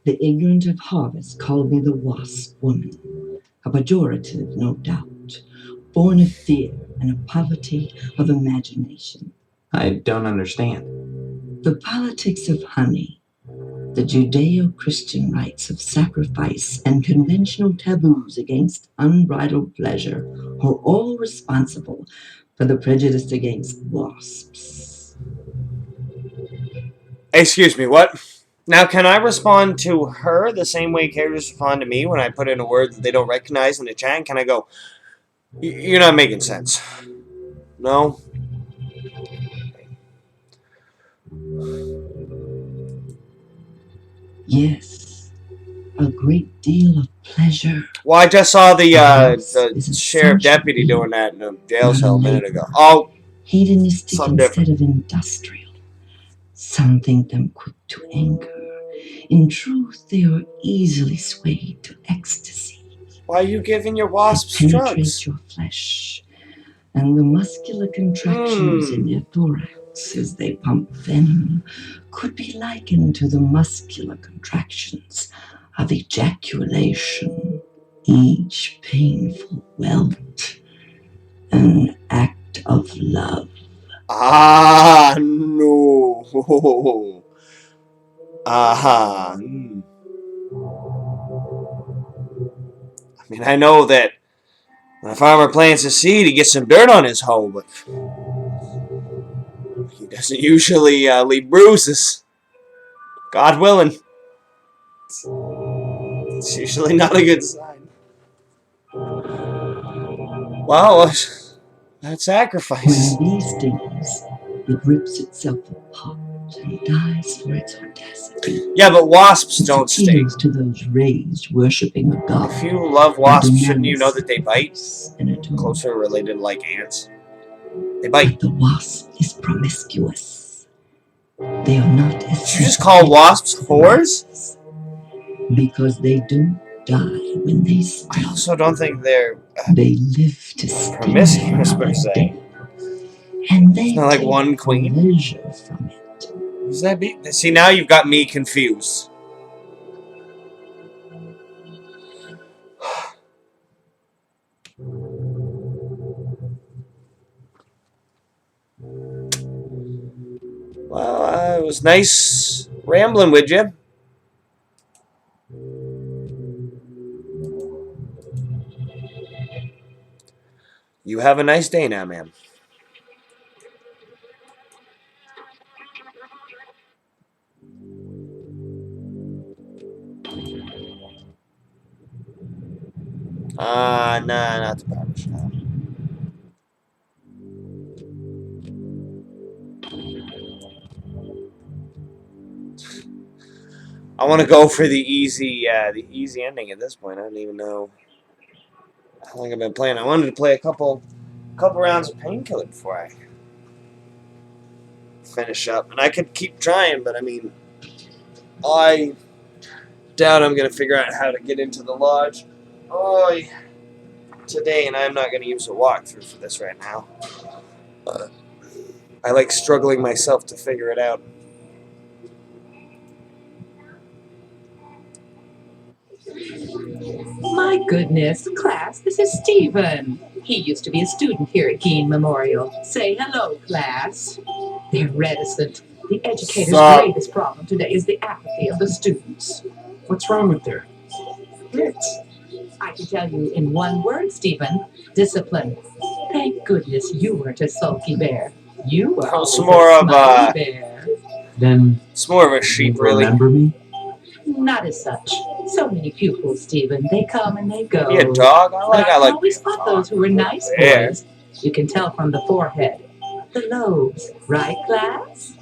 The ignorant of harvest called me the Wasp Woman. A pejorative, no doubt, born of fear and a poverty of imagination. I don't understand. The politics of honey, the Judeo-Christian rites of sacrifice and conventional taboos against unbridled pleasure are all responsible for the prejudice against wasps. Excuse me, what? Now, can I respond to her the same way characters respond to me when I put in a word that they don't recognize in the chat? Can I go, you're not making sense? No? Yes, a great deal of pleasure. Well, I just saw the sheriff deputy doing that in the jail cell a minute ago. Oh, hedonistic something instead different. of industrial. Some think them quick to anger. In truth, they are easily swayed to ecstasy. Why are you giving your wasps They penetrate drugs? your flesh, and the muscular contractions in their thorax as they pump venom could be likened to the muscular contractions of ejaculation, each painful welt, an act of love. Ah, no. Aha. I mean, I know that when a farmer plants a seed, he gets some dirt on his hoe, but he doesn't usually leave bruises. God willing. It's usually not a good sign. Wow, that sacrifice. When these stings, it rips itself apart and dies for its audacity. Yeah, but wasps It don't sting. appeals to those raised worshipping a god. If you love wasps, shouldn't you know that they bite? In a tomb. Closer related to like ants. They bite. But the wasp is promiscuous. They are not as Did you just call wasps whores? because they don't die when they sting. I also don't think they're They live to sting promiscuous per another se. day. And they It's not like take one queen. pleasure from it. Does that be? See, now you've got me confused. Well, it was nice rambling with you. You have a nice day now, ma'am. Nah, not the barber shop. I want to go for the easy ending at this point. I don't even know how long I've been playing. I wanted to play a couple rounds of Painkiller before I finish up, and I could keep trying, but I mean, I doubt I'm going to figure out how to get into the lodge today, and I'm not going to use a walkthrough for this right now. I like struggling myself to figure it out. My goodness, class, this is Stephen. He used to be a student here at Keene Memorial. Say hello, class. They're reticent. The educator's greatest problem today is the apathy of the students. What's wrong with her? Fritz. I can tell you in one word, Stephen. Discipline. Thank goodness you weren't a sulky bear. You were always more a of smiley bear. Then it's more of a sheep, really. Remember me? Not as such. So many pupils, Stephen. They come and they go. Be a dog? I But I like always spot those who were nice bear. boys. You can tell from the forehead. The lobes. Right, class?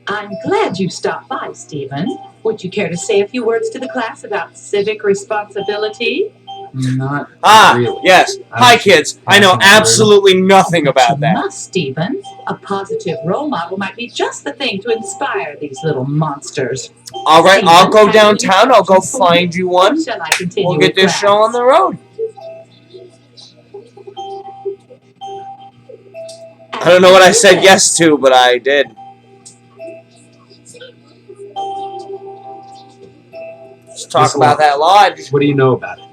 I'm glad you stopped by, Stephen. Would you care to say a few words to the class about civic responsibility? Not really. Yes. Hi, kids. I know absolutely nothing about that. You must, Stephen. A positive role model might be just the thing to inspire these little monsters. All right, Stephen, I'll go have downtown. any I'll go questions for me? find you one. Or shall I continue We'll get with this show class? on the road. I don't know what I said yes to, but I did. Let's talk about that lodge. What do you know about it?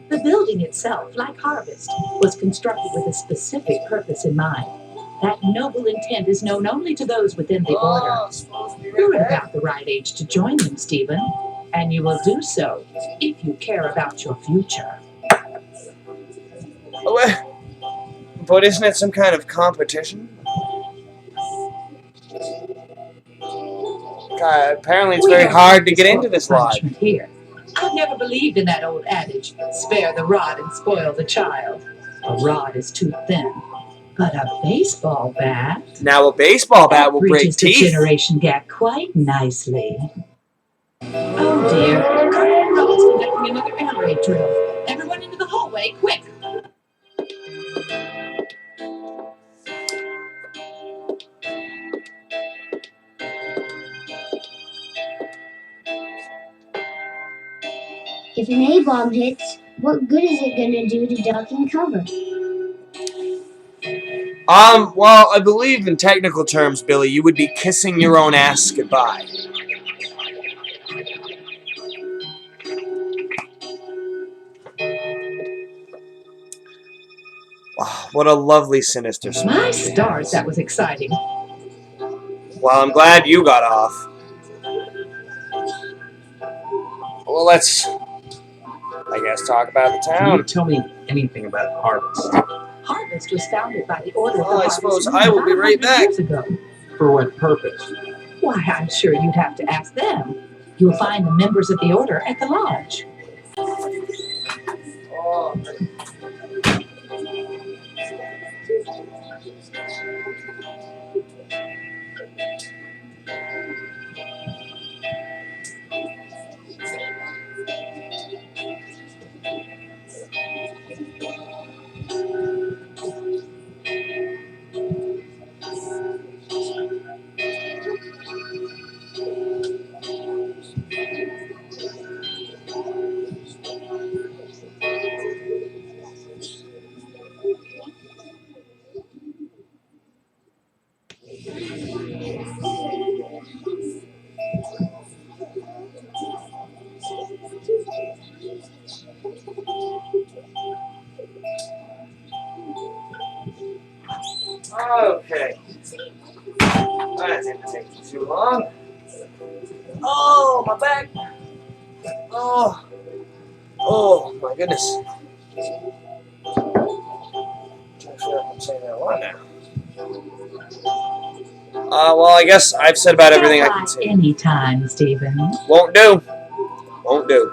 The building itself, like Harvest, was constructed with a specific purpose in mind. That noble intent is known only to those within the order. You're at about the right age to join them, Stephen, and you will do so if you care about your future. But isn't it some kind of competition? Apparently it's very hard to get into this lodge. Here. I've never believed in that old adage, spare the rod and spoil the child. A rod is too thin, but a baseball bat... Now a baseball bat will break bridges the teeth. generation gap quite nicely. Oh dear, Colonel Rowe is conducting another air raid drill. Everyone into the hallway, quick! If an A-bomb hits, what good is it going to do to duck and cover? Well, I believe in technical terms, Billy, you would be kissing your own ass goodbye. Wow, what a lovely sinister smile. My stars, that was exciting. Well, I'm glad you got off. Well, let's, I guess, talk about the Can you town. tell me anything about Harvest? Harvest was founded by the order Well, of the I suppose Harvest I will be right 500 back. years ago. For what purpose? Why, I'm sure you'd have to ask them. You'll find the members of the order at the lodge. Okay. That didn't take too long. Oh, my back. Oh. Oh, my goodness. I'm not sure if I'm saying that a lot now. Well, I guess I've said about everything I can say. Anytime, Stephen. Won't do. Won't do.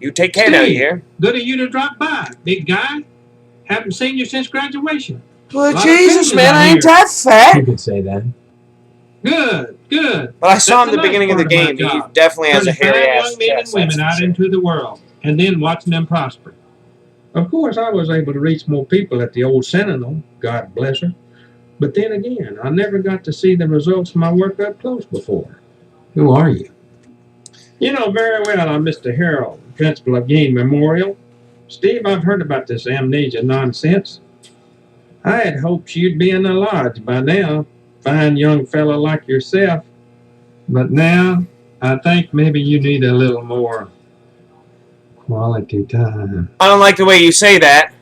You take care now, you hear? Good of you to drop by, big guy. Haven't seen you since graduation. Well, Lot of Jesus, faces man, out I ain't here. that fat. You could say that. Good, good. But I saw him That's at the beginning of the nice part game. my He job. definitely has a Turning hairy fine ass young men and chest. women that's for out sure. into the world, and then watching them prosper. Of course, I was able to reach more people at the old Sentinel, God bless her. But then again, I never got to see the results of my work up close before. Who are you? You know very well I'm Mr. Harold, principal of Gain Memorial. Steve, I've heard about this amnesia nonsense. I had hoped you'd be in the lodge by now, fine young fellow like yourself. But now, I think maybe you need a little more quality time. I don't like the way you say that.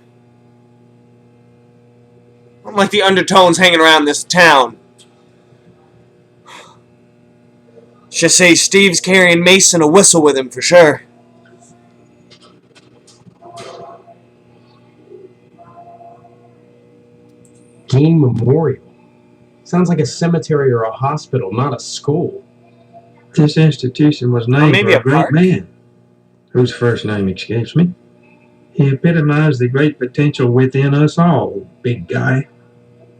I don't like the undertones hanging around this town. Just say Steve's carrying Mace and a whistle with him for sure. Gain Memorial. Sounds like a cemetery or a hospital, not a school. This institution was named maybe for a a great park. man, whose first name escapes me. He epitomized the great potential within us all, big guy.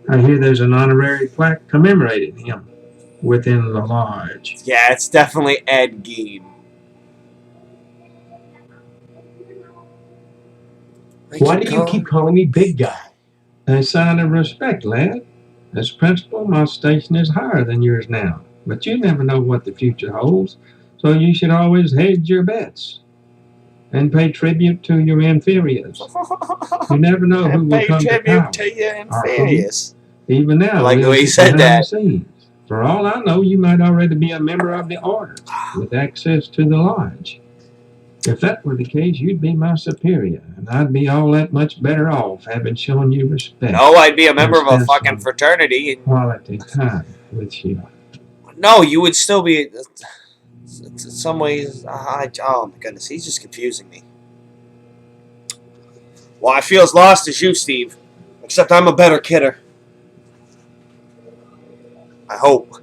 I hear there's an honorary plaque commemorating him within the lodge. Yeah, it's definitely Ed Gein. Why do you keep calling me big guy? A sign of respect, lad. As principal, my station is higher than yours now, but you never know what the future holds, so you should always hedge your bets and pay tribute to your inferiors. You never know who will come to power. To your inferiors. Even now, I like the way he leadership said behind that. the scenes. For all I know, you might already be a member of the order with access to the lodge. If that were the case, you'd be my superior, and I'd be all that much better off having shown you respect. No, I'd be a member of a Instead fucking some fraternity. quality time with you. No, you would still be. In some ways. Oh my goodness, he's just confusing me. Well, I feel as lost as you, Steve. Except I'm a better kidder. I hope.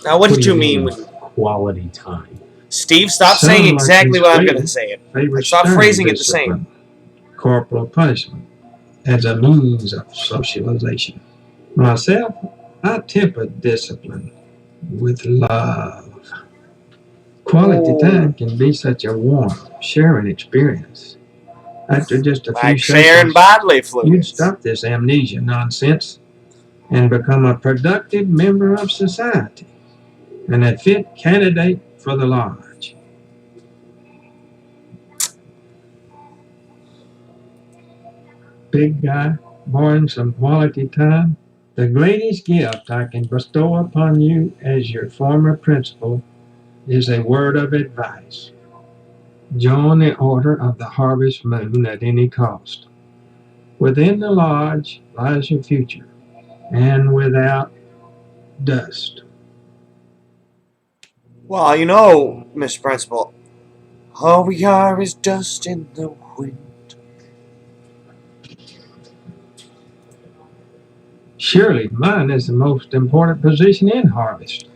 Now, what did you mean when quality time? Steve, stop Some saying like exactly Miss what I'm Grady going to say. favor Stop stern phrasing it the same. discipline, corporal punishment, as a means of socialization. Myself, I temper discipline with love. Quality time can be such a warm, sharing experience. After just a few Like sharing seconds, bodily you'd fluids. stop this amnesia nonsense and become a productive member of society and a fit candidate for the lodge. Big guy, borrowing some quality time, the greatest gift I can bestow upon you as your former principal is a word of advice. Join the Order of the Harvest Moon at any cost. Within the lodge lies your future, and without dust. Well, you know, Mr. Principal, all we are is dust in the wind. Surely mine is the most important position in Harvest.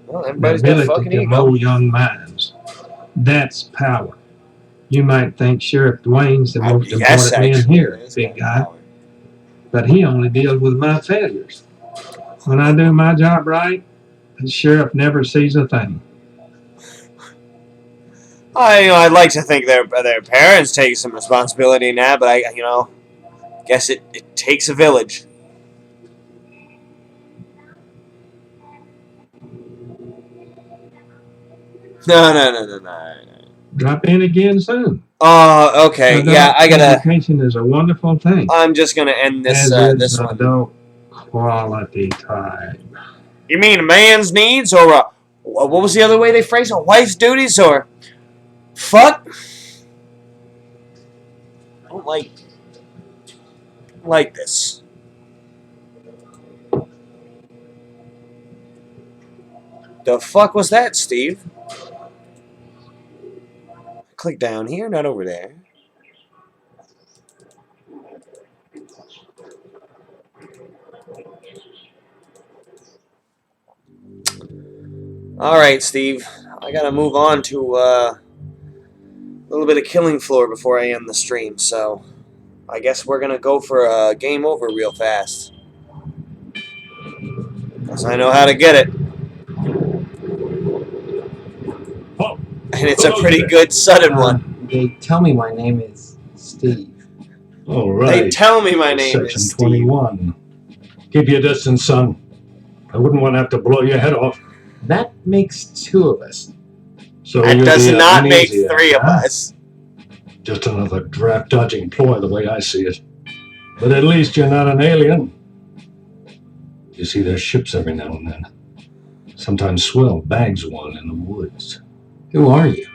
Well, The everybody's got a ability fucking to ego. mold young minds. That's power. You might think Sheriff Dwayne's the most Yes, important man actually, here, it is big kind guy. of power. But he only deals with my failures. When I do my job right, the sheriff never sees a thing. I'd like to think their parents take some responsibility in that, but I guess it takes a village. No. Drop in again soon. Okay, yeah, I gotta. Education is a wonderful thing. I'm just gonna end this As is this one. adult quality time. You mean a man's needs, or what was the other way they phrased it? A wife's duties, or fuck? I don't like this. The fuck was that, Steve? Click down here, not over there. Alright, Steve. I gotta move on to a little bit of killing floor before I end the stream, so I guess we're gonna go for a game over real fast. Because I know how to get it. And it's a pretty good sudden one. They tell me my name is Steve. All right. They tell me my name Section is 21. Keep your distance, son. I wouldn't want to have to blow your head off. That makes two of us. So That you're does the not make amnesiac, 3 of huh? us. Just another draft-dodging ploy, the way I see it. But at least you're not an alien. You see their ships every now and then. Sometimes Swell bags one in the woods. Who are you?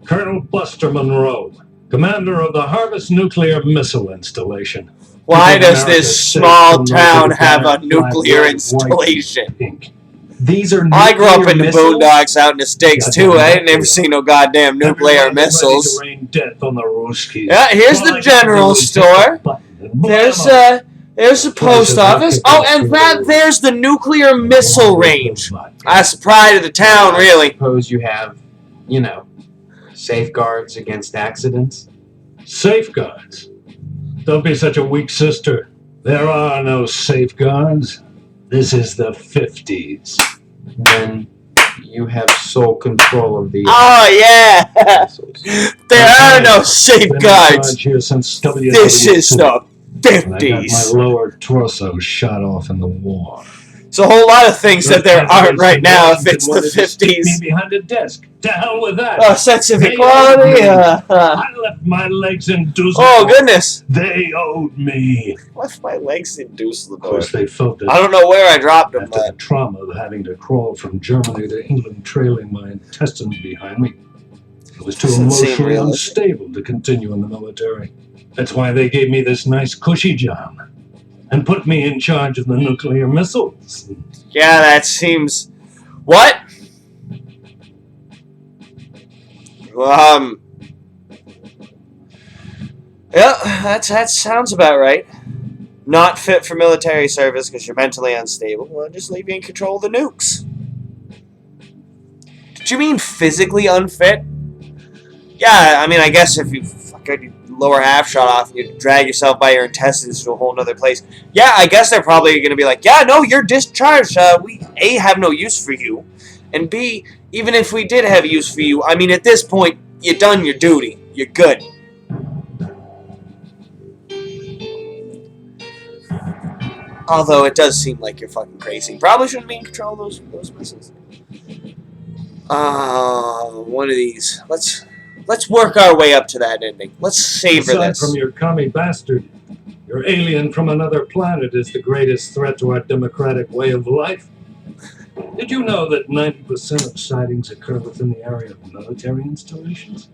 Colonel Buster Monroe, commander of the Harvest Nuclear Missile Installation. Why Keeping does America this safe small from those town who have a fly nuclear red, white, installation? and pink. These are I grew up in the missiles? boondocks out in the States too. I ain't never seen no goddamn nuclear Everyone's missiles. ready to rain death on the Ruskies. Yeah, here's All the I gotta general do is hit store. the button and blow There's them up. the post office. Oh, and there's the nuclear missile range. That's the pride of the town, I really. suppose you have, you know, safeguards against accidents? Safeguards? Don't be such a weak sister. There are no safeguards. This is the 50s. Then you have sole control of the Oh, yeah. missiles. There are no Been in safeguards. charge here since This is WW2. the And I got my 50s. lower torso shot off in the war. It's a whole lot of things that there aren't Presidents right in now if Washington it's the wanted to stick me 50s. behind a desk. To hell with that. Oh, sense of They equality? owed me. I left my legs in Dusseldorf. Oh, goodness. They owed me. Left my legs in Of Dusseldorf. course, they felt it. I don't know where I dropped them, After the but trauma of having to crawl from Germany to England, trailing my intestines behind me, I was too Doesn't seem emotionally realistic. unstable to continue in the military. That's why they gave me this nice cushy job and put me in charge of the nuclear missiles. yeah, that seems... What? Yeah, that sounds about right. Not fit for military service because you're mentally unstable. Well, just leave you in control of the nukes. Did you mean physically unfit? Yeah, I mean, I guess if you got your lower half shot off and you drag yourself by your intestines to a whole nother place. Yeah, I guess they're probably going to be like, yeah, no, you're discharged. We, A, have no use for you. And B, even if we did have use for you, I mean, at this point, you've done your duty. You're good. Although it does seem like you're fucking crazy. Probably shouldn't be in control of those missiles. One of these. Let's work our way up to that ending. Let's savor Aside this. from your commie bastard, your alien from another planet is the greatest threat to our democratic way of life. Did you know that 90% of sightings occur within the area of military installations?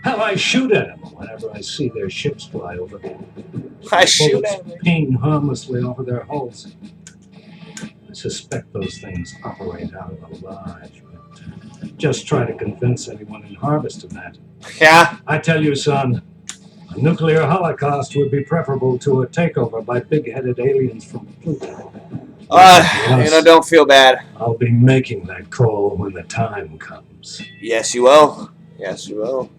Hell, I shoot at them whenever I see their ships fly over. I shoot at them. Ping harmlessly over their hulls. I suspect those things operate out of a lodge, but just try to convince anyone in Harvest of that. Yeah? I tell you, son, a nuclear holocaust would be preferable to a takeover by big-headed aliens from Pluto. Don't feel bad. I'll be making that call when the time comes. Yes, you will. Yes, you will.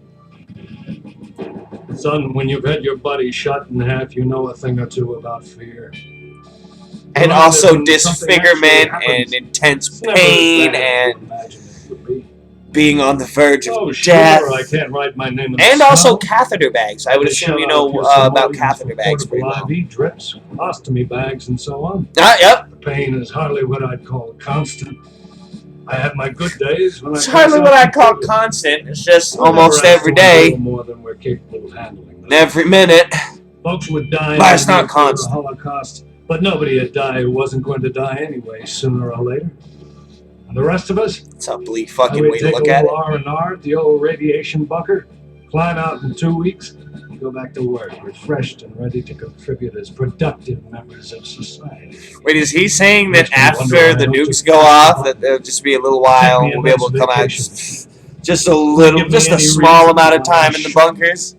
Son, when you've had your body shot in half, you know a thing or two about fear. And Well, also when something actually disfigurement happens, and intense it's never as pain bad as you and imagine it would be. being on the verge Oh, of sure, death. I can't write my name in the And also snow. catheter bags. I would They assume shell you out know your about simoleons catheter for bags pretty portable well. IV drips, ostomy bags, and so on. Yep. The pain is hardly what I'd call constant. I have my good days when It's I hardly what I call completely. constant. It's just We'll almost never every actually day. do more than we're capable of handling. And every minute. Folks would die But it's in the not nuclear constant. Holocaust, but nobody would die who wasn't going to die anyway, sooner or later. And the rest of us? It's a bleak I fucking would way to take look a at it. little R&R at the old radiation bunker, climb out in 2 weeks, and go back to work, refreshed and ready to contribute as productive members of society. Wait, is he saying that Makes me wonder after why the I don't nukes just go press the off, button. that it'll just be a little while, Take me a we'll be able to nice come out vacation. just a little, Give me just a any small reason amount of why I time in the should. bunkers?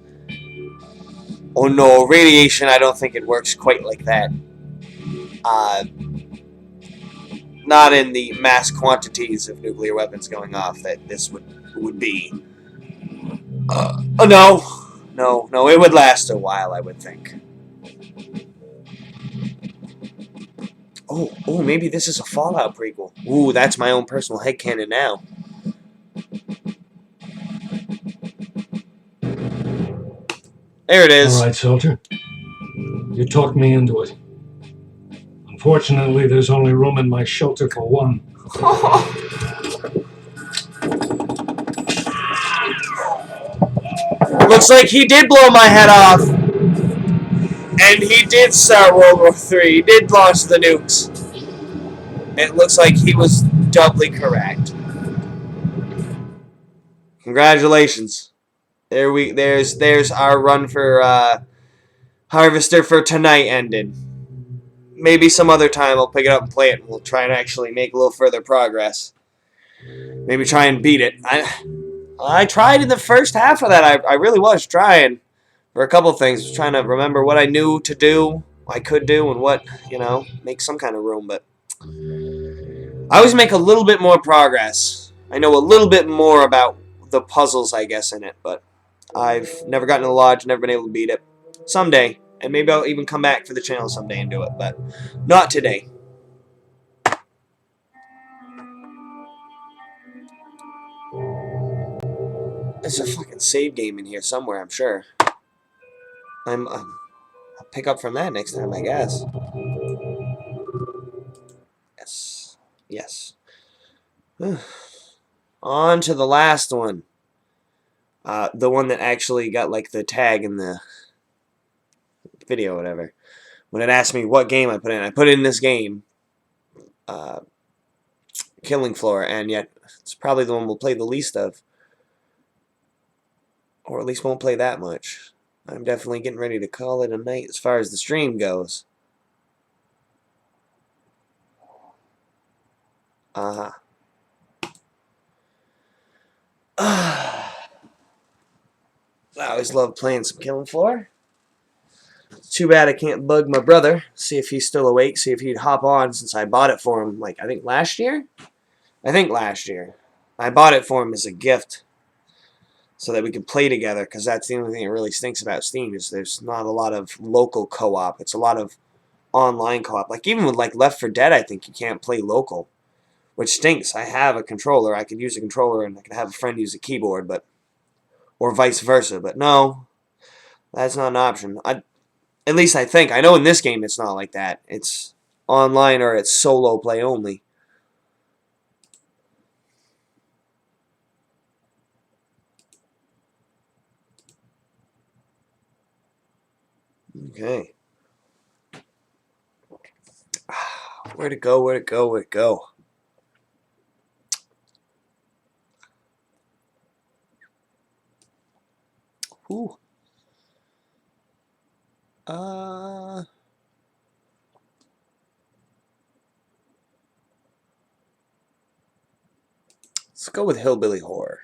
Oh no, radiation, I don't think it works quite like that. Not in the mass quantities of nuclear weapons going off that this would be. No, it would last a while, I would think. Oh, maybe this is a Fallout prequel. Ooh, that's my own personal headcanon now. There it is. All right, soldier. You talked me into it. Unfortunately, there's only room in my shelter for one. Looks like he did blow my head off. And he did start World War III. He did launch the nukes. It looks like he was doubly correct. Congratulations. There's our run for Harvester for tonight ended. Maybe some other time I'll pick it up and play it, and we'll try and actually make a little further progress. Maybe try and beat it. I tried in the first half of that. I really was trying for a couple things. I was trying to remember what I knew to do, I could do, and what, make some kind of room. But I always make a little bit more progress. I know a little bit more about the puzzles, I guess, in it. But I've never gotten to the lodge, never been able to beat it. Someday. And maybe I'll even come back for the channel someday and do it. But not today. There's a fucking save game in here somewhere, I'm sure. I'll pick up from that next time, I guess. Yes. Yes. On to the last one. The one that actually got, like, the tag in the video or whatever. When it asked me what game I put in this game. Killing Floor, and yet it's probably the one we'll play the least of. Or at least won't play that much. I'm definitely getting ready to call it a night as far as the stream goes. I always love playing some Killing Floor. It's too bad I can't bug my brother, see if he's still awake, see if he'd hop on since I bought it for him, like, I think last year? I think last year. I bought it for him as a gift so that we could play together, because that's the only thing that really stinks about Steam is there's not a lot of local co-op. It's a lot of online co-op. Like, even with, like, Left 4 Dead, I think you can't play local, which stinks. I have a controller. I could use a controller, and I could have a friend use a keyboard, but or vice versa. But no, that's not an option. At least I think. I know in this game it's not like that. It's online or it's solo play only. Okay. Where'd it go? Where'd it go? Where'd it go? Ooh. Let's go with Hillbilly Horror.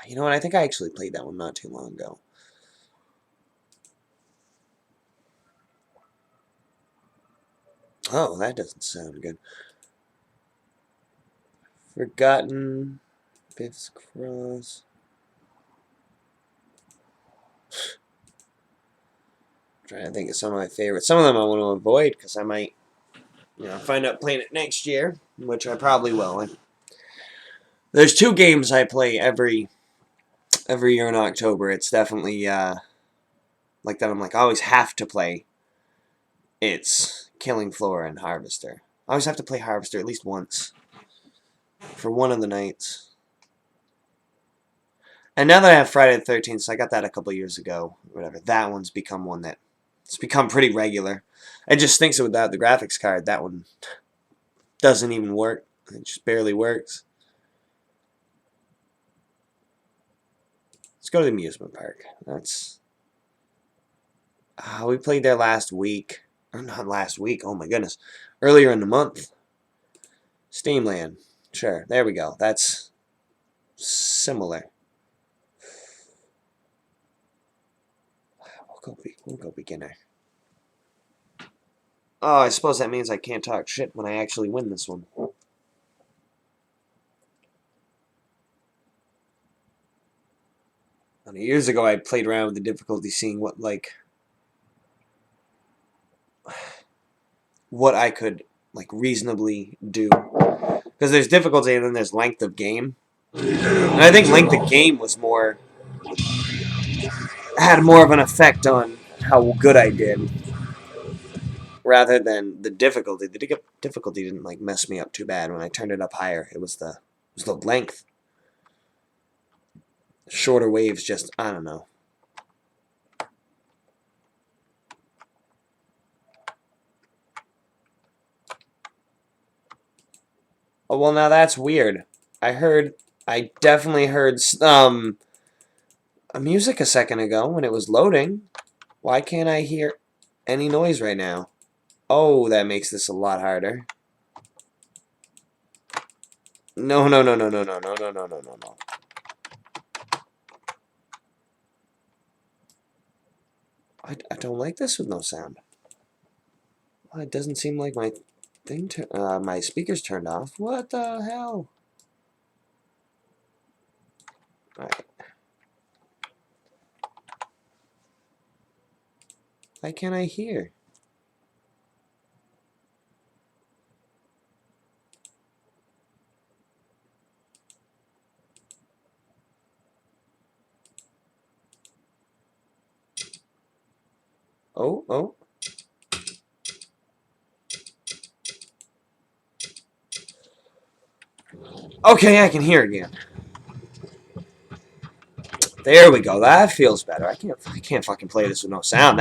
You know what? I think I actually played that one not too long ago. Oh, that doesn't sound good. Forgotten. Biff's Cross. I'm trying to think of some of my favorites. Some of them I want to avoid because I might, find out playing it next year, which I probably will. There's 2 games I play every year in October. It's definitely like that. I'm like I always have to play. It's Killing Floor and Harvester. I always have to play Harvester at least once for one of the nights. And now that I have Friday the 13th, so I got that a couple years ago, whatever. That one's become one that it's become pretty regular. It just thinks that without the graphics card, that one doesn't even work. It just barely works. Let's go to the amusement park. That's we played there last week. Or not last week, oh my goodness. Earlier in the month. Steamland. Sure, there we go. That's similar. We'll go beginner. Oh, I suppose that means I can't talk shit when I actually win this one. Years ago, I played around with the difficulty, seeing what I could reasonably do. Because there's difficulty and then there's length of game. And I think length of game was had more of an effect on how good I did. rather than the difficulty. The difficulty didn't like mess me up too bad when I turned it up higher. It was the length. Shorter waves just, I don't know. Oh, well, now that's weird. I definitely heard music a second ago when it was loading. Why can't I hear any noise right now? Oh, that makes this a lot harder. No, no, no, no, no, no, no, no, no, no, no, no. I don't like this with no sound. Well, it doesn't seem like my thing, my speaker's turned off. What the hell? Alright. Why can't I hear? Oh, oh. Okay, I can hear again. There we go. That feels better. I can't fucking play this with no sound.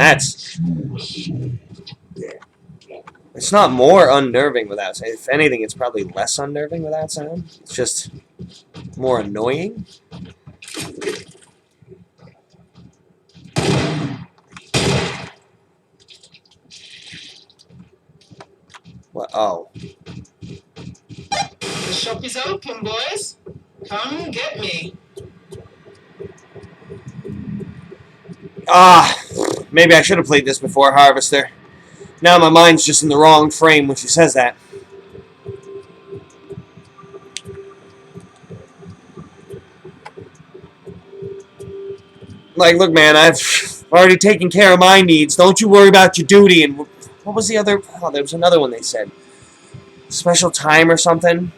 It's not more unnerving without sound. If anything, it's probably less unnerving without sound. It's just more annoying. What? Oh. The shop is open, boys. Come get me. Maybe I should have played this before Harvester. Now my mind's just in the wrong frame when she says that. Like, look, man, I've already taken care of my needs. Don't you worry about your duty. And what was the other? Oh, there was another one they said. Special time or something.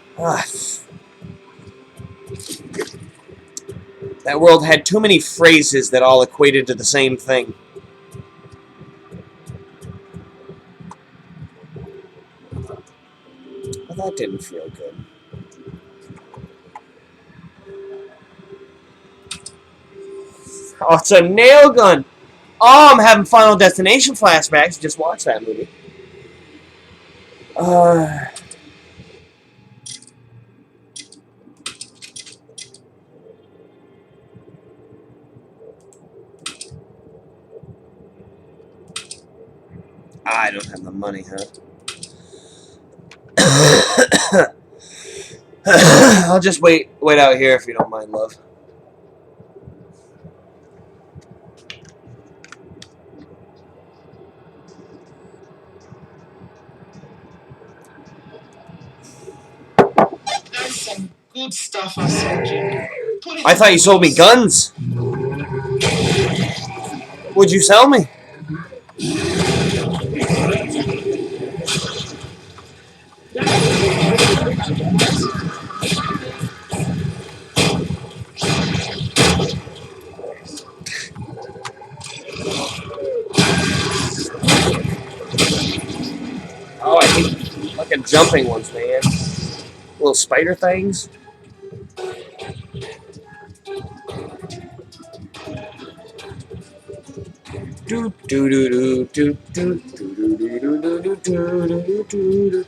That world had too many phrases that all equated to the same thing. Well, that didn't feel good. Oh, it's a nail gun! Oh, I'm having Final Destination flashbacks. Just watch that movie. I don't have the money, huh? I'll just wait out here if you don't mind, love. That's some good stuff I sold you. I thought you sold me guns. What'd you sell me? Oh, I hate fucking jumping ones, man. Little spider things. Do do do do do do do do do do.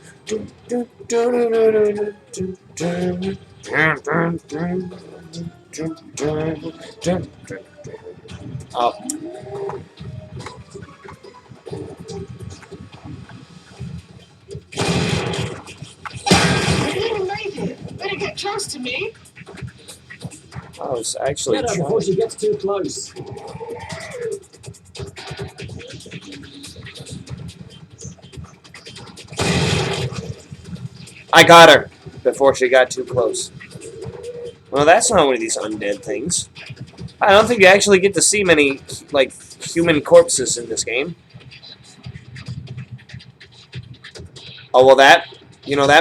Oh. I didn't make it. Better get close to me. I was actually Get her before she gets too close. I got her before she got too close. Well, that's not one of these undead things. I don't think you actually get to see many, like, human corpses in this game. Oh, well, that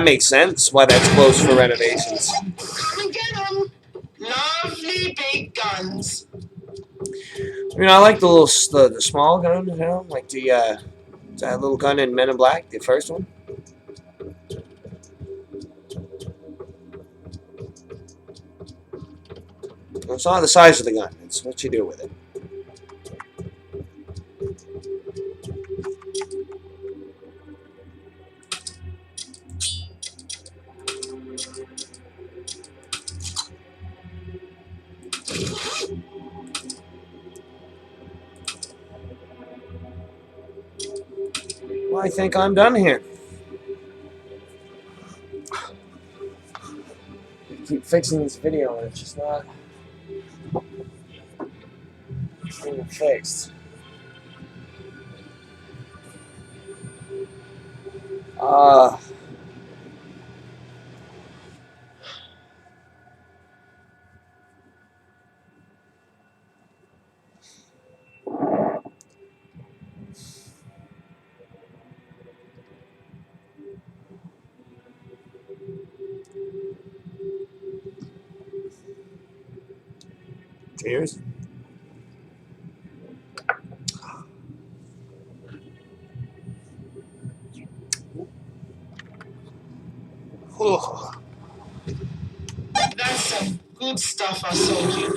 makes sense why that's closed for renovations. Come and get them. Lovely big guns. I mean, I like the little, the small guns, you know, like the Is that little gun in Men in Black, the first one? It's not the size of the gun, it's what you do with it. Well, I think I'm done here. I keep fixing this video and it's just not being fixed. Cheers. That's some good stuff I sold you.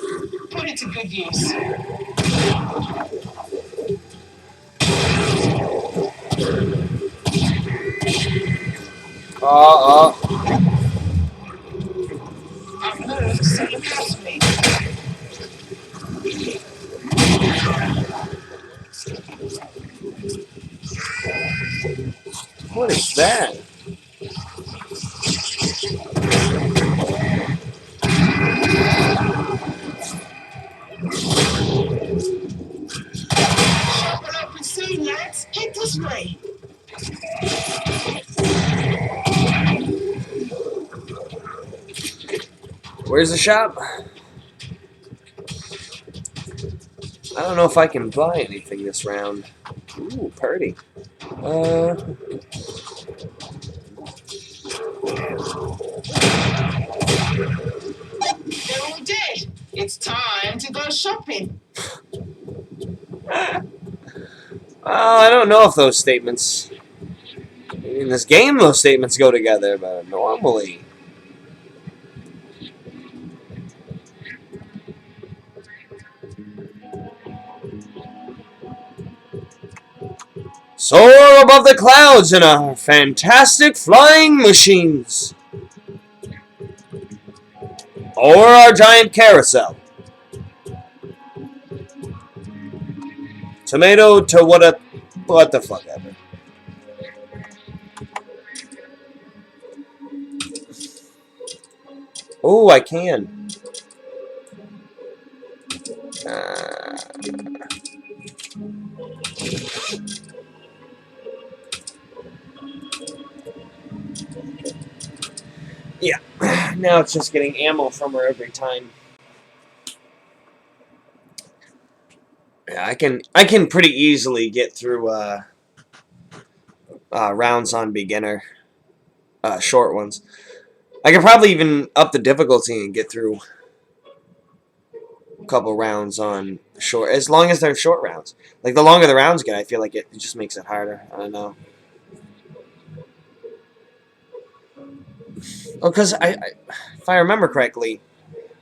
Put it to good use. I've moved, so look out for me. What is that? Shop will open soon, lads. Head this way. Where's the shop? I don't know if I can buy anything this round. Ooh, purdy. They're all dead. It's time to go shopping. I don't know if those statements... In this game, those statements go together, but normally... Soar above the clouds in our fantastic flying machines. Or our giant carousel. Tomato to what the fuck ever. Oh, I can. Yeah, now it's just getting ammo from her every time. Yeah, I can pretty easily get through rounds on beginner, short ones. I can probably even up the difficulty and get through a couple rounds on short, as long as they're short rounds. Like the longer the rounds get, I feel like it just makes it harder. I don't know. Oh, because if I remember correctly,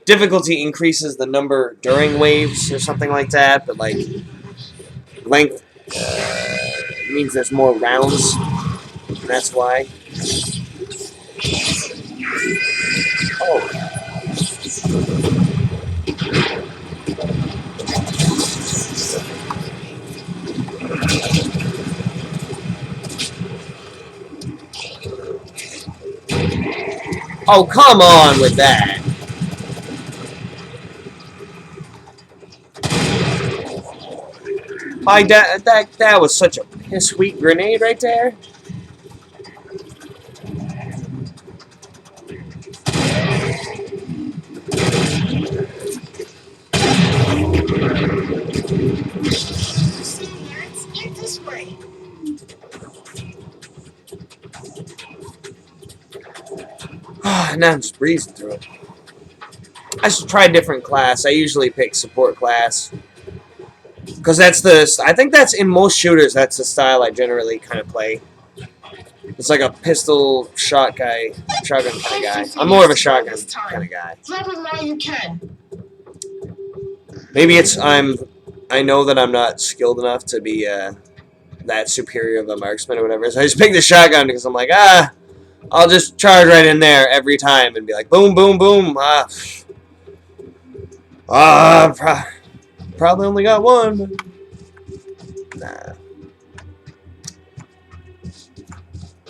difficulty increases the number during waves or something like that, but like length means there's more rounds, and that's why. Oh. Oh, come on with that. That was such a piss-sweet grenade right there. Head this way. Now I'm just breezing through it. I should try a different class. I usually pick support class. Because that's the, I think that's in most shooters, that's the style I generally kind of play. It's like a pistol shotgun kind of guy. I'm more of a shotgun kind of guy. Drop it while you can. Maybe it's I know that I'm not skilled enough to be that superior of a marksman or whatever. So I just pick the shotgun because I'm like, I'll just charge right in there every time and be like, boom, boom, boom. Probably only got one. But nah.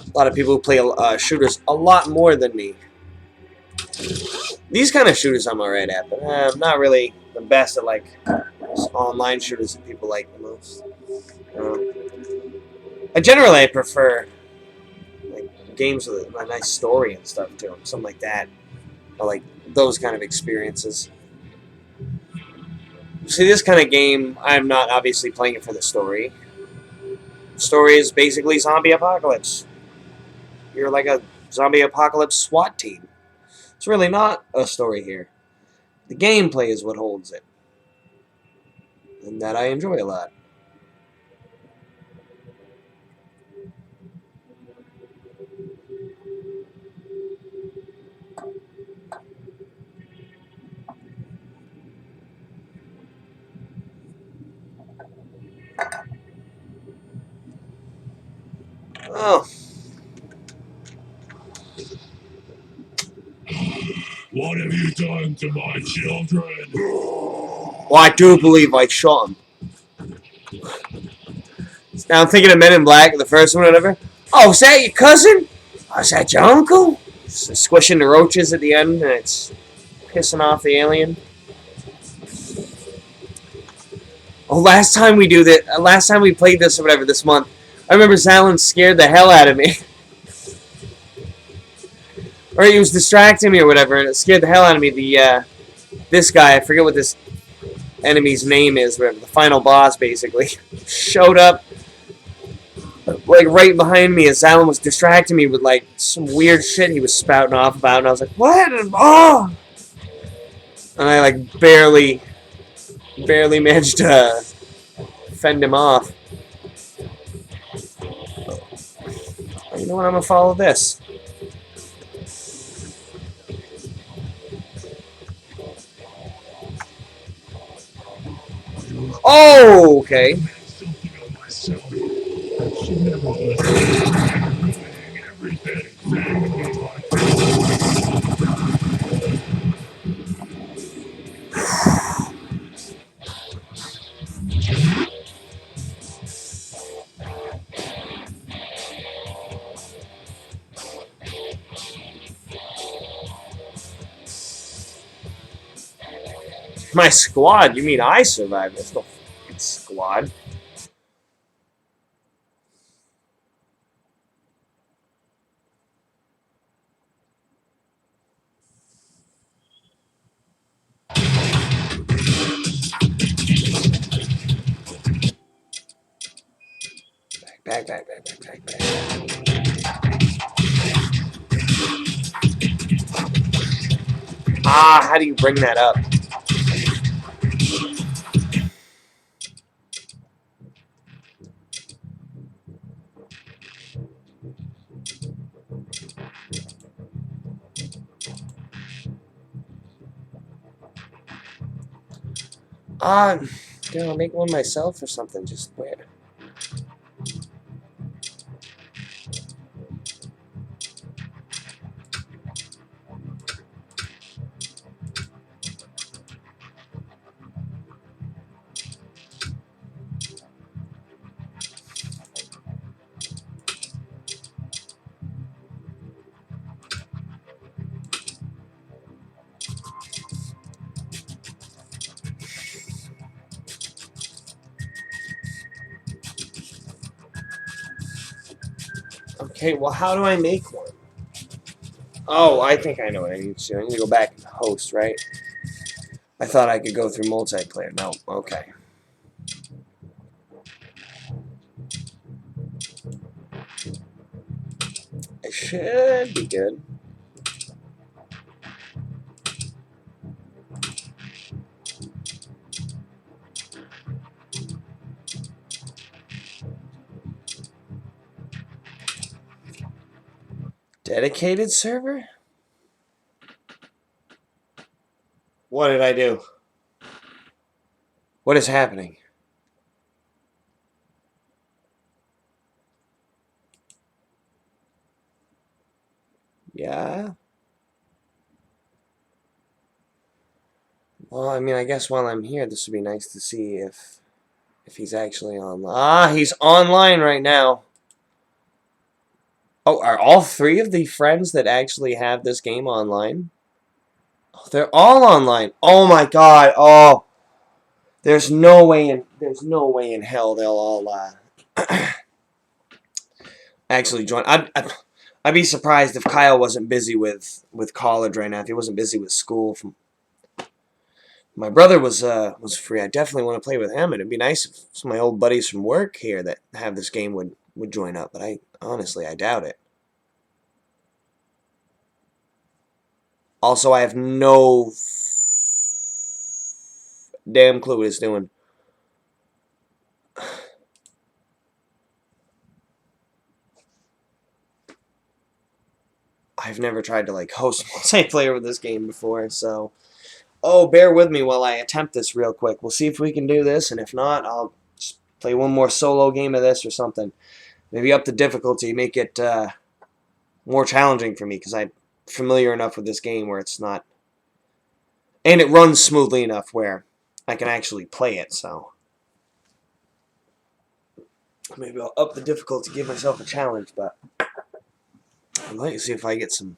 A lot of people who play shooters a lot more than me. These kind of shooters I'm alright at, but I'm not really the best at like online shooters that people like the most. I prefer like games with a nice story and stuff to them, something like that. I like those kind of experiences. See, this kind of game, I'm not obviously playing it for the story. The story is basically zombie apocalypse. You're like a zombie apocalypse SWAT team. It's really not a story here. The gameplay is what holds it. And that I enjoy a lot. Oh. What have you done to my children? Well, I do believe I shot him. Now I'm thinking of Men in Black, the first one or whatever. Oh, is that your cousin? Oh, is that your uncle? Squishing the roaches at the end and it's pissing off the alien. Oh, last time we played this or whatever this month, I remember Zalin scared the hell out of me. Or he was distracting me or whatever, and it scared the hell out of me. This guy, I forget what this enemy's name is, whatever, the final boss basically, showed up like right behind me as Zalin was distracting me with like some weird shit he was spouting off about, and I was like, what? And I like barely managed to fend him off. Oh, you know what? I'm gonna follow this. Oh, okay. My squad? You mean I survived? There's no fucking squad. Back. How do you bring that up? I'll make one myself or something. Just where? Okay, well, how do I make one? Oh, I think I know what I need to do. I need to go back and host, right? I thought I could go through multiplayer. No, okay. It should be good. Dedicated server? What did I do? What is happening? Yeah? Well, I mean, I guess while I'm here, this would be nice to see if he's actually online. Ah, he's online right now. Oh, are all 3 of the friends that actually have this game online? Oh, they're all online. Oh my god. Oh. There's no way in hell they'll all actually join. I'd be surprised if Kyle wasn't busy with college right now. If he wasn't busy with school. My brother was free. I definitely want to play with him. It'd be nice if some of my old buddies from work here that have this game would join up. But I doubt it. Also, I have no damn clue what it's doing. I've never tried to like host multiplayer with this game before, so bear with me while I attempt this real quick. We'll see if we can do this, and if not, I'll just play one more solo game of this or something. Maybe up the difficulty, make it more challenging for me, because I'm familiar enough with this game where it's not, and it runs smoothly enough where I can actually play it. So maybe I'll up the difficulty, give myself a challenge. But I'd like to see if I get some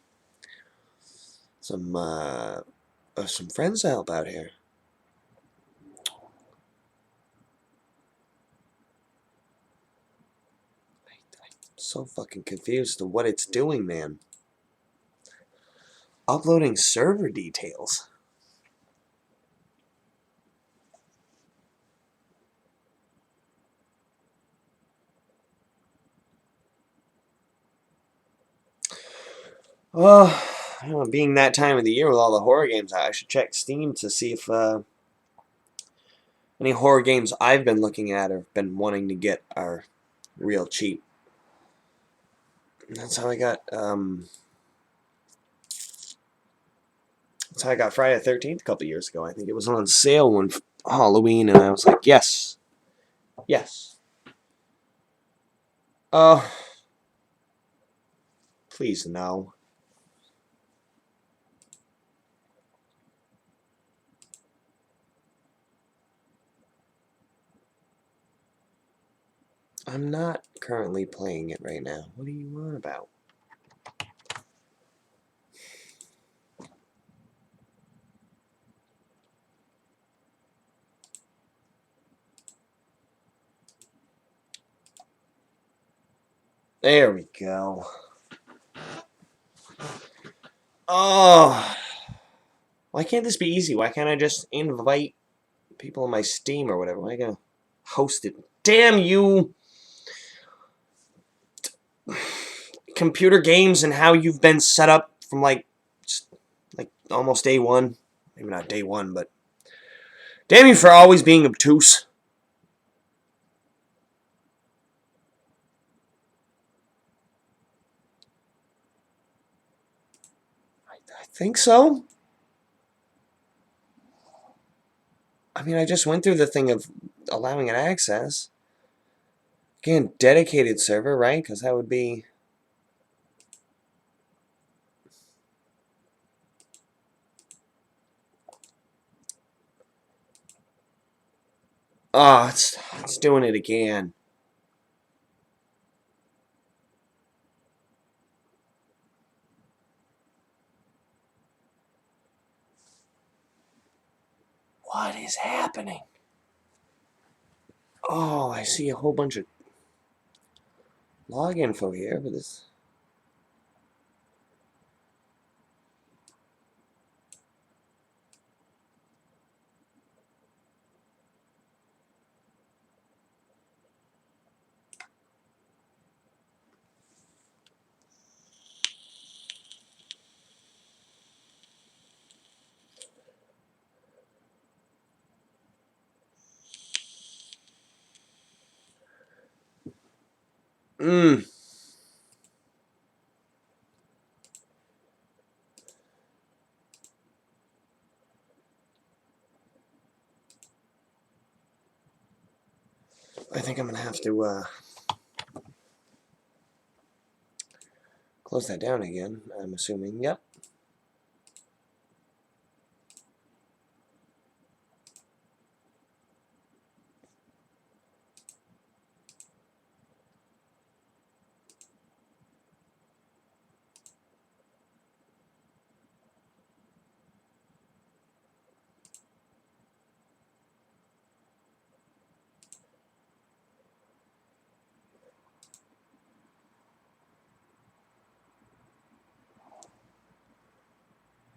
friends to help out here. I'm so fucking confused to what it's doing, man. Uploading server details. Well, being that time of the year with all the horror games, I should check Steam to see if any horror games I've been looking at or been wanting to get are real cheap. That's how I got Friday the 13th a couple years ago. I think it was on sale one Halloween, and I was like, yes, yes. Oh, please no. I'm not currently playing it right now. What are you on about? There we go. Oh, why can't this be easy? Why can't I just invite people on my Steam or whatever? Why am I gonna host it? Damn you! Computer games and how you've been set up from like almost day one. Maybe not day one, but damn you for always being obtuse. I think so. I mean, I just went through the thing of allowing it access. Again, dedicated server, right? Because that would be... Oh, it's doing it again. What is happening? Oh, I see a whole bunch of log info here, but this... I think I'm going to have to close that down again, I'm assuming. Yep.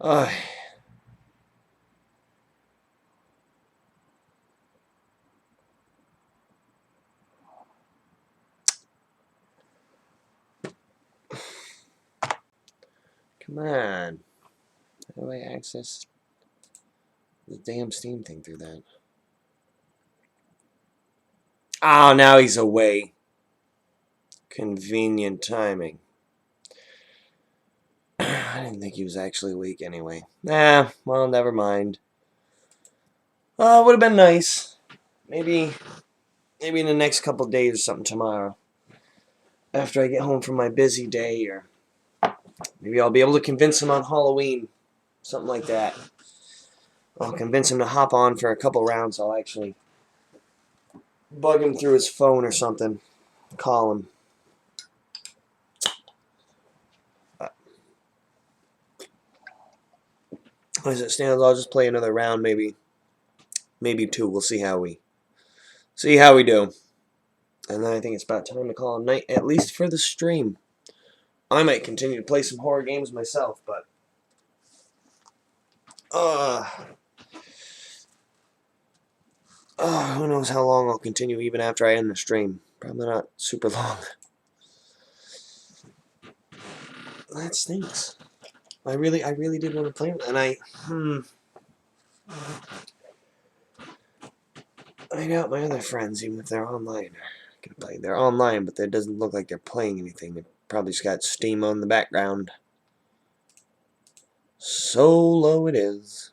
Uh, Come on. How do I access the damn Steam thing through that? Oh, now he's away. Convenient timing. I didn't think he was actually awake anyway. Nah, well, never mind. Would have been nice. Maybe in the next couple days or something tomorrow. After I get home from my busy day, or maybe I'll be able to convince him on Halloween. Something like that. I'll convince him to hop on for a couple rounds. I'll actually bug him through his phone or something. Call him. As it stands, I'll just play another round, maybe two. We'll see how we do. And then I think it's about time to call it night, at least for the stream. I might continue to play some horror games myself, but who knows how long I'll continue even after I end the stream. Probably not super long. That stinks. I really did want to play it, and I doubt my other friends, even if they're online, can play. They're online, but it doesn't look like they're playing anything. They probably just got Steam on the background. So low it is.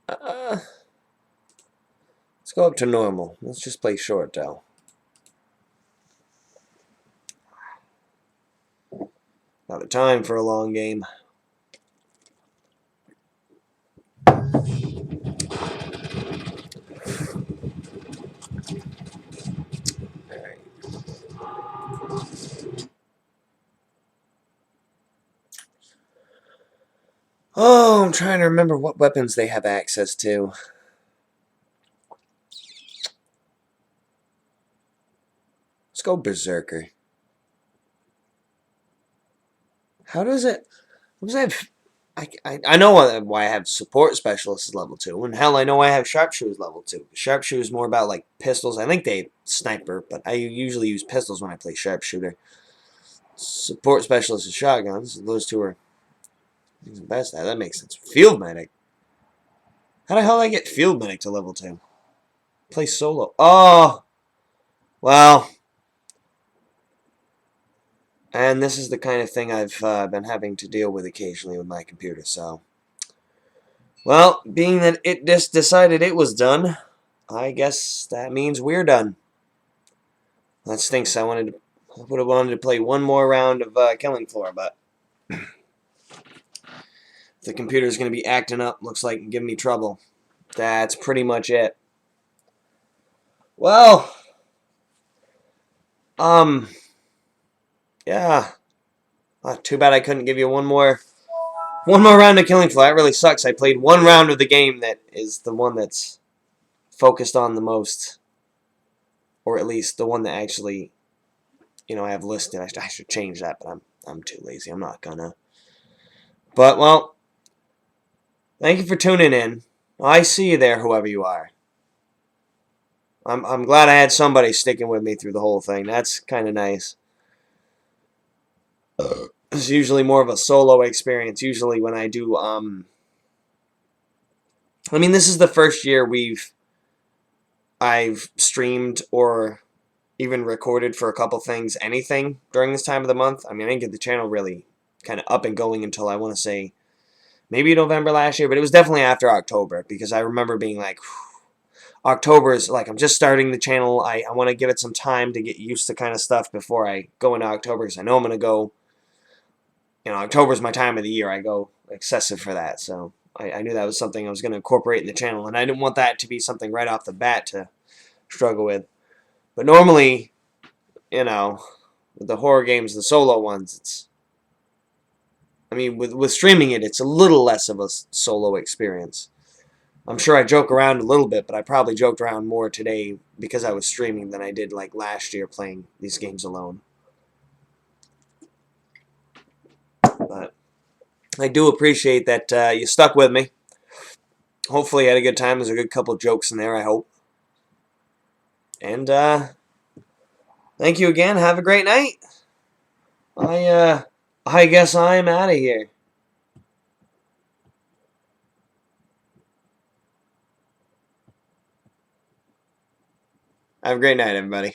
Let's go up to normal. Let's just play short, though. Not the time for a long game. Oh, I'm trying to remember what weapons they have access to. Let's go Berserker. How does it... What does that... I know why I have support specialists level 2, and hell, I know I have sharpshooters level 2. Sharpshooter is more about like pistols. I think they sniper, but I usually use pistols when I play sharpshooter. Support specialist is shotguns. Those two are the best. That makes sense. Field medic. How the hell did I get field medic to level 2? Play solo. Oh, well. And this is the kind of thing I've been having to deal with occasionally with my computer, so. Well, being that it just decided it was done, I guess that means we're done. That stinks. I would have wanted to play one more round of Killing Floor, but the computer's going to be acting up, looks like, and giving me trouble. That's pretty much it. Well, yeah. Too bad I couldn't give you one more round of Killing Floor. That really sucks. I played one round of the game that is the one that's focused on the most, or at least the one that actually, I have listed. I should change that, but I'm too lazy. I'm not gonna. But well, thank you for tuning in. I see you there, whoever you are. I'm glad I had somebody sticking with me through the whole thing. That's kind of nice. It's usually more of a solo experience. Usually when I do, I mean, this is the first year I've streamed or even recorded for a couple things, anything during this time of the month. I mean, I didn't get the channel really kind of up and going until I want to say maybe November last year, but it was definitely after October because I remember being like, October is like, I'm just starting the channel. I want to give it some time to get used to kind of stuff before I go into October because I know I'm going to go, October is my time of the year. I go excessive for that. So I knew that was something I was going to incorporate in the channel, and I didn't want that to be something right off the bat to struggle with. But normally, with the horror games, the solo ones, with streaming it's a little less of a solo experience. I'm sure I joke around a little bit, but I probably joked around more today because I was streaming than I did like last year playing these games alone. But I do appreciate that you stuck with me. Hopefully you had a good time. There's a good couple jokes in there, I hope. And thank you again. Have a great night. I guess I'm out of here. Have a great night, everybody.